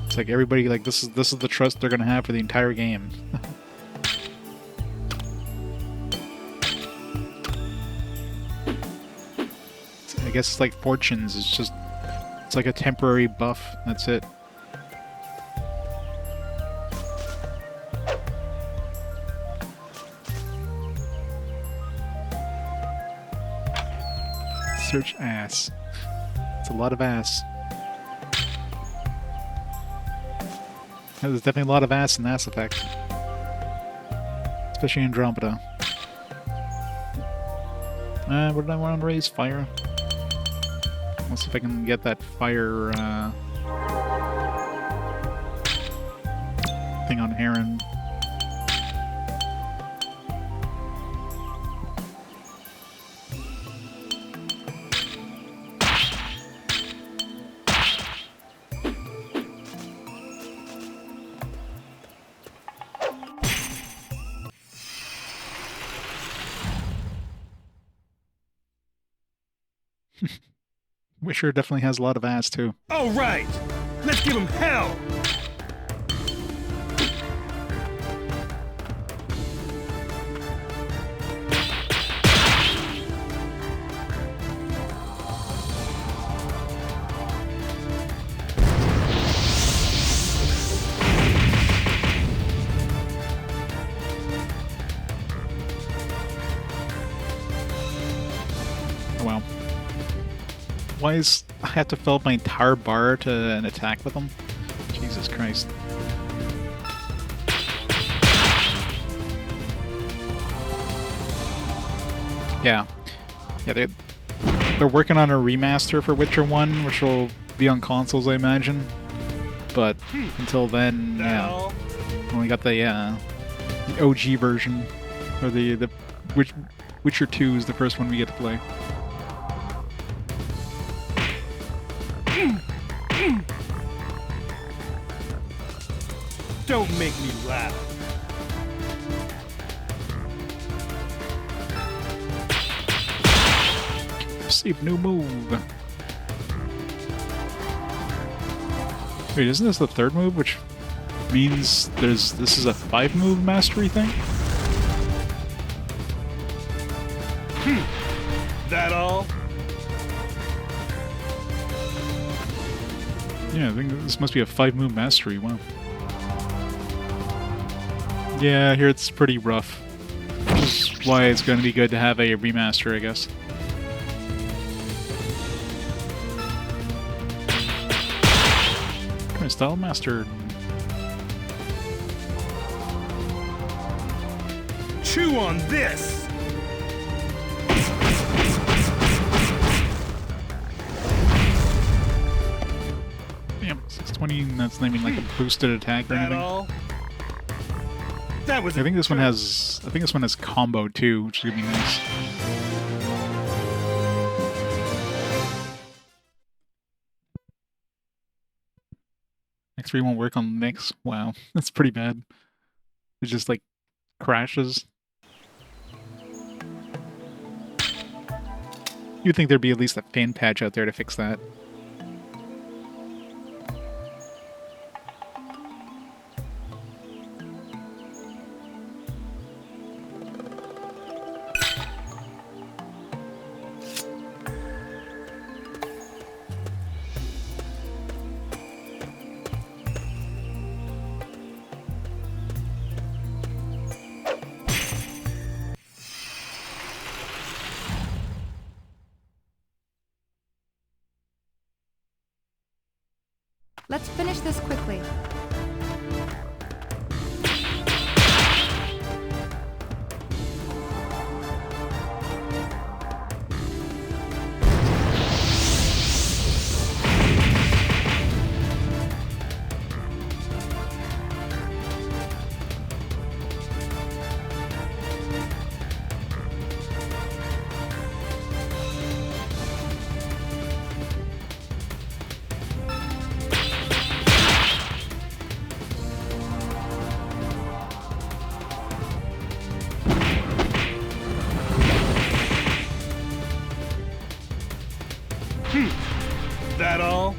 It's like everybody, like, this is the trust they're gonna have for the entire game. I guess it's like fortunes. It's like a temporary buff. That's it. Search ass. It's a lot of ass. There's definitely a lot of ass in Mass Effect. Especially Andromeda. What did I want to raise? Fire? Let's see if I can get that fire, thing on Aaron. Wisher definitely has a lot of ass, too. All right, let's give him hell. Oh, wow. Why is I have to fill up my entire bar to an attack with them? Jesus Christ. Yeah. Yeah, they're working on a remaster for Witcher 1, which will be on consoles, I imagine. But until then, yeah. Now, Only got the OG version. Or the Witcher 2 is the first one we get to play. don't make me laugh. Save new move. Wait, isn't this the third move? Which Means this is a 5-move mastery thing? That all? Yeah, I think this must be a 5-move mastery. Wow. Yeah, here it's pretty rough. Which is why it's going to be good to have a remaster, I guess. Style mastered. Chew on this! Damn, 620, that's not even like a boosted attack or That anything. all? That was I think this one has combo too, which is gonna be nice. X3 won't work on Nyx. Wow, that's pretty bad. It just like crashes. You'd think there'd be at least a fan patch out there to fix that. Let's finish this quickly. That all?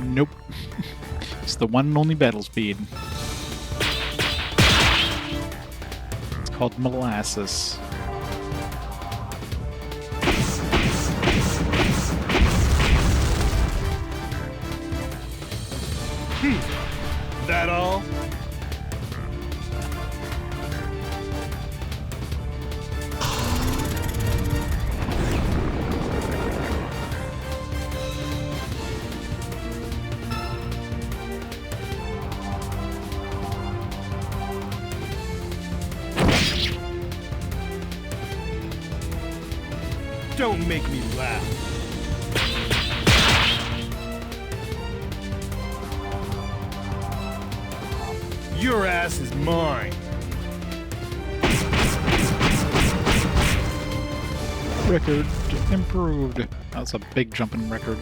Nope. It's the one and only battle speed. It's called molasses. That all? Don't make me laugh. Your ass is mine. Record improved. That's a big jump in record.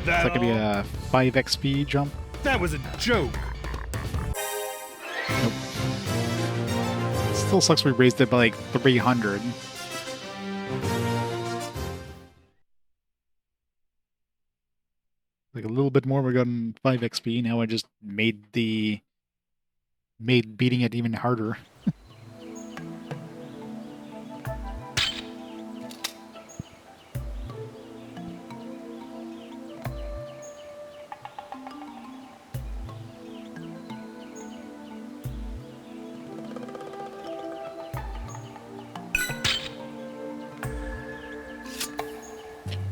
That That could be all? a 5 XP jump. That was a joke. Nope. Still sucks we raised it by like 300. Like a little bit more, we got 5 XP. Now I just made beating it even harder.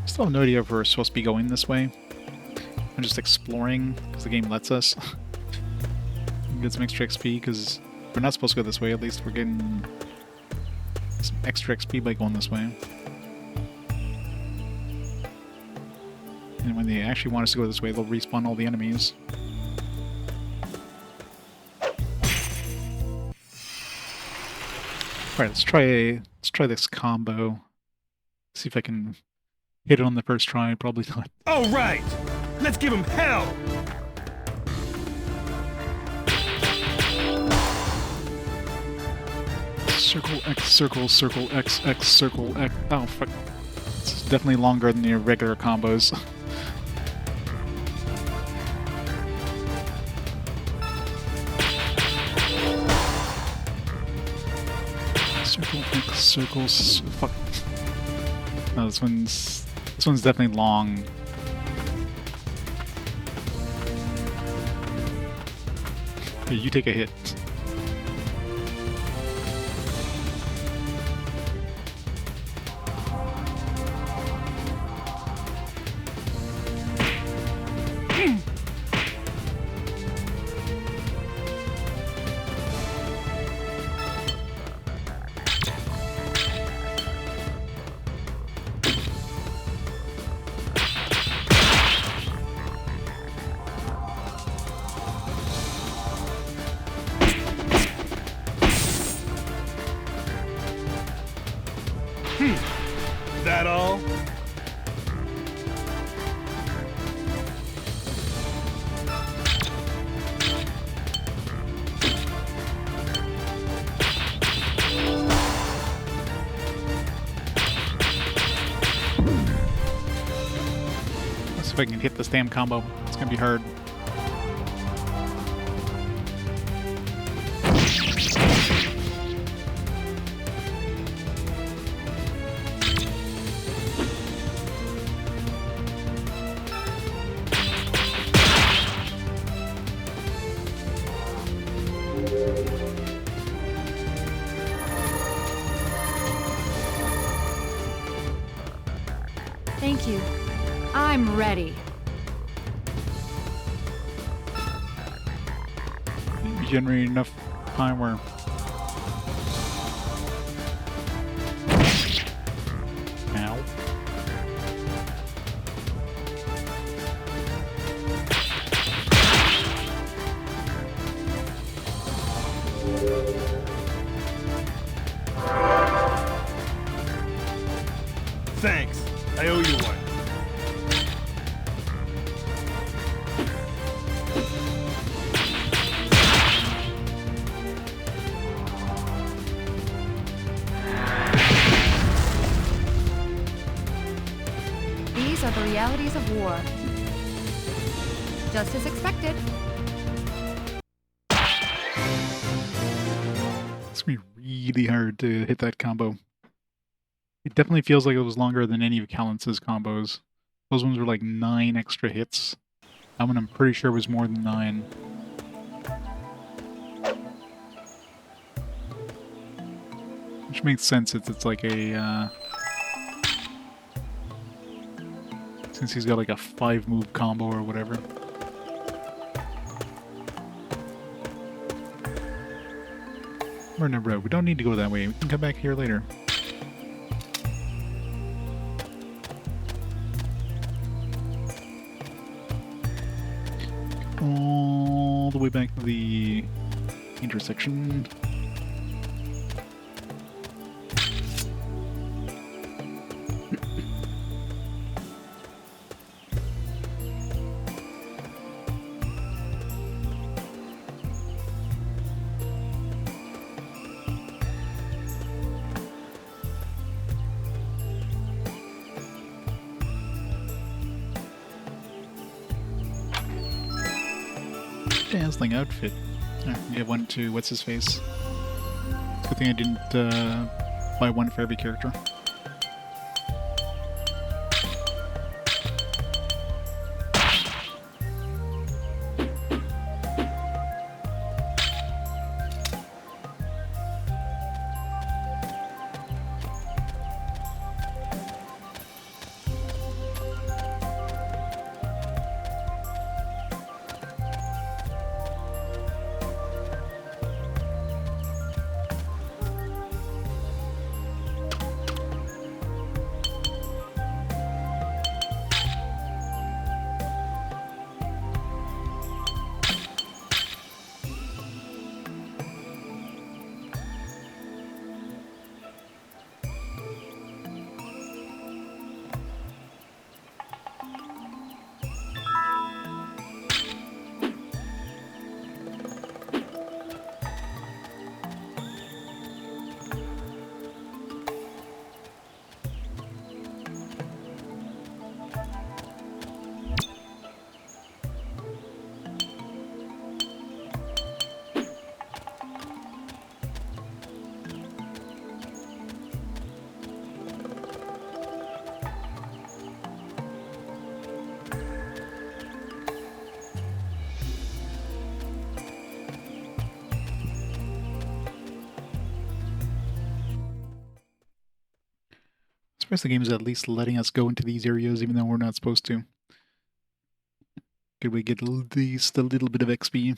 Still have no idea if we're supposed to be going this way. I'm just exploring because the game lets us. Get some extra XP because we're not supposed to go this way. At least we're getting some extra XP by going this way. And when they actually want us to go this way, they'll respawn all the enemies. Alright, let's try this combo. See if I can hit it on the first try. Probably not. All right, let's give him hell. Circle X, circle, circle X, X, circle X. Oh, fuck. It's definitely longer than your regular combos. Circle X, circles. Fuck. No, this one's definitely long. Here, you take a hit. That all? Let's see if I can hit this damn combo. It's gonna be hard. Thank you. I'm ready. Generate enough time where. Ow. Thanks. I owe you one. These are the realities of war. Just as expected. It's gonna be really hard to hit that combo. It definitely feels like it was longer than any of Calintz's combos. Those ones were like 9 extra hits. That one I'm pretty sure was more than 9. Which makes sense, it's like a, since he's got like a 5-move combo or whatever. We're in a road. We don't need to go that way. We can come back here later. All the way back to the intersection. Dazzling outfit. Yeah, one to what's his face. Good thing I didn't buy one for every character. surprised the game is at least letting us go into these areas even though we're not supposed to. Could we get at least a little bit of XP?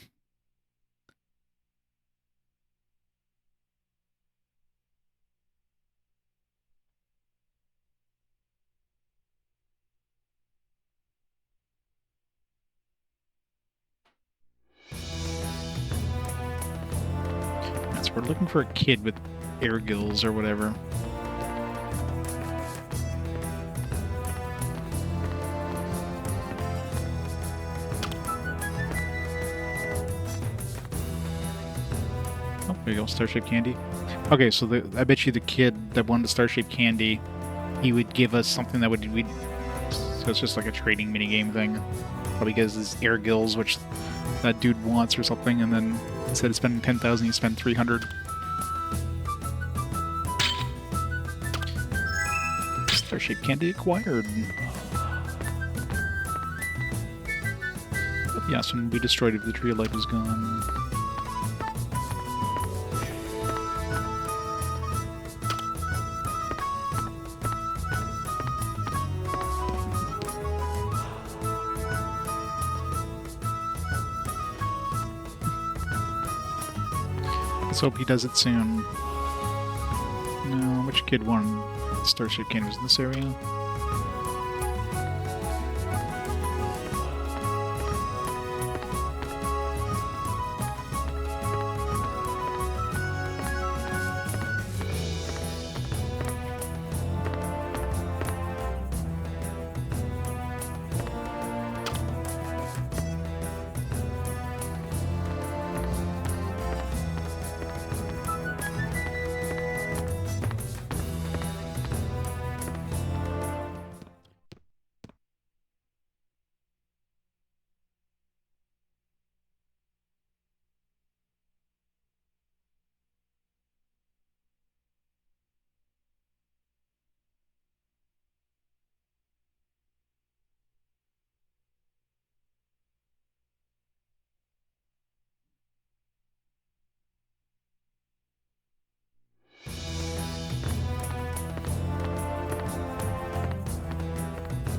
So we're looking for a kid with air gills or whatever. Oh, there you go, star-shaped candy. Okay, so I bet you the kid that wanted the star-shaped candy, he would give us something that would... So it's just like a trading minigame thing. Probably gives his air gills, which that dude wants or something, and then instead of spending 10,000, you spend 300. Star-shaped candy acquired. Oh, Yason will be destroyed if the tree of life is gone. Let's hope he does it soon. No, which kid won Starship Cannons in this area?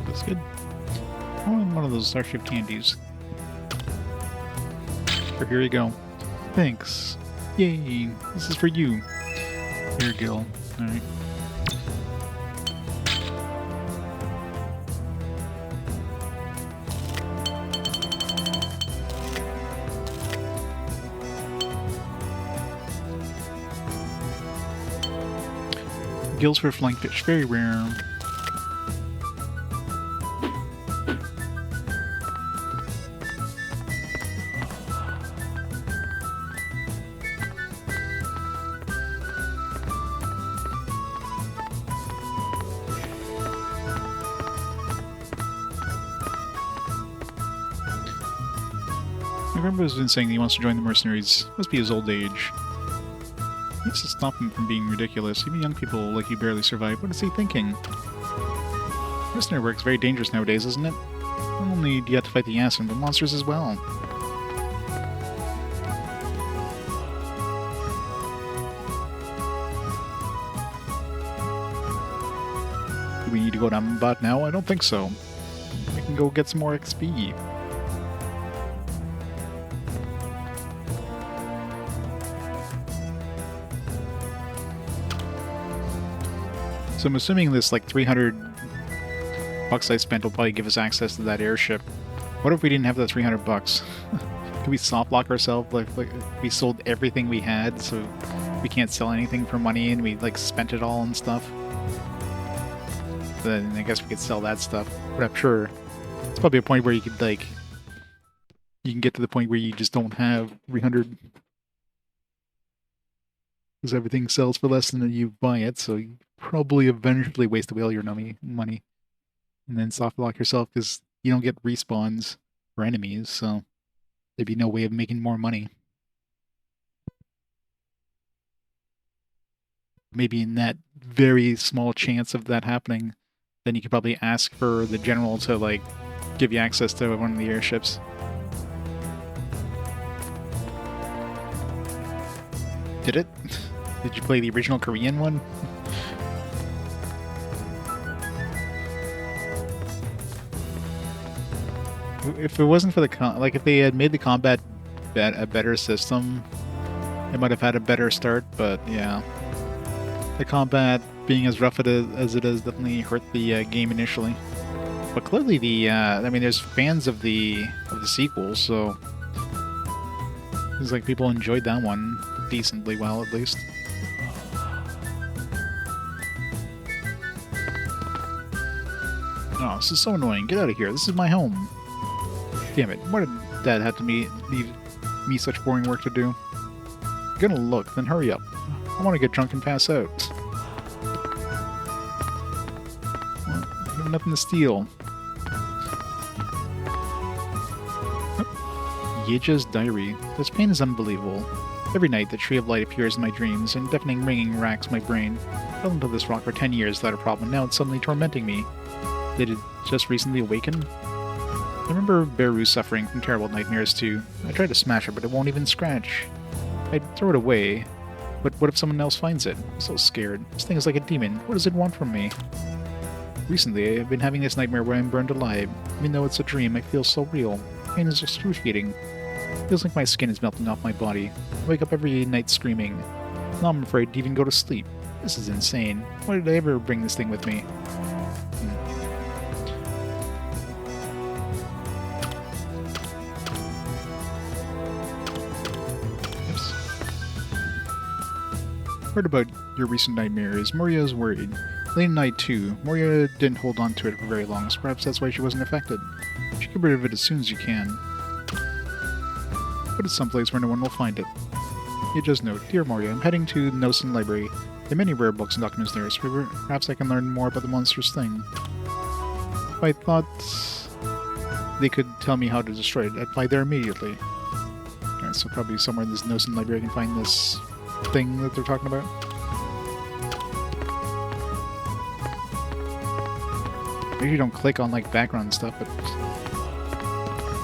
That's good. I want one of those Starship candies. Sure, here you go. Thanks. Yay! This is for you. Here, Gil. Alright. Gills for flying fish, very rare. I remember he's been saying that he wants to join the mercenaries. Must be his old age. He needs to stop him from being ridiculous. Even young people like you barely survive. What is he thinking? Mercenary work's very dangerous nowadays, isn't it? Not only do you have to fight the Yason, but monsters as well. Do we need to go to Ambat now? I don't think so. We can go get some more XP. So I'm assuming this like 300 bucks I spent will probably give us access to that airship. What if we didn't have the 300 bucks? Could we soft lock ourselves? Like we sold everything we had, so we can't sell anything for money, and we like spent it all and stuff. Then I guess we could sell that stuff. But I'm sure it's probably a point where you could like you can get to the point where you just don't have 300. Because everything sells for less than you buy it, so you probably eventually waste away all your money. And then soft lock yourself because you don't get respawns for enemies, so there'd be no way of making more money. Maybe in that very small chance of that happening, then you could probably ask for the general to, like, give you access to one of the airships. Did it? Did you play the original Korean one? If it wasn't for the like, if they had made the combat a better system, it might have had a better start. But yeah, the combat being as rough as it is definitely hurt the game initially. But clearly, I mean, there's fans of the sequel, so it's like people enjoyed that one decently well, at least. Oh, this is so annoying. Get out of here. This is my home. Damn it. Why did Dad have to leave me such boring work to do? You're gonna look, then hurry up. I want to get drunk and pass out. Well, I have nothing to steal. Yeja's diary. This pain is unbelievable. Every night, the Tree of Light appears in my dreams, and deafening ringing racks my brain. I fell into this rock for 10 years without a problem, now it's suddenly tormenting me. Did it just recently awaken? I remember Beru suffering from terrible nightmares too. I tried to smash it, but it won't even scratch. I'd throw it away, but what if someone else finds it? I'm so scared. This thing is like a demon. What does it want from me? Recently, I've been having this nightmare where I'm burned alive. Even though it's a dream, I feel so real. Pain is excruciating. It feels like my skin is melting off my body. I wake up every night screaming. Now I'm afraid to even go to sleep. This is insane. Why did I ever bring this thing with me? Heard about your recent nightmares. Moria is worried. Late night too. Moria didn't hold on to it for very long, so perhaps that's why she wasn't affected. You should get rid of it as soon as you can. Put it someplace where no one will find it. You just note, Dear Moria, I'm heading to the Yason library. There are many rare books and documents there, so perhaps I can learn more about the monstrous thing. If I thought they could tell me how to destroy it, I'd fly there immediately. Alright, so probably somewhere in this Yason library I can find this thing that they're talking about. I usually don't click on like background stuff, but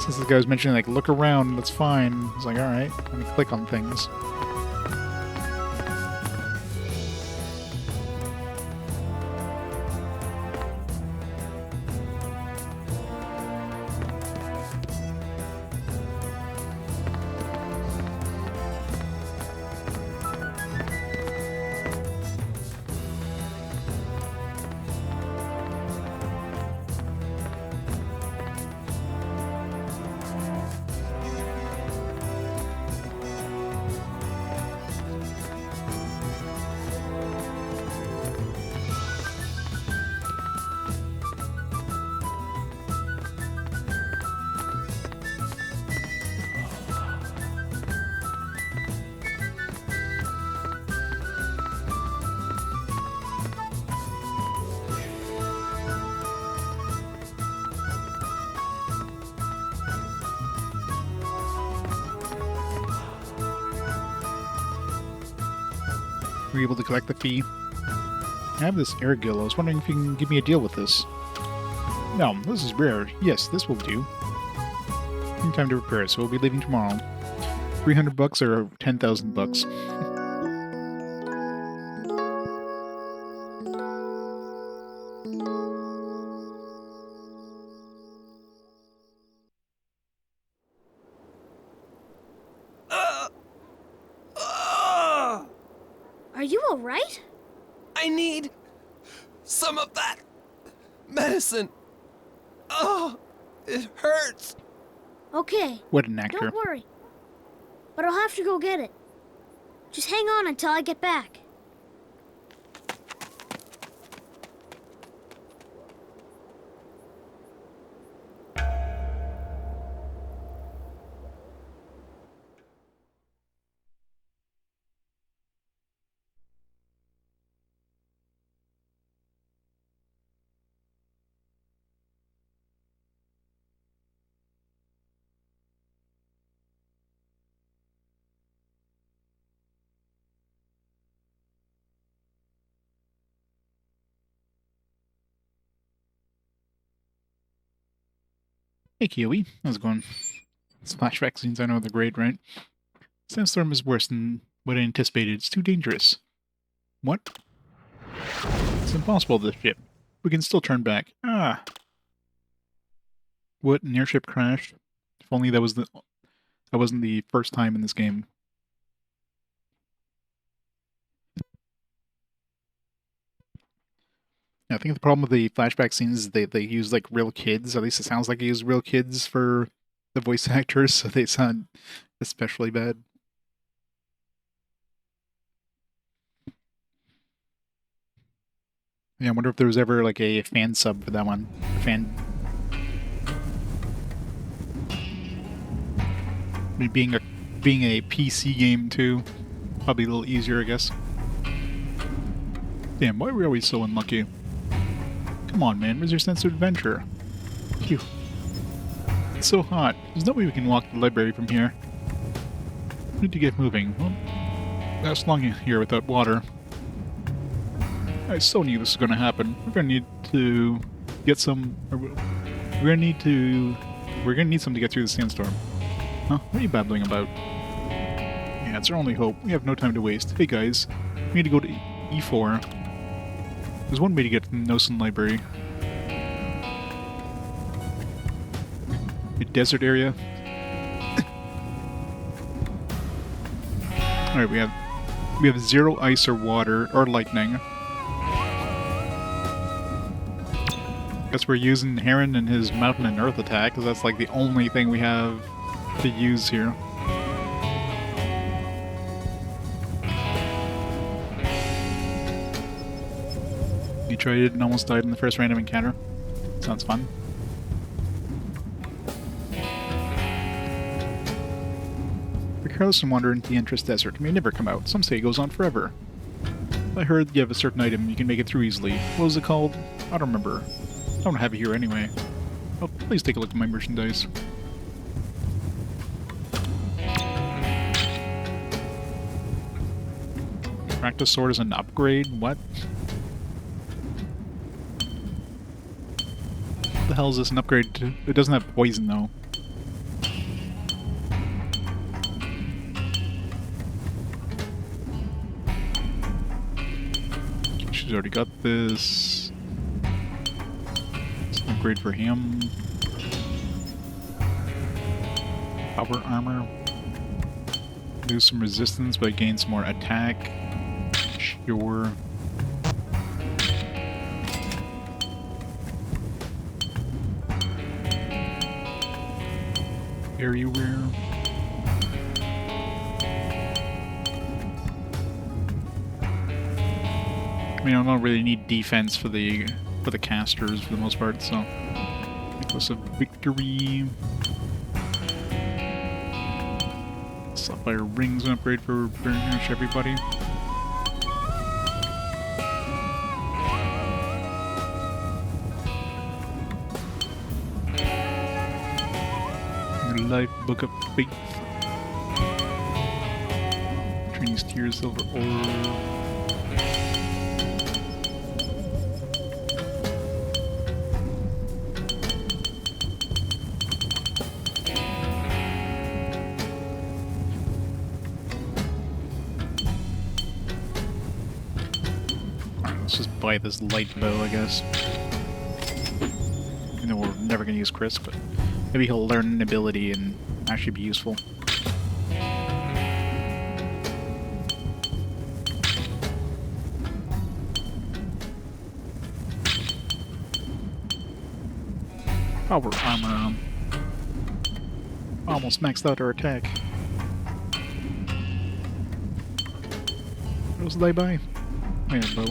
since the guy was mentioning like look around, that's fine. It's like, alright, let me click on things. Were you able to collect the fee? I have this air gill. I was wondering if you can give me a deal with this. No, this is rare. Yes, this will do. Need time to repair it, so we'll be leaving tomorrow. $300 or 10,000 bucks. Are you alright? I need some of that medicine. Oh, it hurts. Okay, What an actor. don't worry. But I'll have to go get it. Just hang on until I get back. Hey Kiwi, how's it going? Splash vaccines, I know they're great, right? Sandstorm is worse than what I anticipated. It's too dangerous. What? It's impossible, this ship. We can still turn back. Ah. What? An airship crashed? If only that wasn't the first time in this game. Yeah, I think the problem with the flashback scenes is they use like real kids. At least it sounds like they use real kids for the voice actors, so they sound especially bad. Yeah, I wonder if there was ever like a fan sub for that one. Fan. I mean, being a PC game too, probably a little easier, I guess. Damn, why are we always so unlucky? Come on, man. Where's your sense of adventure? Phew. It's so hot. There's no way we can walk to the library from here. We need to get moving. Well, that's long here without water. I so knew this was going to happen. We're going to need to get some... We're going to need some to get through the sandstorm. Huh? What are you babbling about? Yeah, it's our only hope. We have no time to waste. Hey guys, we need to go to E4. There's one way to get to the Nosen Library. A desert area. Alright, we have zero ice or water or lightning. Guess we're using Heron and his mountain and earth attack, because that's like the only thing we have to use here. You tried it and almost died in the first random encounter. Sounds fun. We're careless and wander into the Interest Desert. It may never come out. Some say it goes on forever. I heard you have a certain item you can make it through easily. What was it called? I don't remember. I don't have it here anyway. Oh, please take a look at my merchandise. Practice sword is an upgrade? What? What the hell is this an upgrade to? It doesn't have poison though. She's already got this. Upgrade for him. Power armor. Lose some resistance, but gain some more attack. Sure. Area wear. I mean, I don't really need defense for the casters for the most part, so Necklace of Victory. Sapphire rings an upgrade for pretty much everybody. Life Book of Faith. Training Tears Silver Ore. Buy this light bow, I guess. You know, we're never going to use Chris, but maybe he'll learn an ability and actually be useful. Power armor. Almost maxed out our attack. What else did I buy? Oh yeah, bow.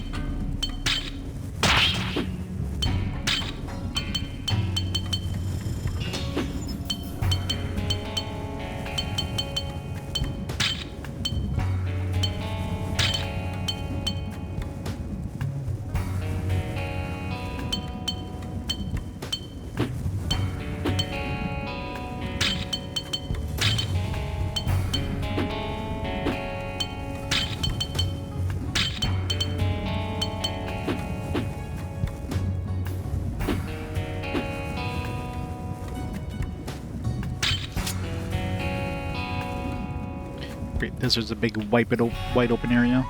Great, this is a big wide open area.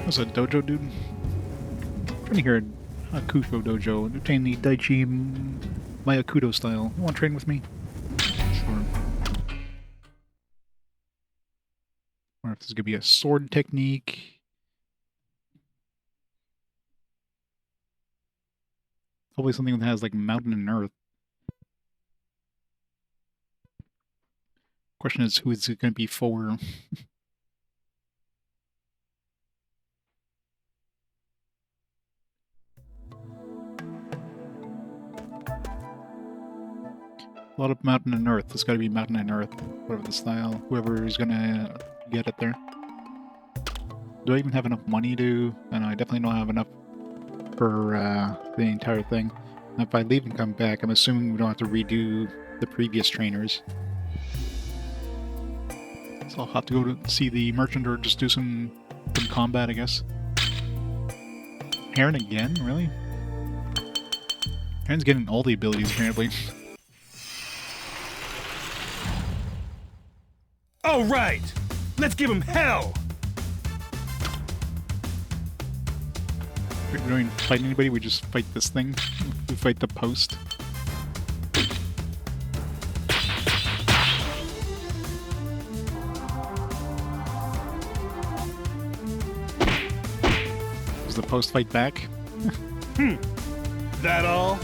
What's a dojo, dude? I'm trying to hear Hakusho Dojo and obtain the Daichi Mayakudo style. You want to train with me? Sure. Or if this is gonna be a sword technique. Hopefully something that has like mountain and earth. Question is, who is it gonna be for? A lot of mountain and earth. It's got to be mountain and earth, whatever the style. Whoever is gonna get it there. Do I even have enough money to? I know I definitely don't have enough for the entire thing. Now, if I leave and come back, I'm assuming we don't have to redo the previous trainers. So I'll have to go to see the merchant or just do some combat, I guess. Heron again? Really? Heron's getting all the abilities, apparently. All right, let's give him hell. We don't even fight anybody, we just fight this thing. We fight the post. Does the post fight back? That all?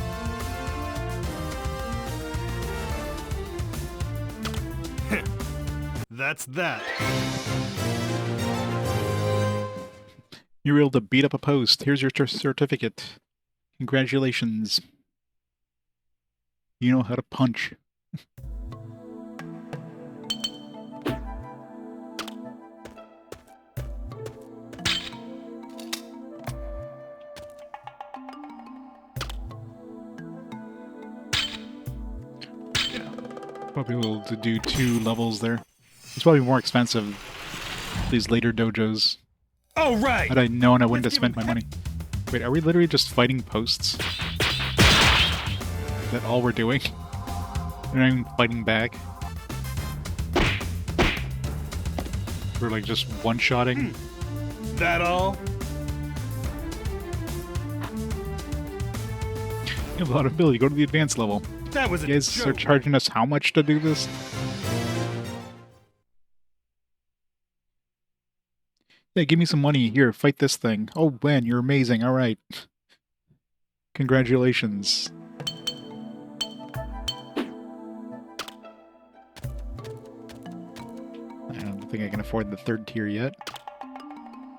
That's that. You were able to beat up a post. Here's your certificate. Congratulations. You know how to punch. Yeah. Probably able to do 2 levels there. It's probably more expensive, these later dojos. All right. Had I known, I wouldn't have spent my money. Wait, are we literally just fighting posts? Is that all we're doing? We're not even fighting back? We're like just one-shotting? That all? You have a lot of ability. Go to the advanced level. That was a You guys joke. are charging us how much to do this? Yeah, give me some money. Here, fight this thing. Oh, Ben, you're amazing. All right. Congratulations. I don't think I can afford the 3rd tier yet.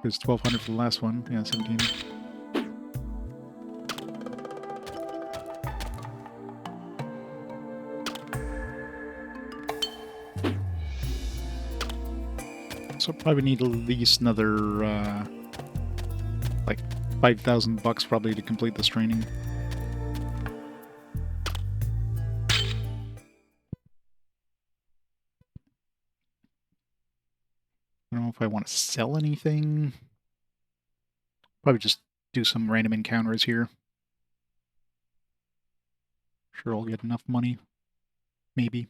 There's 1,200 for the last one. Yeah, 17. So probably need at least another, like, 5,000 bucks probably to complete this training. I don't know if I want to sell anything. Probably just do some random encounters here. Sure I'll get enough money. Maybe.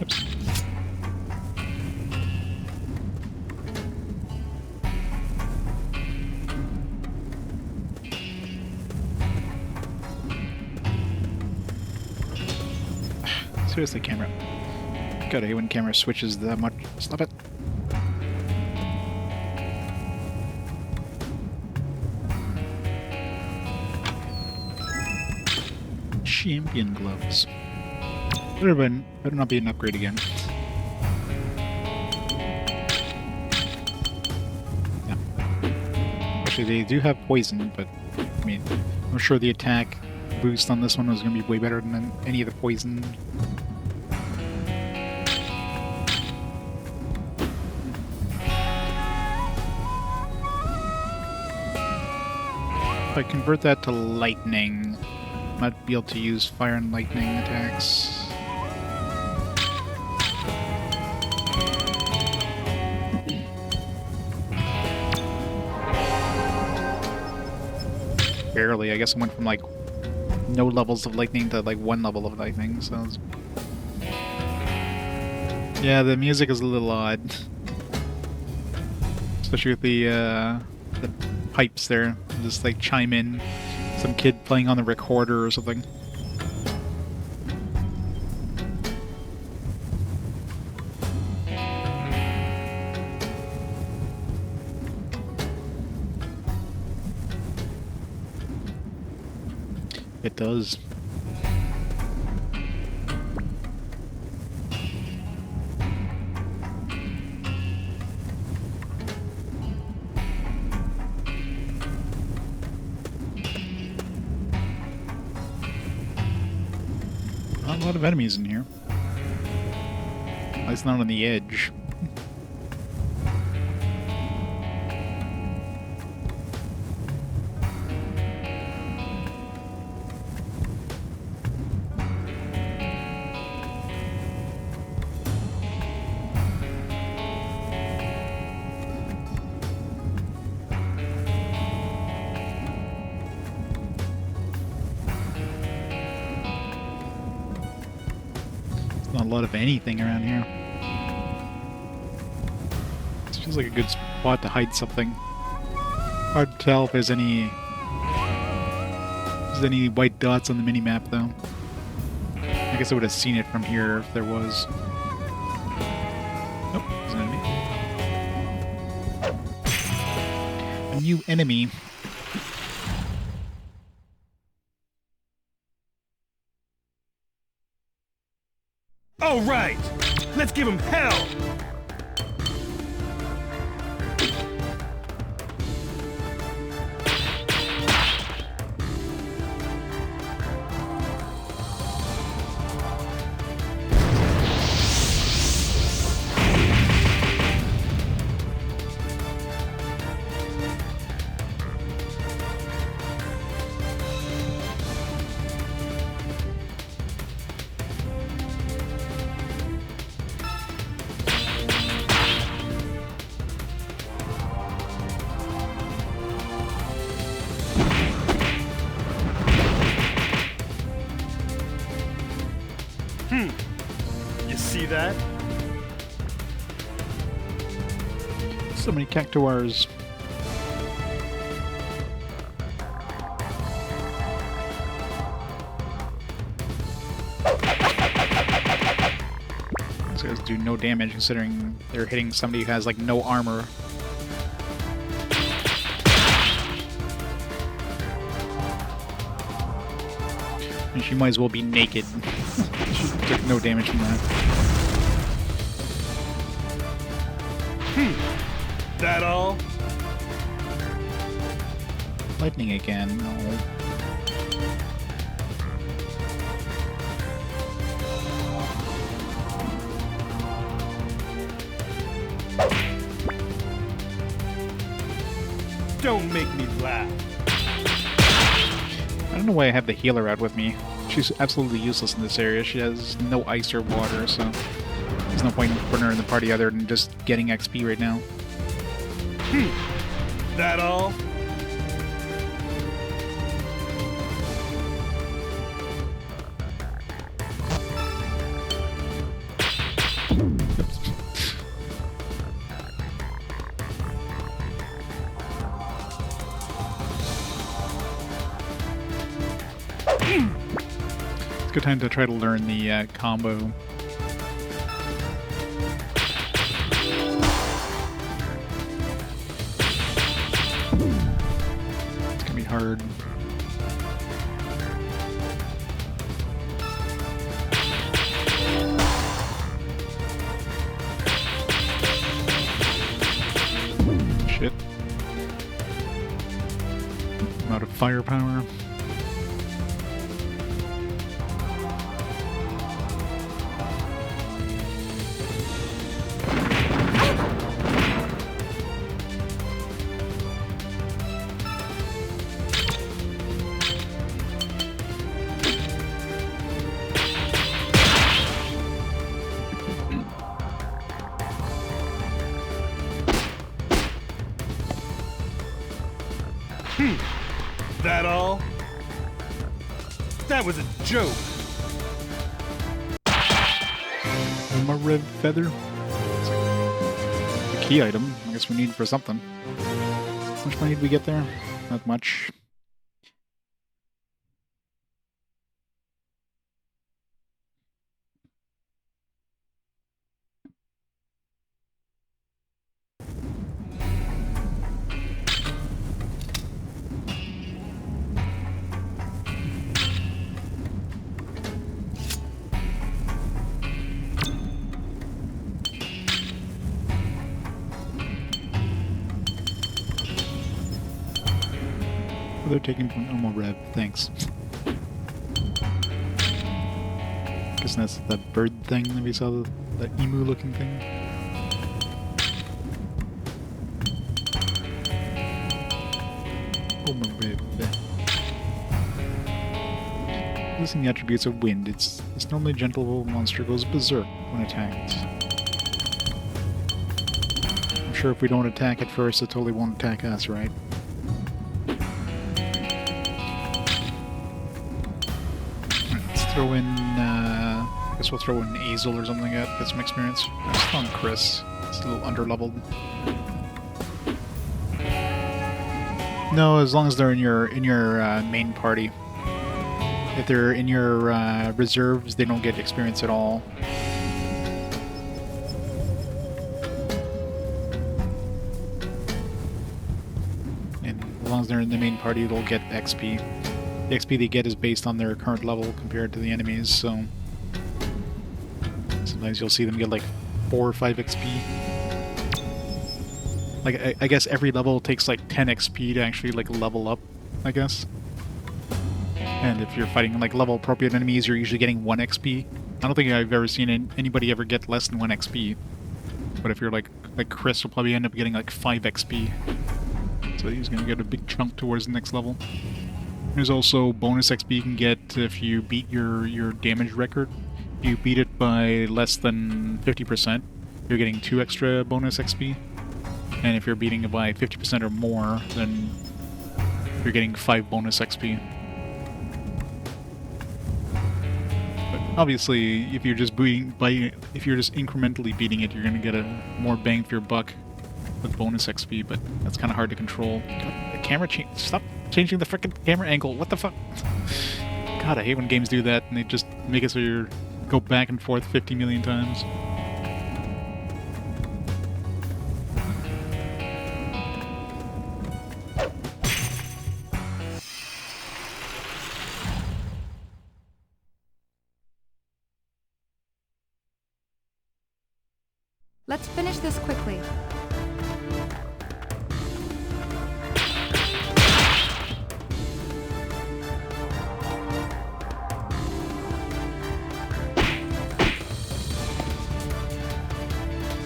Oops. Seriously, camera. God, I hate when camera switches that much. Stop it. Champion gloves. Better not be an upgrade again. Yeah. Actually, they do have poison, but I mean, I'm sure the attack boost on this one was going to be way better than any of the poison. If I convert that to lightning, I might be able to use fire and lightning attacks. barely. I guess I went from like no levels of lightning to like 1 level of lightning, so it's... Yeah, the music is a little odd. Especially with the pipes there. Just like chime in. Some kid playing on the recorder or something. It does. Not a lot of enemies in here. At least not on the edge. Not a lot of anything around here. This feels like a good spot to hide something. Hard to tell if there's any white dots on the mini-map though. I guess I would have seen it from here if there was. Nope, there's an enemy. A new enemy. All right, let's give him hell. You see that? So many cactuars. These guys do no damage considering they're hitting somebody who has like no armor. And she might as well be naked. She took no damage from that. That all? Lightning again. No. Don't make me laugh. I don't know why I have the healer out with me. She's absolutely useless in this area. She has no ice or water, so there's no point in putting her in the party other than just getting XP right now. That all? It's a good time to try to learn the combo. It's gonna be hard. Shit. I'm out of firepower. That all? That was a joke. My red feather. It's like a key item. I guess we need for something. How much money did we get there? Not much. They're taking from Elmo Rev, thanks. Guess that's that bird thing that we saw, that emu looking thing. Elmo Rev. Using the attributes of wind, it's normally gentle monster goes berserk when attacked. I'm sure if we don't attack it first, it totally won't attack us, right? Throw in, I guess we'll throw in Azel or something like that, get some experience. Just on Chris. It's a little underleveled. No, as long as they're in your main party. If they're in your reserves, they don't get experience at all. And as long as they're in the main party, they'll get XP. The XP they get is based on their current level compared to the enemies, so sometimes you'll see them get like 4 or 5 XP. Like, I guess every level takes like 10 XP to actually like level up, I guess. And if you're fighting like level appropriate enemies, you're usually getting 1 XP. I don't think I've ever seen anybody ever get less than 1 XP. But if you're like Chris, will probably end up getting like 5 XP. So he's gonna get a big chunk towards the next level. There's also bonus XP you can get if you beat your damage record. If you beat it by less than 50%, you're getting 2 extra bonus XP. And if you're beating it by 50% or more, then you're getting 5 bonus XP. But obviously, if you're just incrementally beating it, you're gonna get a more bang for your buck with bonus XP. But that's kind of hard to control. God, the camera stop changing the frickin' camera angle. What the fuck? God, I hate when games do that and they just make it so you go back and forth 50 million times. Let's finish this quickly.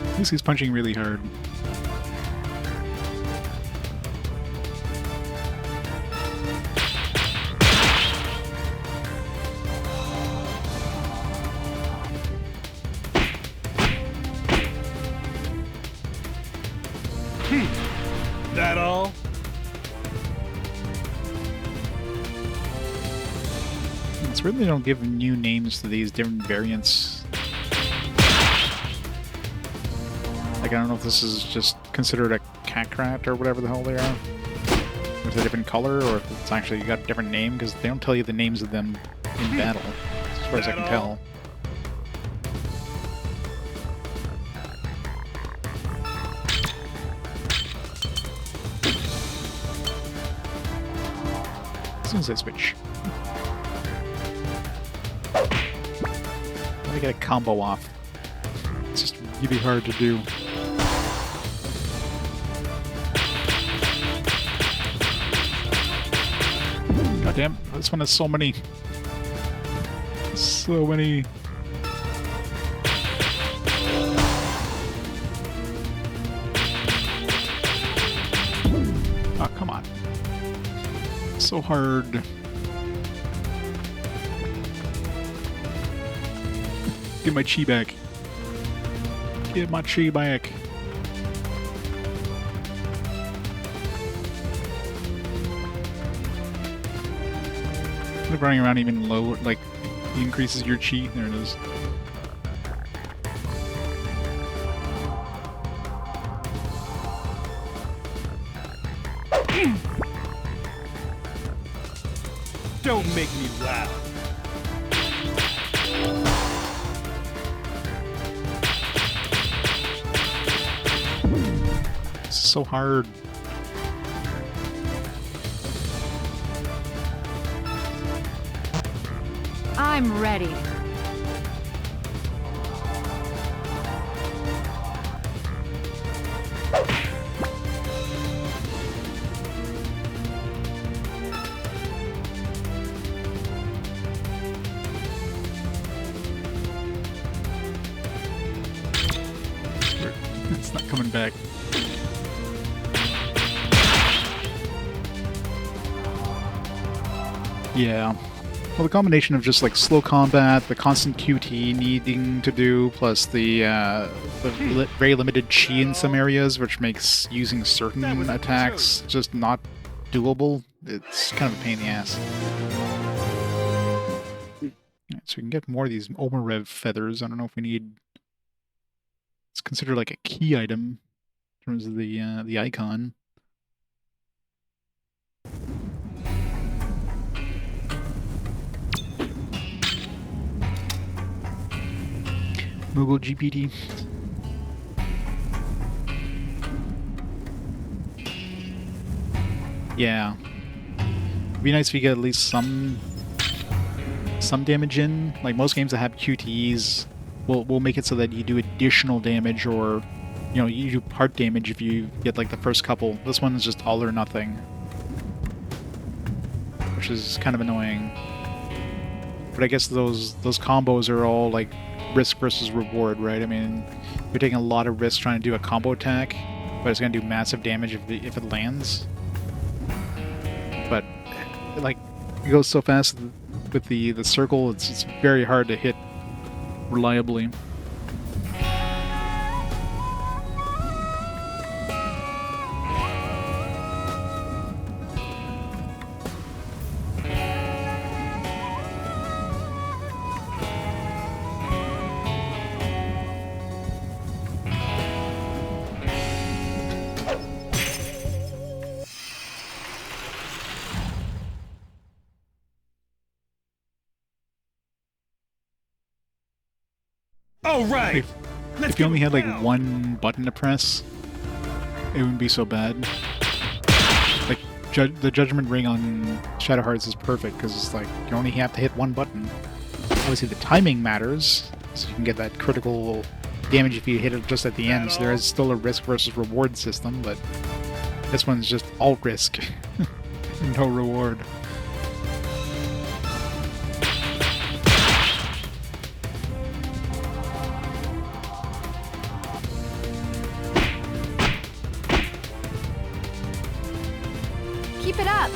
At least he's punching really hard. That all? It's weird they don't give new names to these different variants. Like, I don't know if this is just considered a cat or whatever the hell they are. With a different color, or if it's actually got a different name, because they don't tell you the names of them in battle, as far as I can tell. As soon as I switch. I get a combo off. It's just really hard to do. God damn, this one has so many. So many. Oh, come on. So hard. Get my chi back. Get my chi back. Instead of running around even low, like, he increases your chi. There it is. Don't make me laugh. It's so hard. I'm ready. It's not coming back. Yeah. Well, the combination of just like slow combat, the constant QT needing to do, plus the very limited chi in some areas, which makes using certain attacks just not doable. It's kind of a pain in the ass. Alright, so we can get more of these Omarev feathers. I don't know if we need. It's considered like a key item in terms of the icon. Moogle GPT. Yeah. It'd be nice if you get at least some damage in. Like most games that have QTEs will make it so that you do additional damage, or you know, you do part damage if you get like the first couple. This one is just all or nothing, which is kind of annoying. But I guess those combos are all like risk versus reward, right? I mean, you're taking a lot of risk trying to do a combo attack, but it's going to do massive damage if it lands. But like, it goes so fast with the circle, it's very hard to hit reliably. All right. If you only had like one button to press, it wouldn't be so bad. Like the Judgment Ring on Shadow Hearts is perfect because it's like you only have to hit one button. Obviously, the timing matters, so you can get that critical damage if you hit it just at the end. So there is still a risk versus reward system, but this one's just all risk, no reward. Keep it up.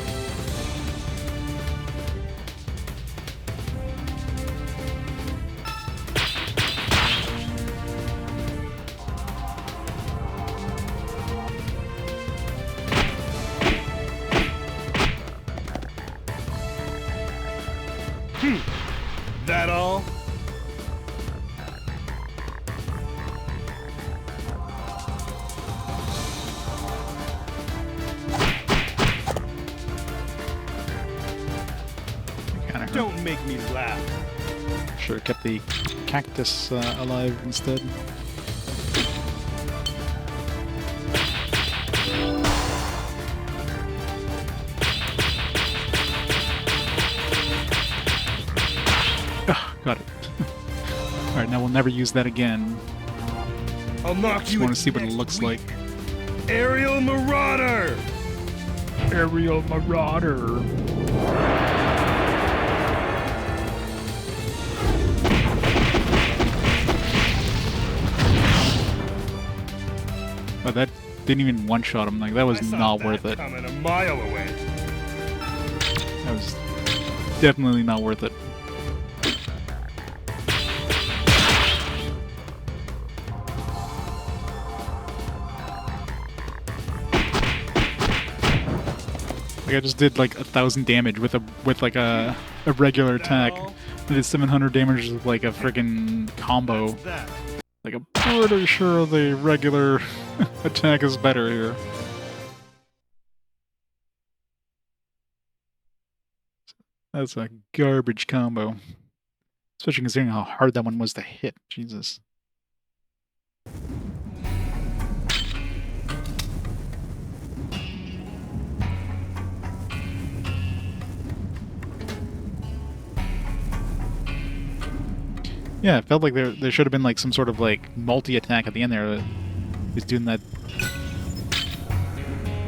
That all? Don't make me laugh. Sure, kept the cactus alive instead. Got it. Alright, now we'll never use that again. I'll knock Just you. want to see what it looks like. Aerial Marauder. Aerial Marauder. Oh, that didn't even one-shot him. Like, that was not worth it. Coming a mile away. That was definitely not worth it. Like I just did like 1,000 damage with like a regular attack. I did 700 damage with like a friggin' combo. That. Like I'm pretty sure the regular attack is better here. That's a garbage combo. Especially considering how hard that one was to hit. Jesus. Yeah, it felt like there should have been like some sort of like multi-attack at the end there. He's doing that,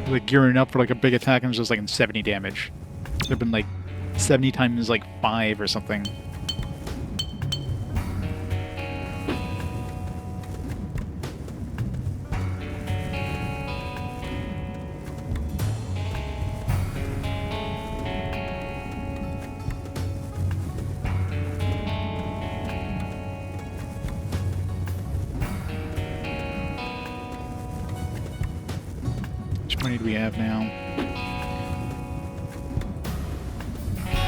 like gearing up for like a big attack and it's just like 70 damage. There'd have been like 70 times like 5 or something. How many do we have now?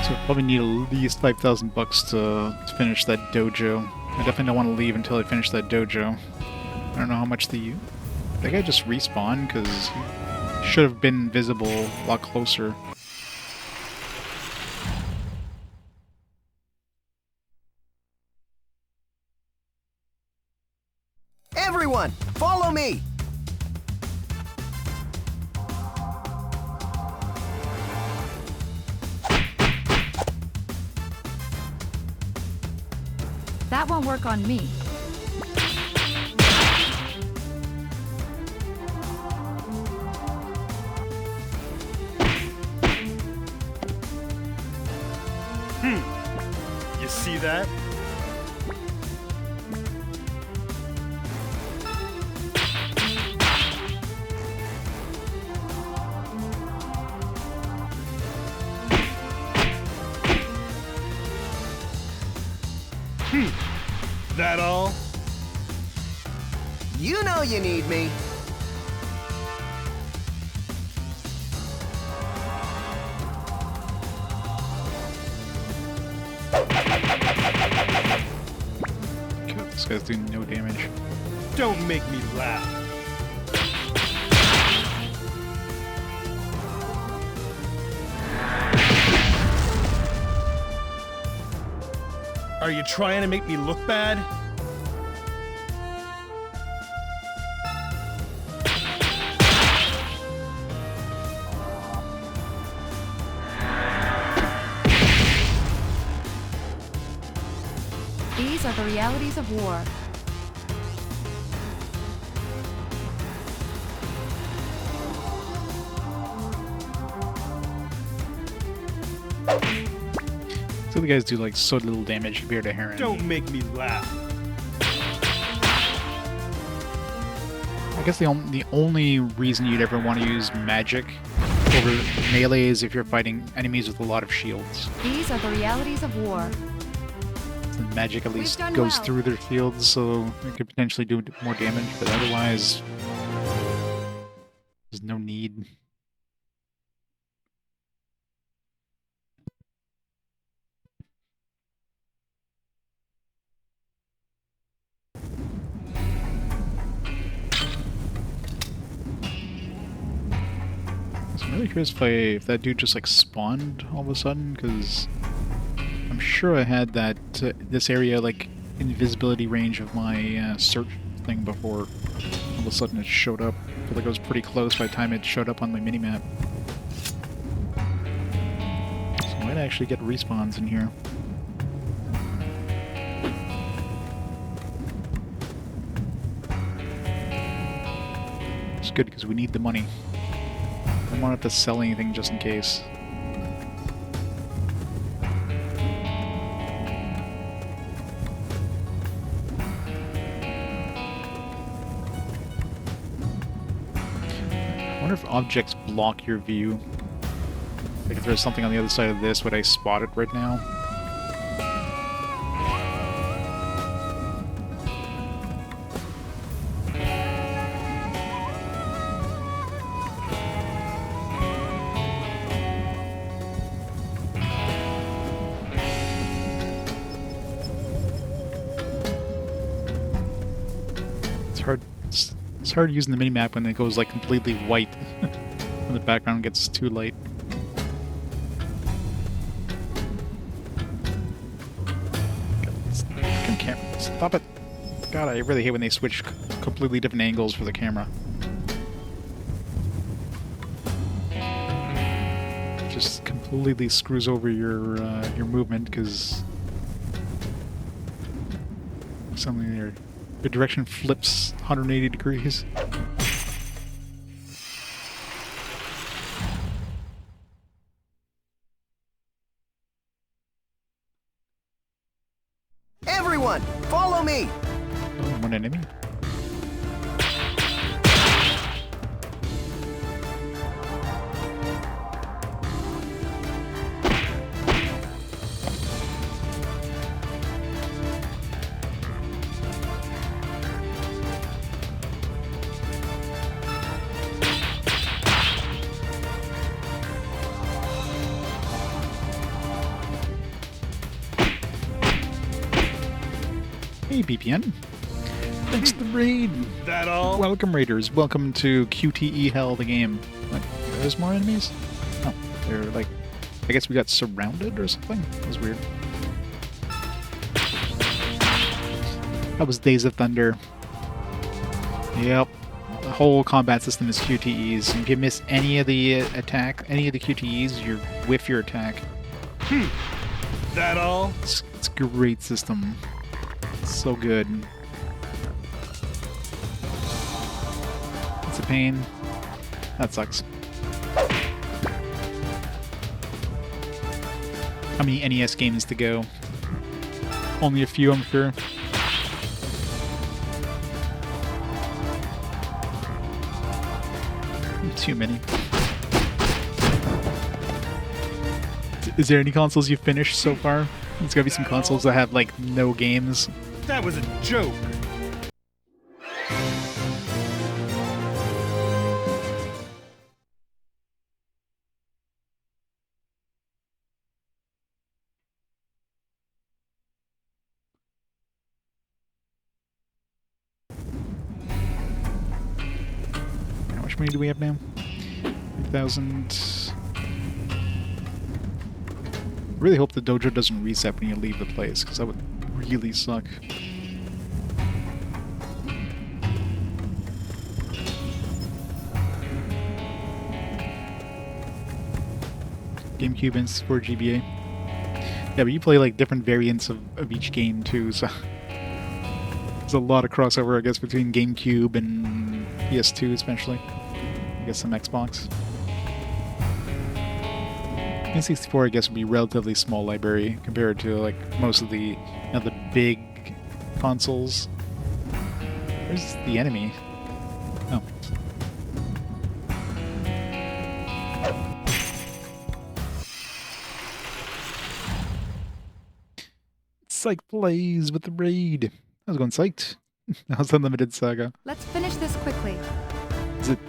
So I probably need at least 5,000 bucks to finish that dojo. I definitely don't want to leave until I finish that dojo. I don't know how much the... That guy just respawned because he should have been visible a lot closer. Everyone, follow me! That won't work on me. You see that? That all? You know you need me. God, this guy's doing no damage. Don't make me laugh. Are you trying to make me look bad? These are the realities of war. So the guys do like so little damage compared to Heron. Don't make me laugh. I guess the only reason you'd ever want to use magic over melee is if you're fighting enemies with a lot of shields. These are the realities of war. The magic at least done goes well. through their fields, so it could potentially do more damage, but otherwise, there's no need. So I'm really curious if that dude just like spawned all of a sudden, because I'm sure I had that this area like invisibility range of my search thing before. All of a sudden it showed up. I feel like it was pretty close by the time it showed up on my minimap. So I might actually get respawns in here. It's good because we need the money. I don't want to have to sell anything just in case. I wonder if objects block your view. Like if there's something on the other side of this, would I spot it right now? It's hard using the minimap when it goes like completely white. When the background gets too light. Fucking camera. Stop it. God, I really hate when they switch completely different angles for the camera. It just completely screws over your movement because something your direction flips 180 degrees. Everyone, follow me! Oh, one enemy. Hey, BPN. Thanks to the raid. That all? Welcome, raiders. Welcome to QTE Hell, the game. What? There's more enemies? Oh, they're like... I guess we got surrounded or something? That was weird. That was Days of Thunder. Yep. The whole combat system is QTEs. If you miss any of the any of the QTEs, you whiff your attack. That all? It's a great system. So good. It's a pain. That sucks. How many NES games to go? Only a few, I'm sure. Too many. Is there any consoles you've finished so far? There's gotta be some consoles that have, like, no games. That was a joke. How much money do we have now? 3,000. Really hope the dojo doesn't reset when you leave the place, because that would really suck. GameCube and 4 GBA. Yeah, but you play like different variants of each game too, so there's a lot of crossover, I guess, between GameCube and PS2 especially. I guess some Xbox. N64, I guess, would be a relatively small library compared to like most of the the big consoles. Where's the enemy? Oh. Psych plays with the raid. I was going psyched. How's Unlimited Saga? Let's finish this quickly. Is it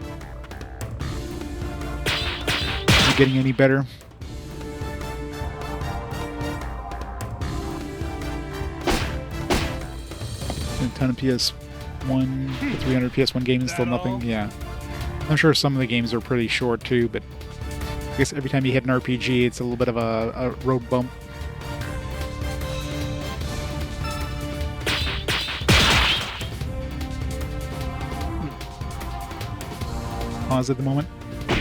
getting any better? A ton of PS1, 300 PS1 games, still nothing. Yeah. I'm sure some of the games are pretty short too, but I guess every time you hit an RPG, it's a little bit of a road bump. Pause at the moment.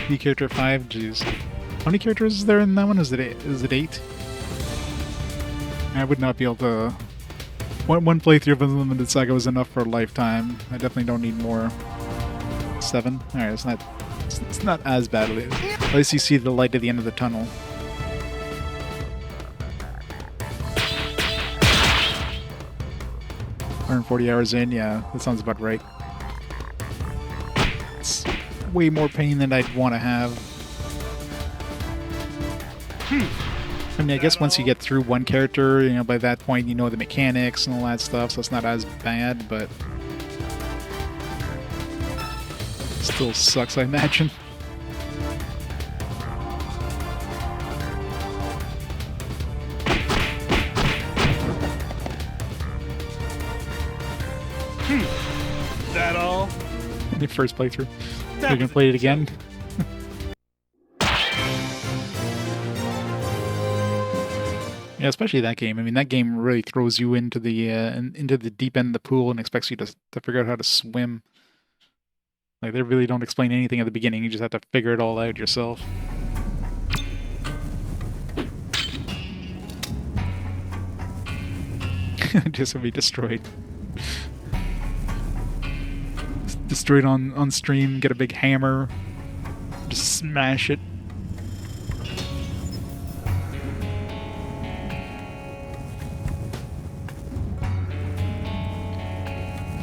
The character 5, jeez. How many characters is there in that one? Is it 8? I would not be able to... One playthrough of Unlimited Saga was enough for a lifetime. I definitely don't need more. 7? Alright, it's not as bad. At least you see the light at the end of the tunnel. $140 hours in, yeah, that sounds about right. It's way more pain than I'd want to have. I mean, I guess once you get through one character, you know, by that point you know the mechanics and all that stuff, so it's not as bad, but still sucks, I imagine. That all? The first playthrough. That You're gonna was a play it again? Yeah, especially that game. I mean, that game really throws you into the deep end of the pool and expects you to figure out how to swim. Like, they really don't explain anything at the beginning. You just have to figure it all out yourself. Just gonna be destroyed. Destroyed on stream. Get a big hammer. Just smash it.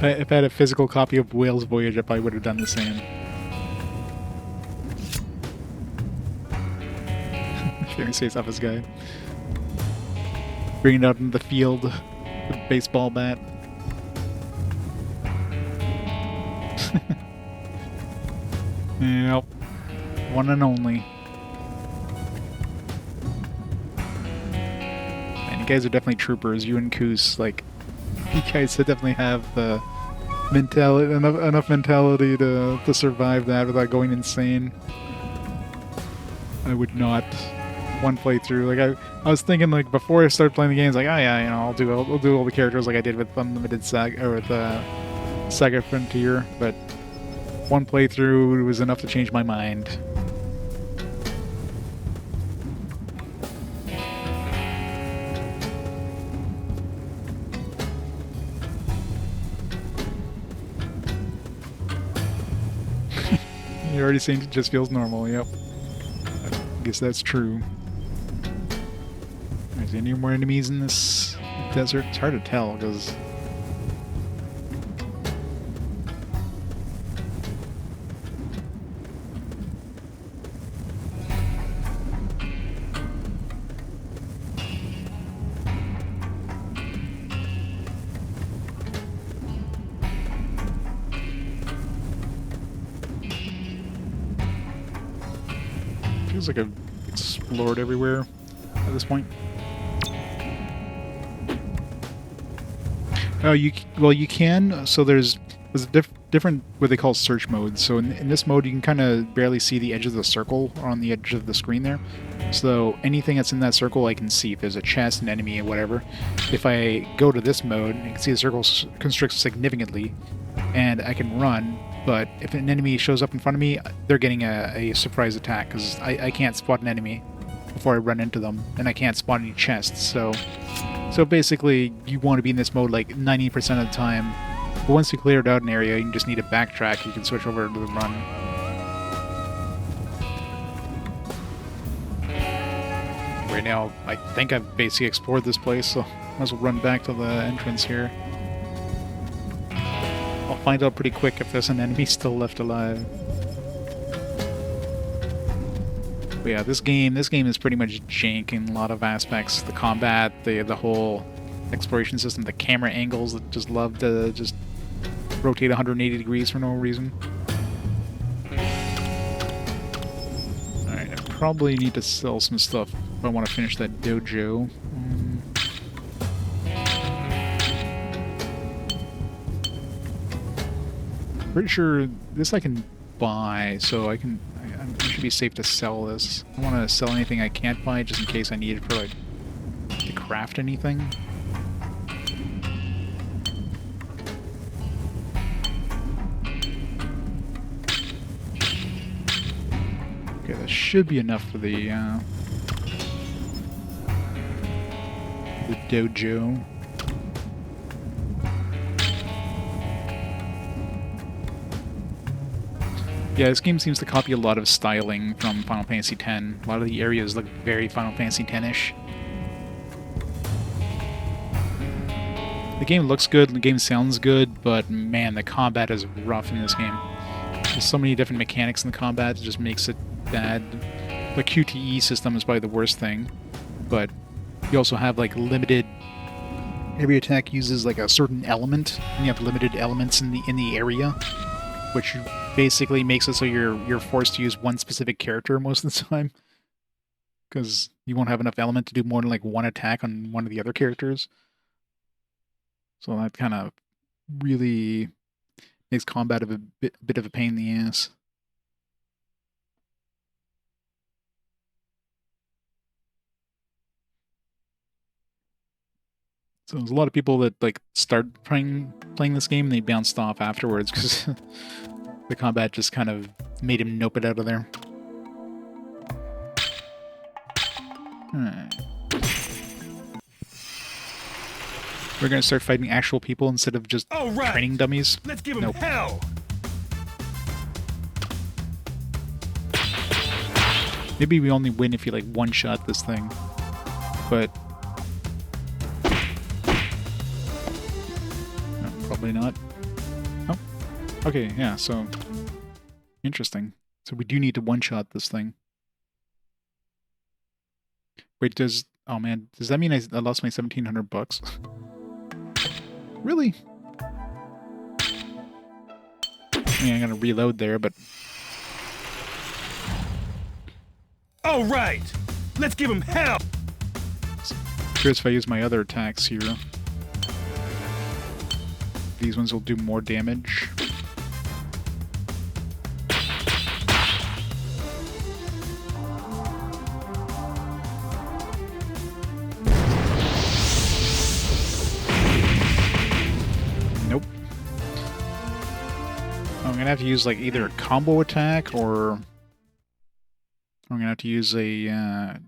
If I had a physical copy of Whale's Voyage, I probably would have done the same. Very safe off this guy. Bring it out into the field with a baseball bat. Yep. One and only. And you guys are definitely troopers, you and Koos, like, you guys definitely have the mentality, enough mentality to survive that without going insane. I would not. One playthrough, like I was thinking, like, before I started playing the games, like, oh yeah, you know, I'll do all the characters like I did with Unlimited Saga or with Saga Frontier, but one playthrough was enough to change my mind. You're already saying it just feels normal, yep. I guess that's true. Is there any more enemies in this desert? It's hard to tell, because... feels like I've explored everywhere at this point. Oh, you can. So there's different what they call search modes. So in this mode, you can kind of barely see the edge of the circle on the edge of the screen there. So anything that's in that circle, I can see. If there's a chest, an enemy, or whatever. If I go to this mode, you can see the circle constricts significantly, and I can run. But if an enemy shows up in front of me, they're getting a surprise attack, because I can't spot an enemy before I run into them, and I can't spot any chests. So basically, you want to be in this mode like 90% of the time. But once you cleared out an area, you just need to backtrack. You can switch over to the run. Right now, I think I've basically explored this place, so might as well run back to the entrance here. I'll find out pretty quick if there's an enemy still left alive. But yeah, this game is pretty much jank in a lot of aspects. The combat, the whole exploration system, the camera angles that just love to just rotate 180 degrees for no reason. Alright, I probably need to sell some stuff if I want to finish that dojo. Pretty sure this I can buy, so I should be safe to sell this. I don't want to sell anything I can't buy just in case I need it for, like, to craft anything. Okay, that should be enough for the dojo. Yeah, this game seems to copy a lot of styling from Final Fantasy X. A lot of the areas look very Final Fantasy X-ish. The game looks good, the game sounds good, but man, the combat is rough in this game. There's so many different mechanics in the combat, it just makes it bad. The QTE system is probably the worst thing, but you also have like limited... Every attack uses like a certain element, and you have limited elements in the area, which basically makes it so you're forced to use one specific character most of the time, because you won't have enough element to do more than like one attack on one of the other characters. So that kind of really Makes combat a bit of a pain in the ass. So there's a lot of people that like start playing this game and they bounced off afterwards because the combat just kind of made him nope it out of there. Alright. We're gonna start fighting actual people instead of just training dummies. Let's give him Nope. hell. Maybe we only win if you like one-shot this thing, but no, probably not. Oh, okay, yeah. So interesting. So we do need to one-shot this thing. Wait, oh man, does that mean I lost my 1,700 bucks? Really? I mean, I'm gonna reload there, but All right, let's give him hell. curious if I use my other attacks here. These ones will do more damage. Nope. I'm gonna have to use like either a combo attack or I'm gonna have to use a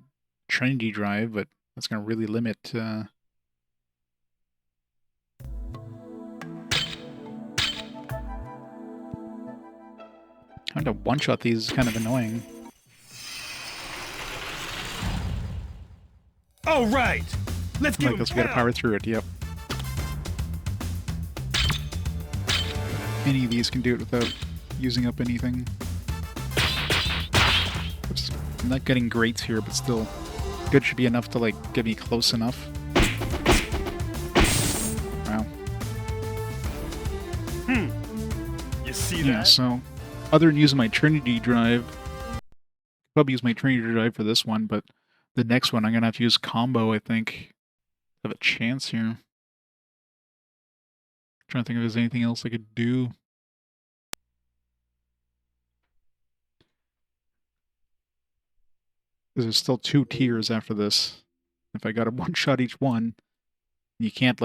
Trinity drive, but that's gonna really limit. Trying to one-shot these is kind of annoying. All right, let's give Like him this, we gotta hell. power through it. Yep. Any of these can do it without using up anything. Oops. I'm not getting greats here, but still, good should be enough to like get me close enough. Wow. You see Yeah. that? So, other than using my Trinity drive, probably use my Trinity drive for this one, but the next one I'm gonna have to use combo. I think have a chance here. Trying to think if there's anything else I could do. There's still 2 tiers after this. If I got a one-shot each one, you can't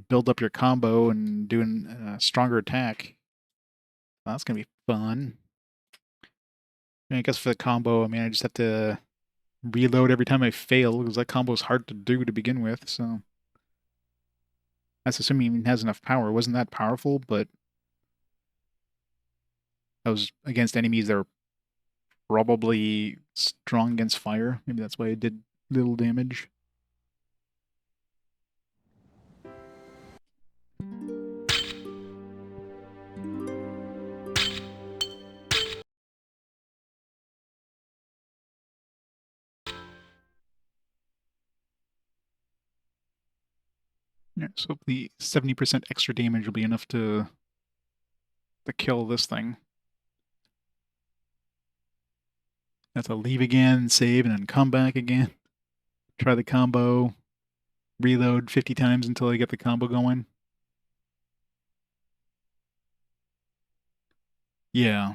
build up your combo and do a stronger attack. That's gonna be fun. I mean, I guess for the combo, I mean, I just have to reload every time I fail because that combo is hard to do to begin with. So that's assuming it has enough power. It wasn't that powerful, but that was against enemies that are probably strong against fire. Maybe that's why it did little damage. Yeah, so the 70% extra damage will be enough to kill this thing. Have to leave again, save, and then come back again. Try the combo. Reload 50 times until I get the combo going. Yeah.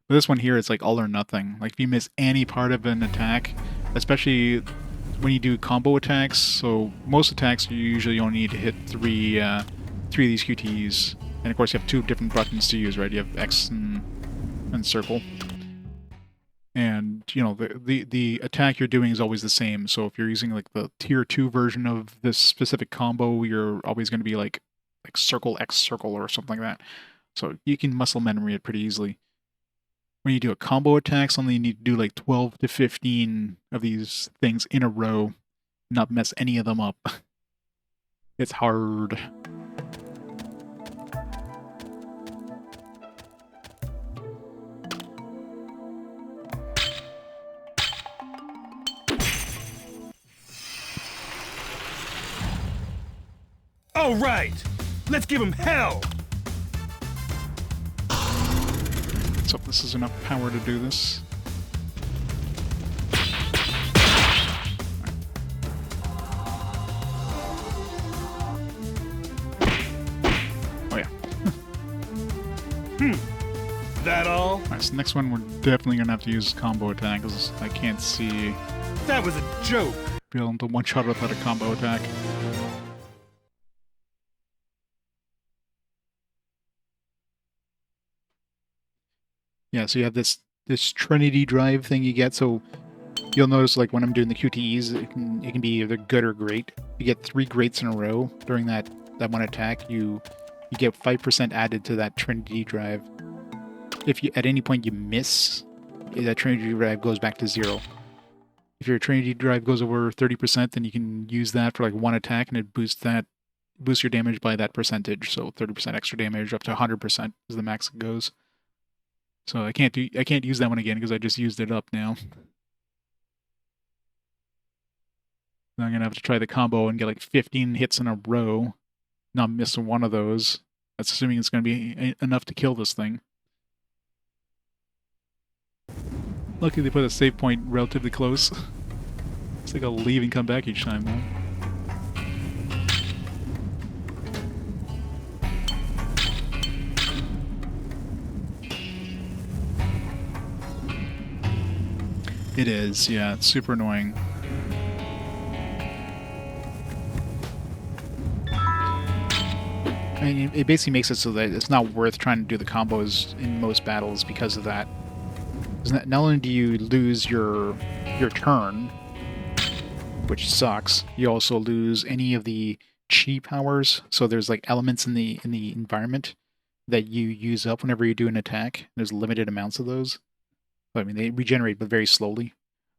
But this one here is like all or nothing. Like if you miss any part of an attack, especially when you do combo attacks, so most attacks you usually only need to hit three of these QTEs. And of course you have 2 different buttons to use, right? You have X and circle. And you know the attack you're doing is always the same. So if you're using like the tier 2 version of this specific combo, you're always going to be like circle X circle or something like that. So you can muscle memory it pretty easily. When you do a combo attack, suddenly you need to do like 12 to 15 of these things in a row, not mess any of them up. It's hard. All right, let's give him hell. So if this is enough power to do this. so next one we're definitely gonna have to use combo attack because I can't see That was a joke. being able to one-shot without a combo attack. Yeah, so you have this Trinity drive thing you get, so you'll notice like when I'm doing the QTEs, it can be either good or great. You get 3 greats in a row during that one attack, you get 5% added to that Trinity drive. If you at any point you miss, that Trinity drive goes back to 0. If your Trinity drive goes over 30%, then you can use that for like 1 attack, and it boosts your damage by that percentage. So 30% extra damage up to 100% is the max it goes. So I can't use that one again because I just used it up now. I'm gonna have to try the combo and get like 15 hits in a row, not miss one of those. That's assuming it's gonna be enough to kill this thing. Luckily they put a save point relatively close. It's like I'll leave and come back each time though. It is, yeah, it's super annoying. I mean, it basically makes it so that it's not worth trying to do the combos in most battles because of that. Because not only do you lose your turn, which sucks, you also lose any of the chi powers. So there's like elements in the environment that you use up whenever you do an attack. There's limited amounts of those. I mean, they regenerate, but very slowly.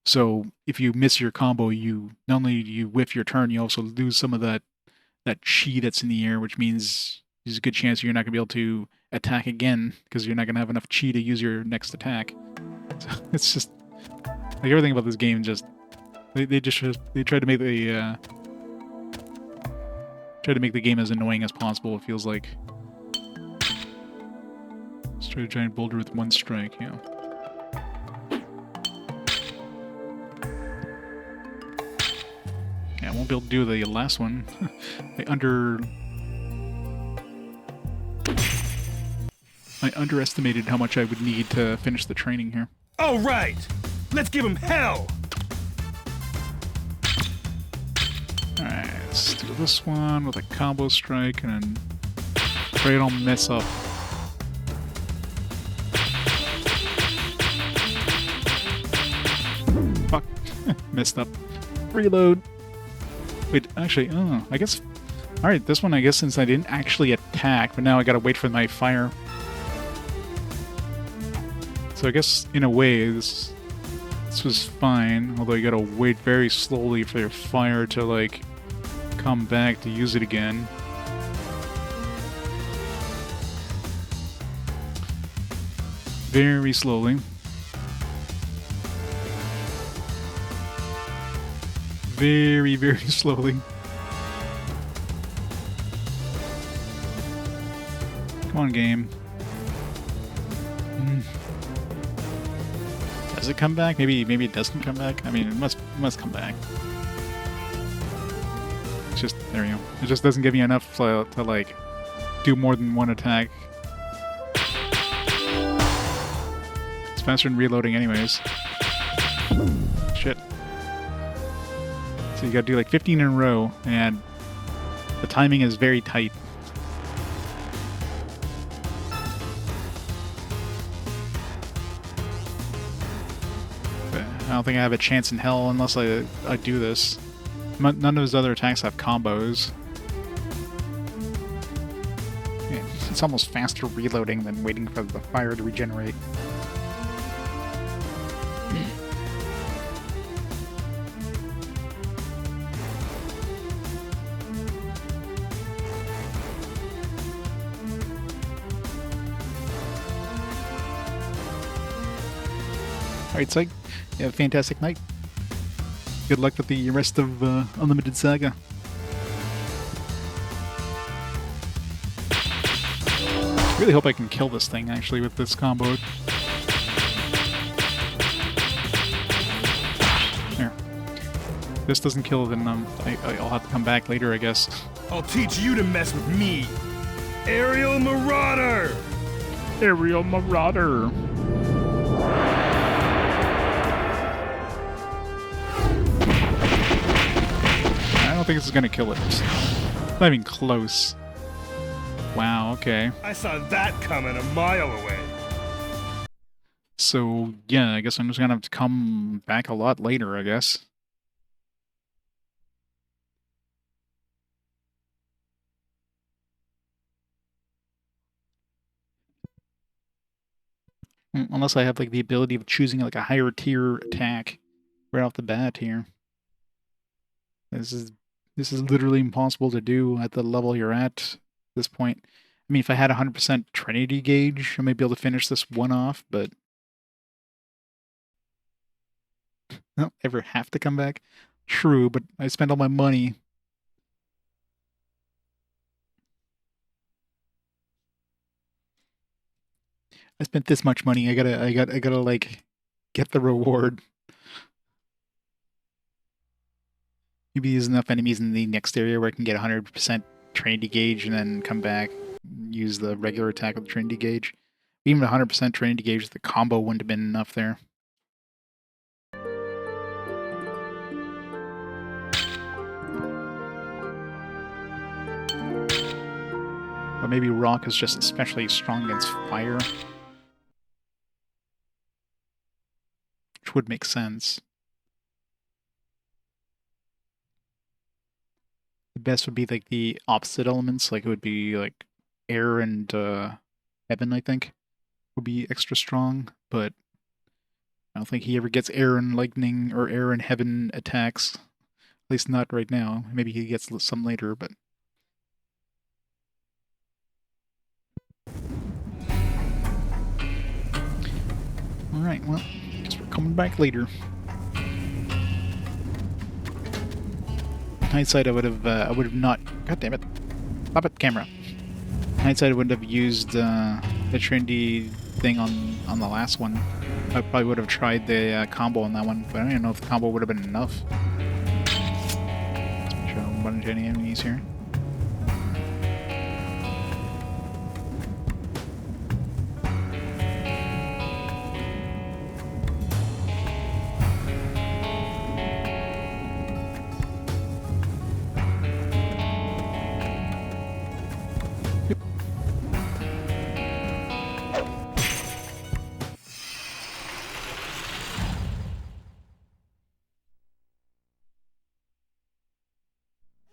So if you miss your combo, not only do you whiff your turn, you also lose some of that chi that's in the air, which means there's a good chance you're not going to be able to attack again because you're not going to have enough chi to use your next attack. So it's just like everything about this game. Just they try to make the game as annoying as possible. It feels like. Destroy a giant boulder with 1 strike. Yeah. I won't be able to do the last one. I underestimated how much I would need to finish the training here. All right, let's give him hell. Alright, let's do this one with a combo strike and then pray I don't mess up. Fuck. Messed up. Reload. Wait, actually, I guess... Alright, this one, I guess, since I didn't actually attack, but now I gotta wait for my fire. So I guess, in a way, this was fine, although you gotta wait very slowly for your fire to, like, come back to use it again. Very slowly. Very, very slowly. Come on, game. Does it come back? Maybe it doesn't come back. I mean, it must come back. It's just there you go. It just doesn't give me enough to like do more than 1 attack. It's faster than reloading, anyways. Shit. So you gotta do like 15 in a row, and the timing is very tight. But I don't think I have a chance in hell unless I do this. None of his other attacks have combos. Yeah, it's almost faster reloading than waiting for the fire to regenerate. Alright, Psych. You have a fantastic night. Good luck with the rest of Unlimited Saga. Really hope I can kill this thing, actually, with this combo. There. If this doesn't kill, then I'll have to come back later, I guess. I'll teach you to mess with me. Aerial Marauder! Aerial Marauder! think this is gonna kill it. Not even close. Wow, okay. I saw that coming a mile away. So, yeah, I guess I'm just gonna have to come back a lot later, I guess. Unless I have, like, the ability of choosing, like, a higher tier attack right off the bat here. This is literally impossible to do at the level you're at this point. I mean, if I had 100% Trinity gauge, I might be able to finish this one off, but I don't ever have to come back. True, but I spent all my money. I spent this much money. I gotta like get the reward. Maybe there's enough enemies in the next area where I can get 100% Trinity gauge and then come back, use the regular attack with the Trinity gauge. Even 100% Trinity gauge, the combo wouldn't have been enough there. But maybe rock is just especially strong against fire. Which would make sense. The best would be like the opposite elements, like it would be like air and heaven, I think, would be extra strong, but I don't think he ever gets air and lightning or air and heaven attacks. At least not right now. Maybe he gets some later, but... Alright, well, guess we're coming back later. Hindsight, I would have not... God damn it. Stop it, camera. Hindsight, I wouldn't have used the Trinity thing on the last one. I probably would have tried the combo on that one, but I don't even know if the combo would have been enough. Let's make sure I don't run into any enemies here.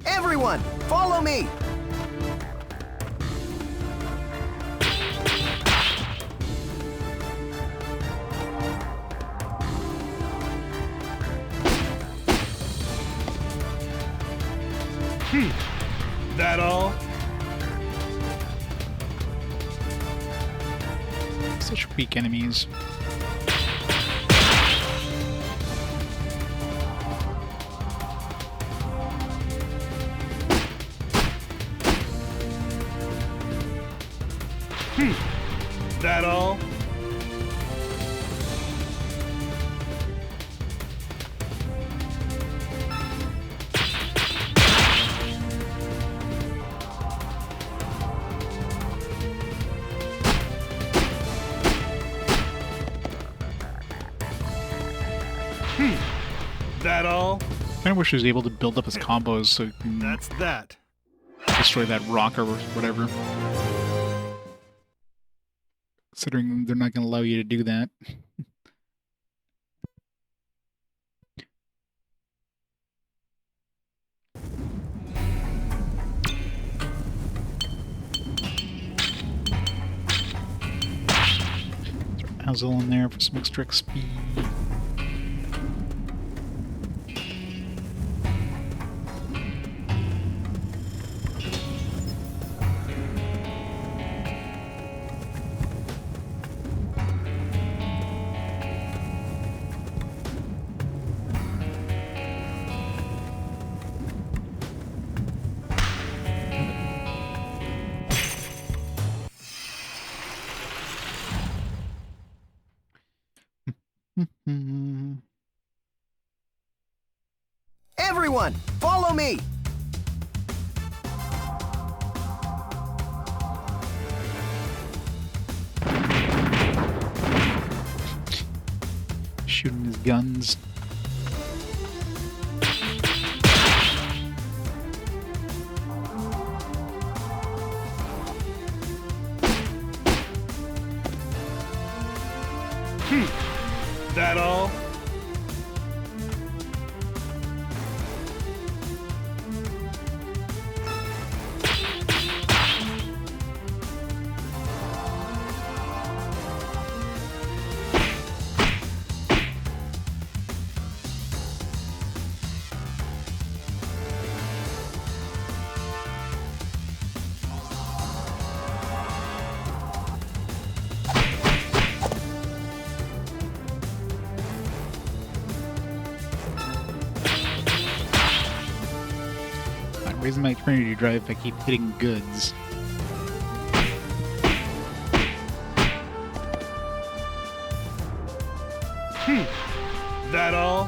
Everyone, follow me! That all? Such weak enemies. That all? That all? I kinda wish he was able to build up his combos so he can That's that. destroy that rock or whatever. Considering they're not going to allow you to do that. Throw Azul in there for some extra XP. Everyone, follow me! Shooting his guns. Raising my Trinity drive if I keep hitting goods. That all?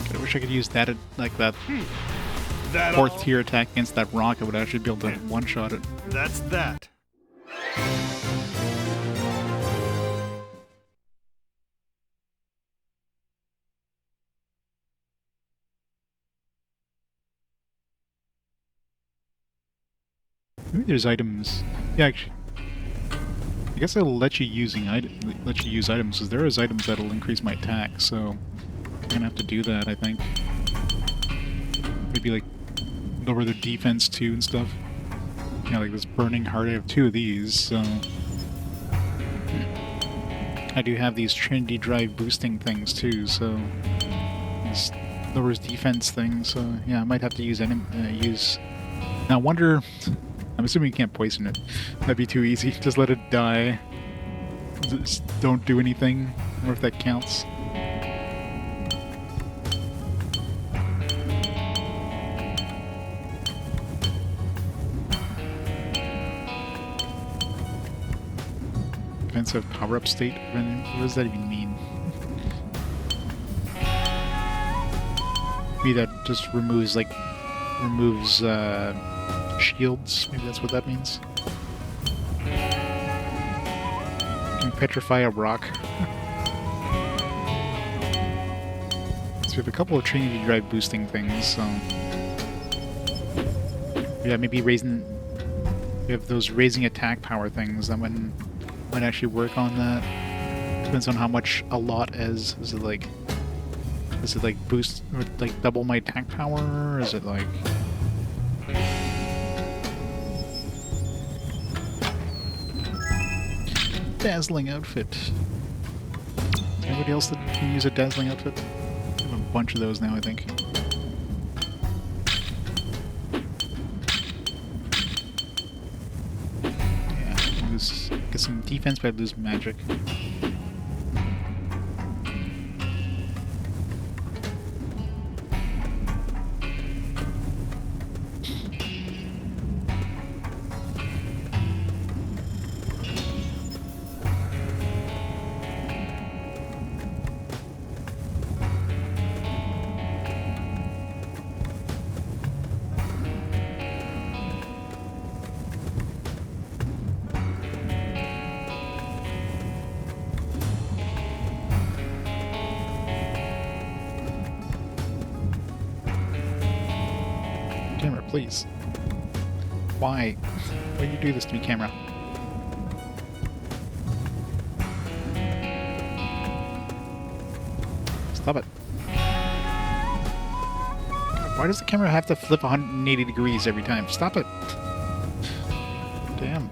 I wish I could use that like that That fourth all? tier attack against that rock. I would actually be able to one-shot it. That's that. Maybe there's items. Yeah, actually, I guess it'll let you use items because there is items that'll increase my attack. So I'm gonna have to do that. I think maybe like lower their defense too and stuff. Yeah, like this burning heart. I have 2 of these, so I do have these Trinity Drive boosting things too. So this lowers defense thing. So yeah, I might have to use use. Now, I wonder. I'm assuming you can't poison it. That'd be too easy. Just let it die. Just don't do anything. I wonder if that counts. Defensive power-up state? What does that even mean? Maybe that just removes, shields. Maybe that's what that means. Can you petrify a rock? So we have a couple of Trinity Drive boosting things, so... Yeah, maybe raising... We have those raising attack power things that might actually work on that. Depends on how much a lot is. Is it like boost, or like double my attack power? Or is it like... Dazzling outfit. Is there anybody else that can use a dazzling outfit? I have a bunch of those now, I think. Yeah, get some defense, but I lose magic. Camera, please. Why? Why do you do this to me, camera? Stop it. Why does the camera have to flip 180 degrees every time? Stop it. Damn.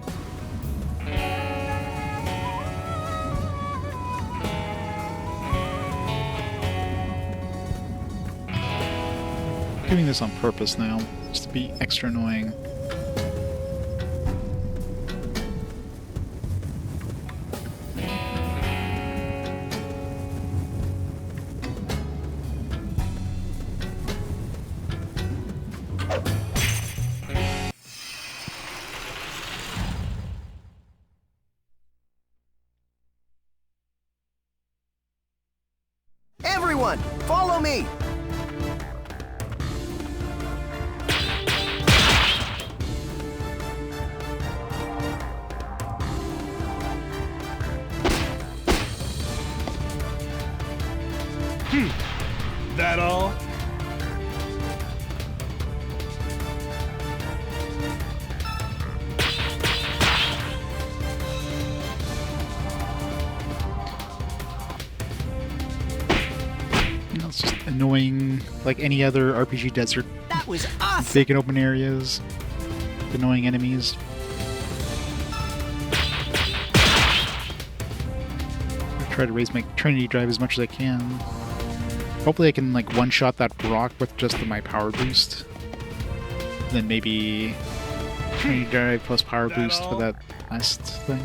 Doing this on purpose now, just to be extra annoying. Everyone, follow me! That all? It's just annoying, like any other RPG desert. That was awesome! Big and open areas, annoying enemies. I try to raise my Trinity Drive as much as I can. Hopefully I can like one-shot that rock with just my power boost. then maybe Trinity Drive plus power boost for that last thing.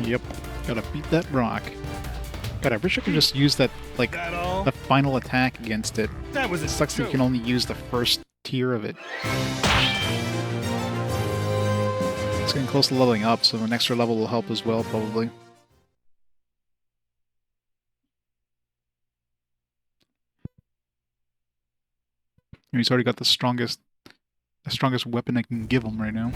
Yep, gotta beat that rock. God, I wish I could just use that, like, That all? the final attack against it. That was a It sucks that you joke. can only use the first tier of it. It's getting close to leveling up, so an extra level will help as well, probably. He's already got the strongest weapon I can give him right now.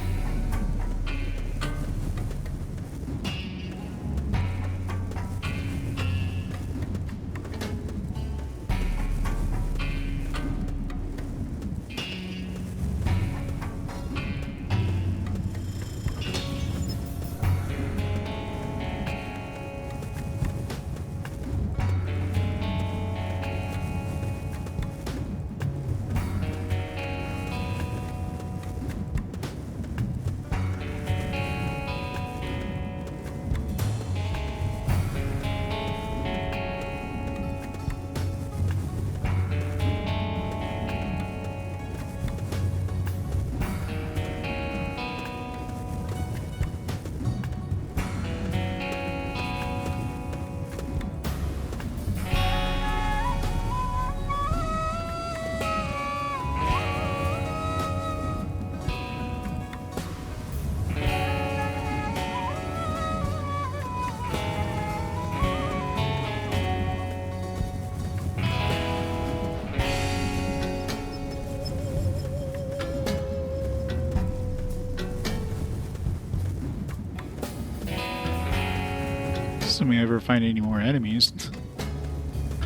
Assuming I ever find any more enemies.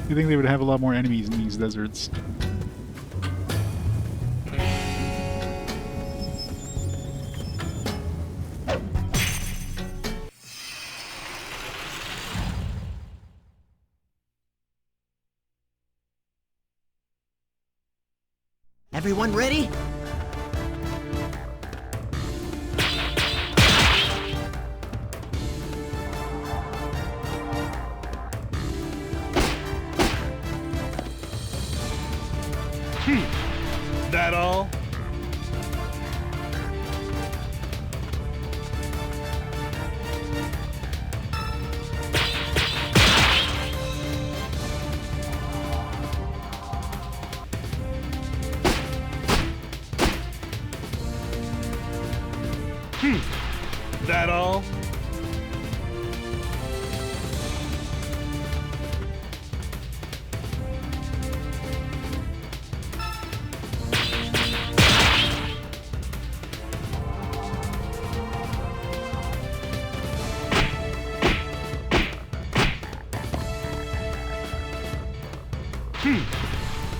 You think they would have a lot more enemies in these deserts? Everyone ready? That all? That all?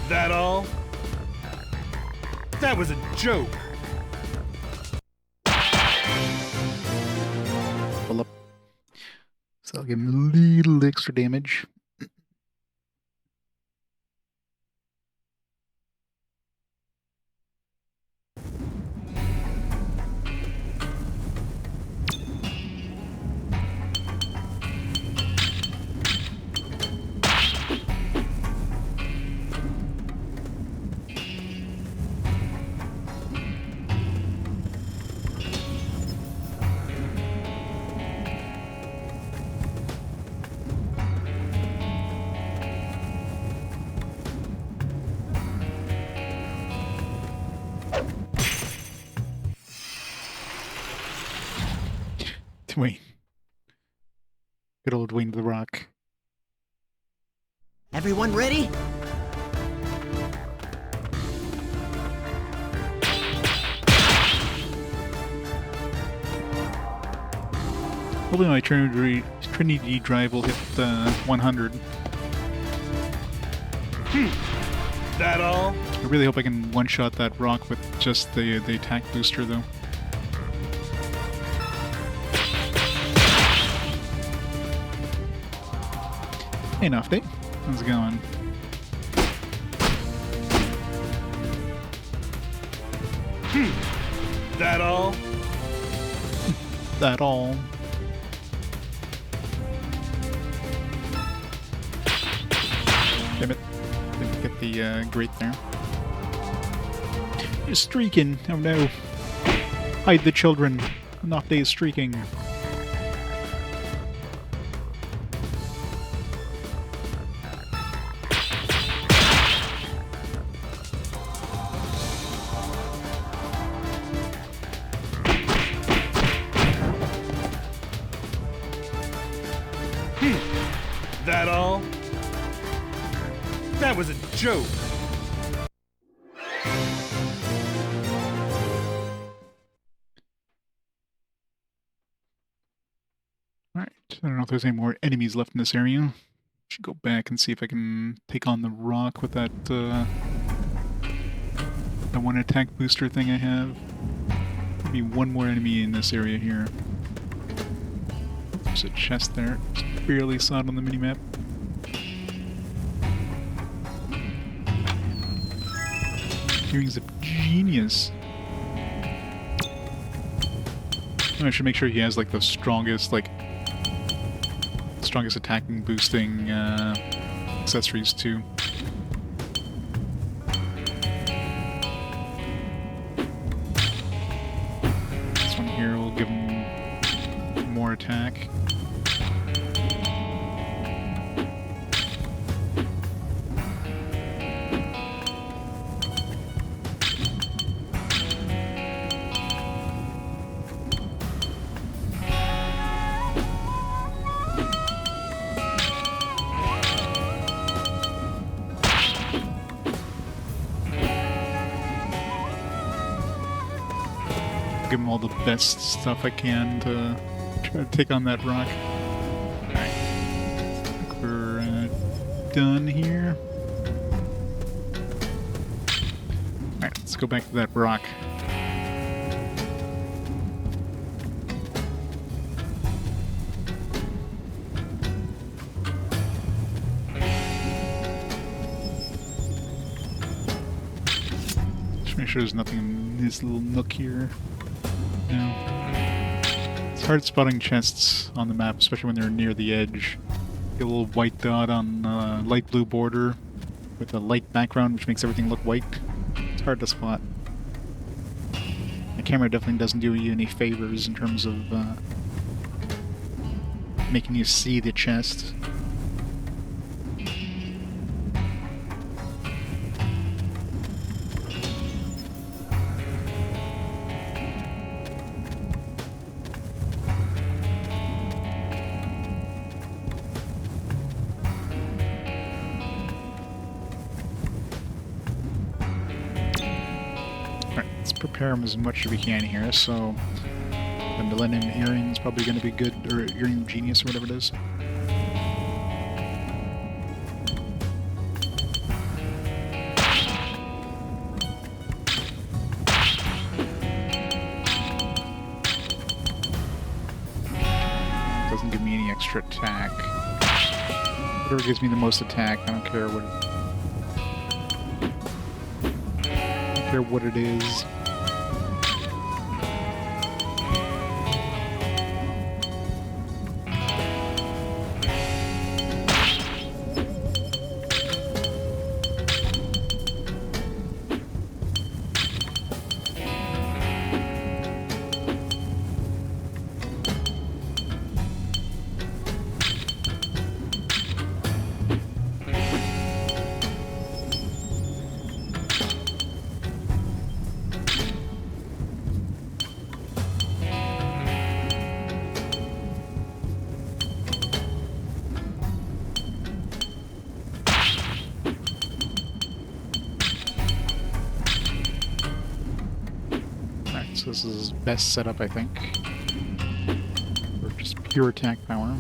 That all? That was a joke. Pull up. So I'll give him a little extra damage. Dwayne. Good old Dwayne the Rock. Everyone ready? Hopefully my Trinity Drive will hit 100. That all? I really hope I can one-shot that rock with just the attack booster, though. Hey, Nofty. How's it going? That all? that all. Damn it. Didn't get the grate there. You're streaking! Oh no. Hide the children. Nocte is streaking. That all? That was a joke. Alright, I don't know if there's any more enemies left in this area. Should go back and see if I can take on the rock with that one attack booster thing I have. Maybe one more enemy in this area here. There's a chest there. Just barely saw it on the minimap. Earrings of Genius. I should make sure he has like the strongest, strongest attacking boosting accessories too. This one here will give him more attack. Give him all the best stuff I can to try to take on that rock. Alright. I think we're done here. Alright, let's go back to that rock. Just make sure there's nothing in this little nook here. No. It's hard spotting chests on the map, especially when they're near the edge. Get a little white dot on a light blue border with a light background, which makes everything look white. It's hard to spot. The camera definitely doesn't do you any favors in terms of making you see the chest. Prepare him as much as we can here, so the Millennium Earring is probably going to be good, or Earring of Genius, or whatever it is. Doesn't give me any extra attack. Whatever gives me the most attack, I don't care what it is. So this is his best setup, I think. For just pure attack power.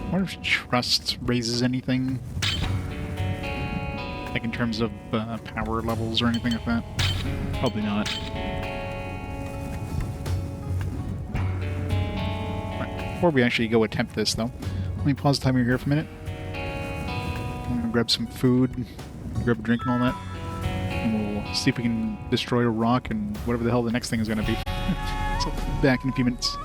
I wonder if trust raises anything. Like in terms of power levels or anything like that. Probably not. Right, before we actually go attempt this, though, let me pause the timer here for a minute. I'm gonna grab some food, grab a drink and all that, and we'll see if we can destroy a rock and whatever the hell the next thing is gonna be. So, back in a few minutes.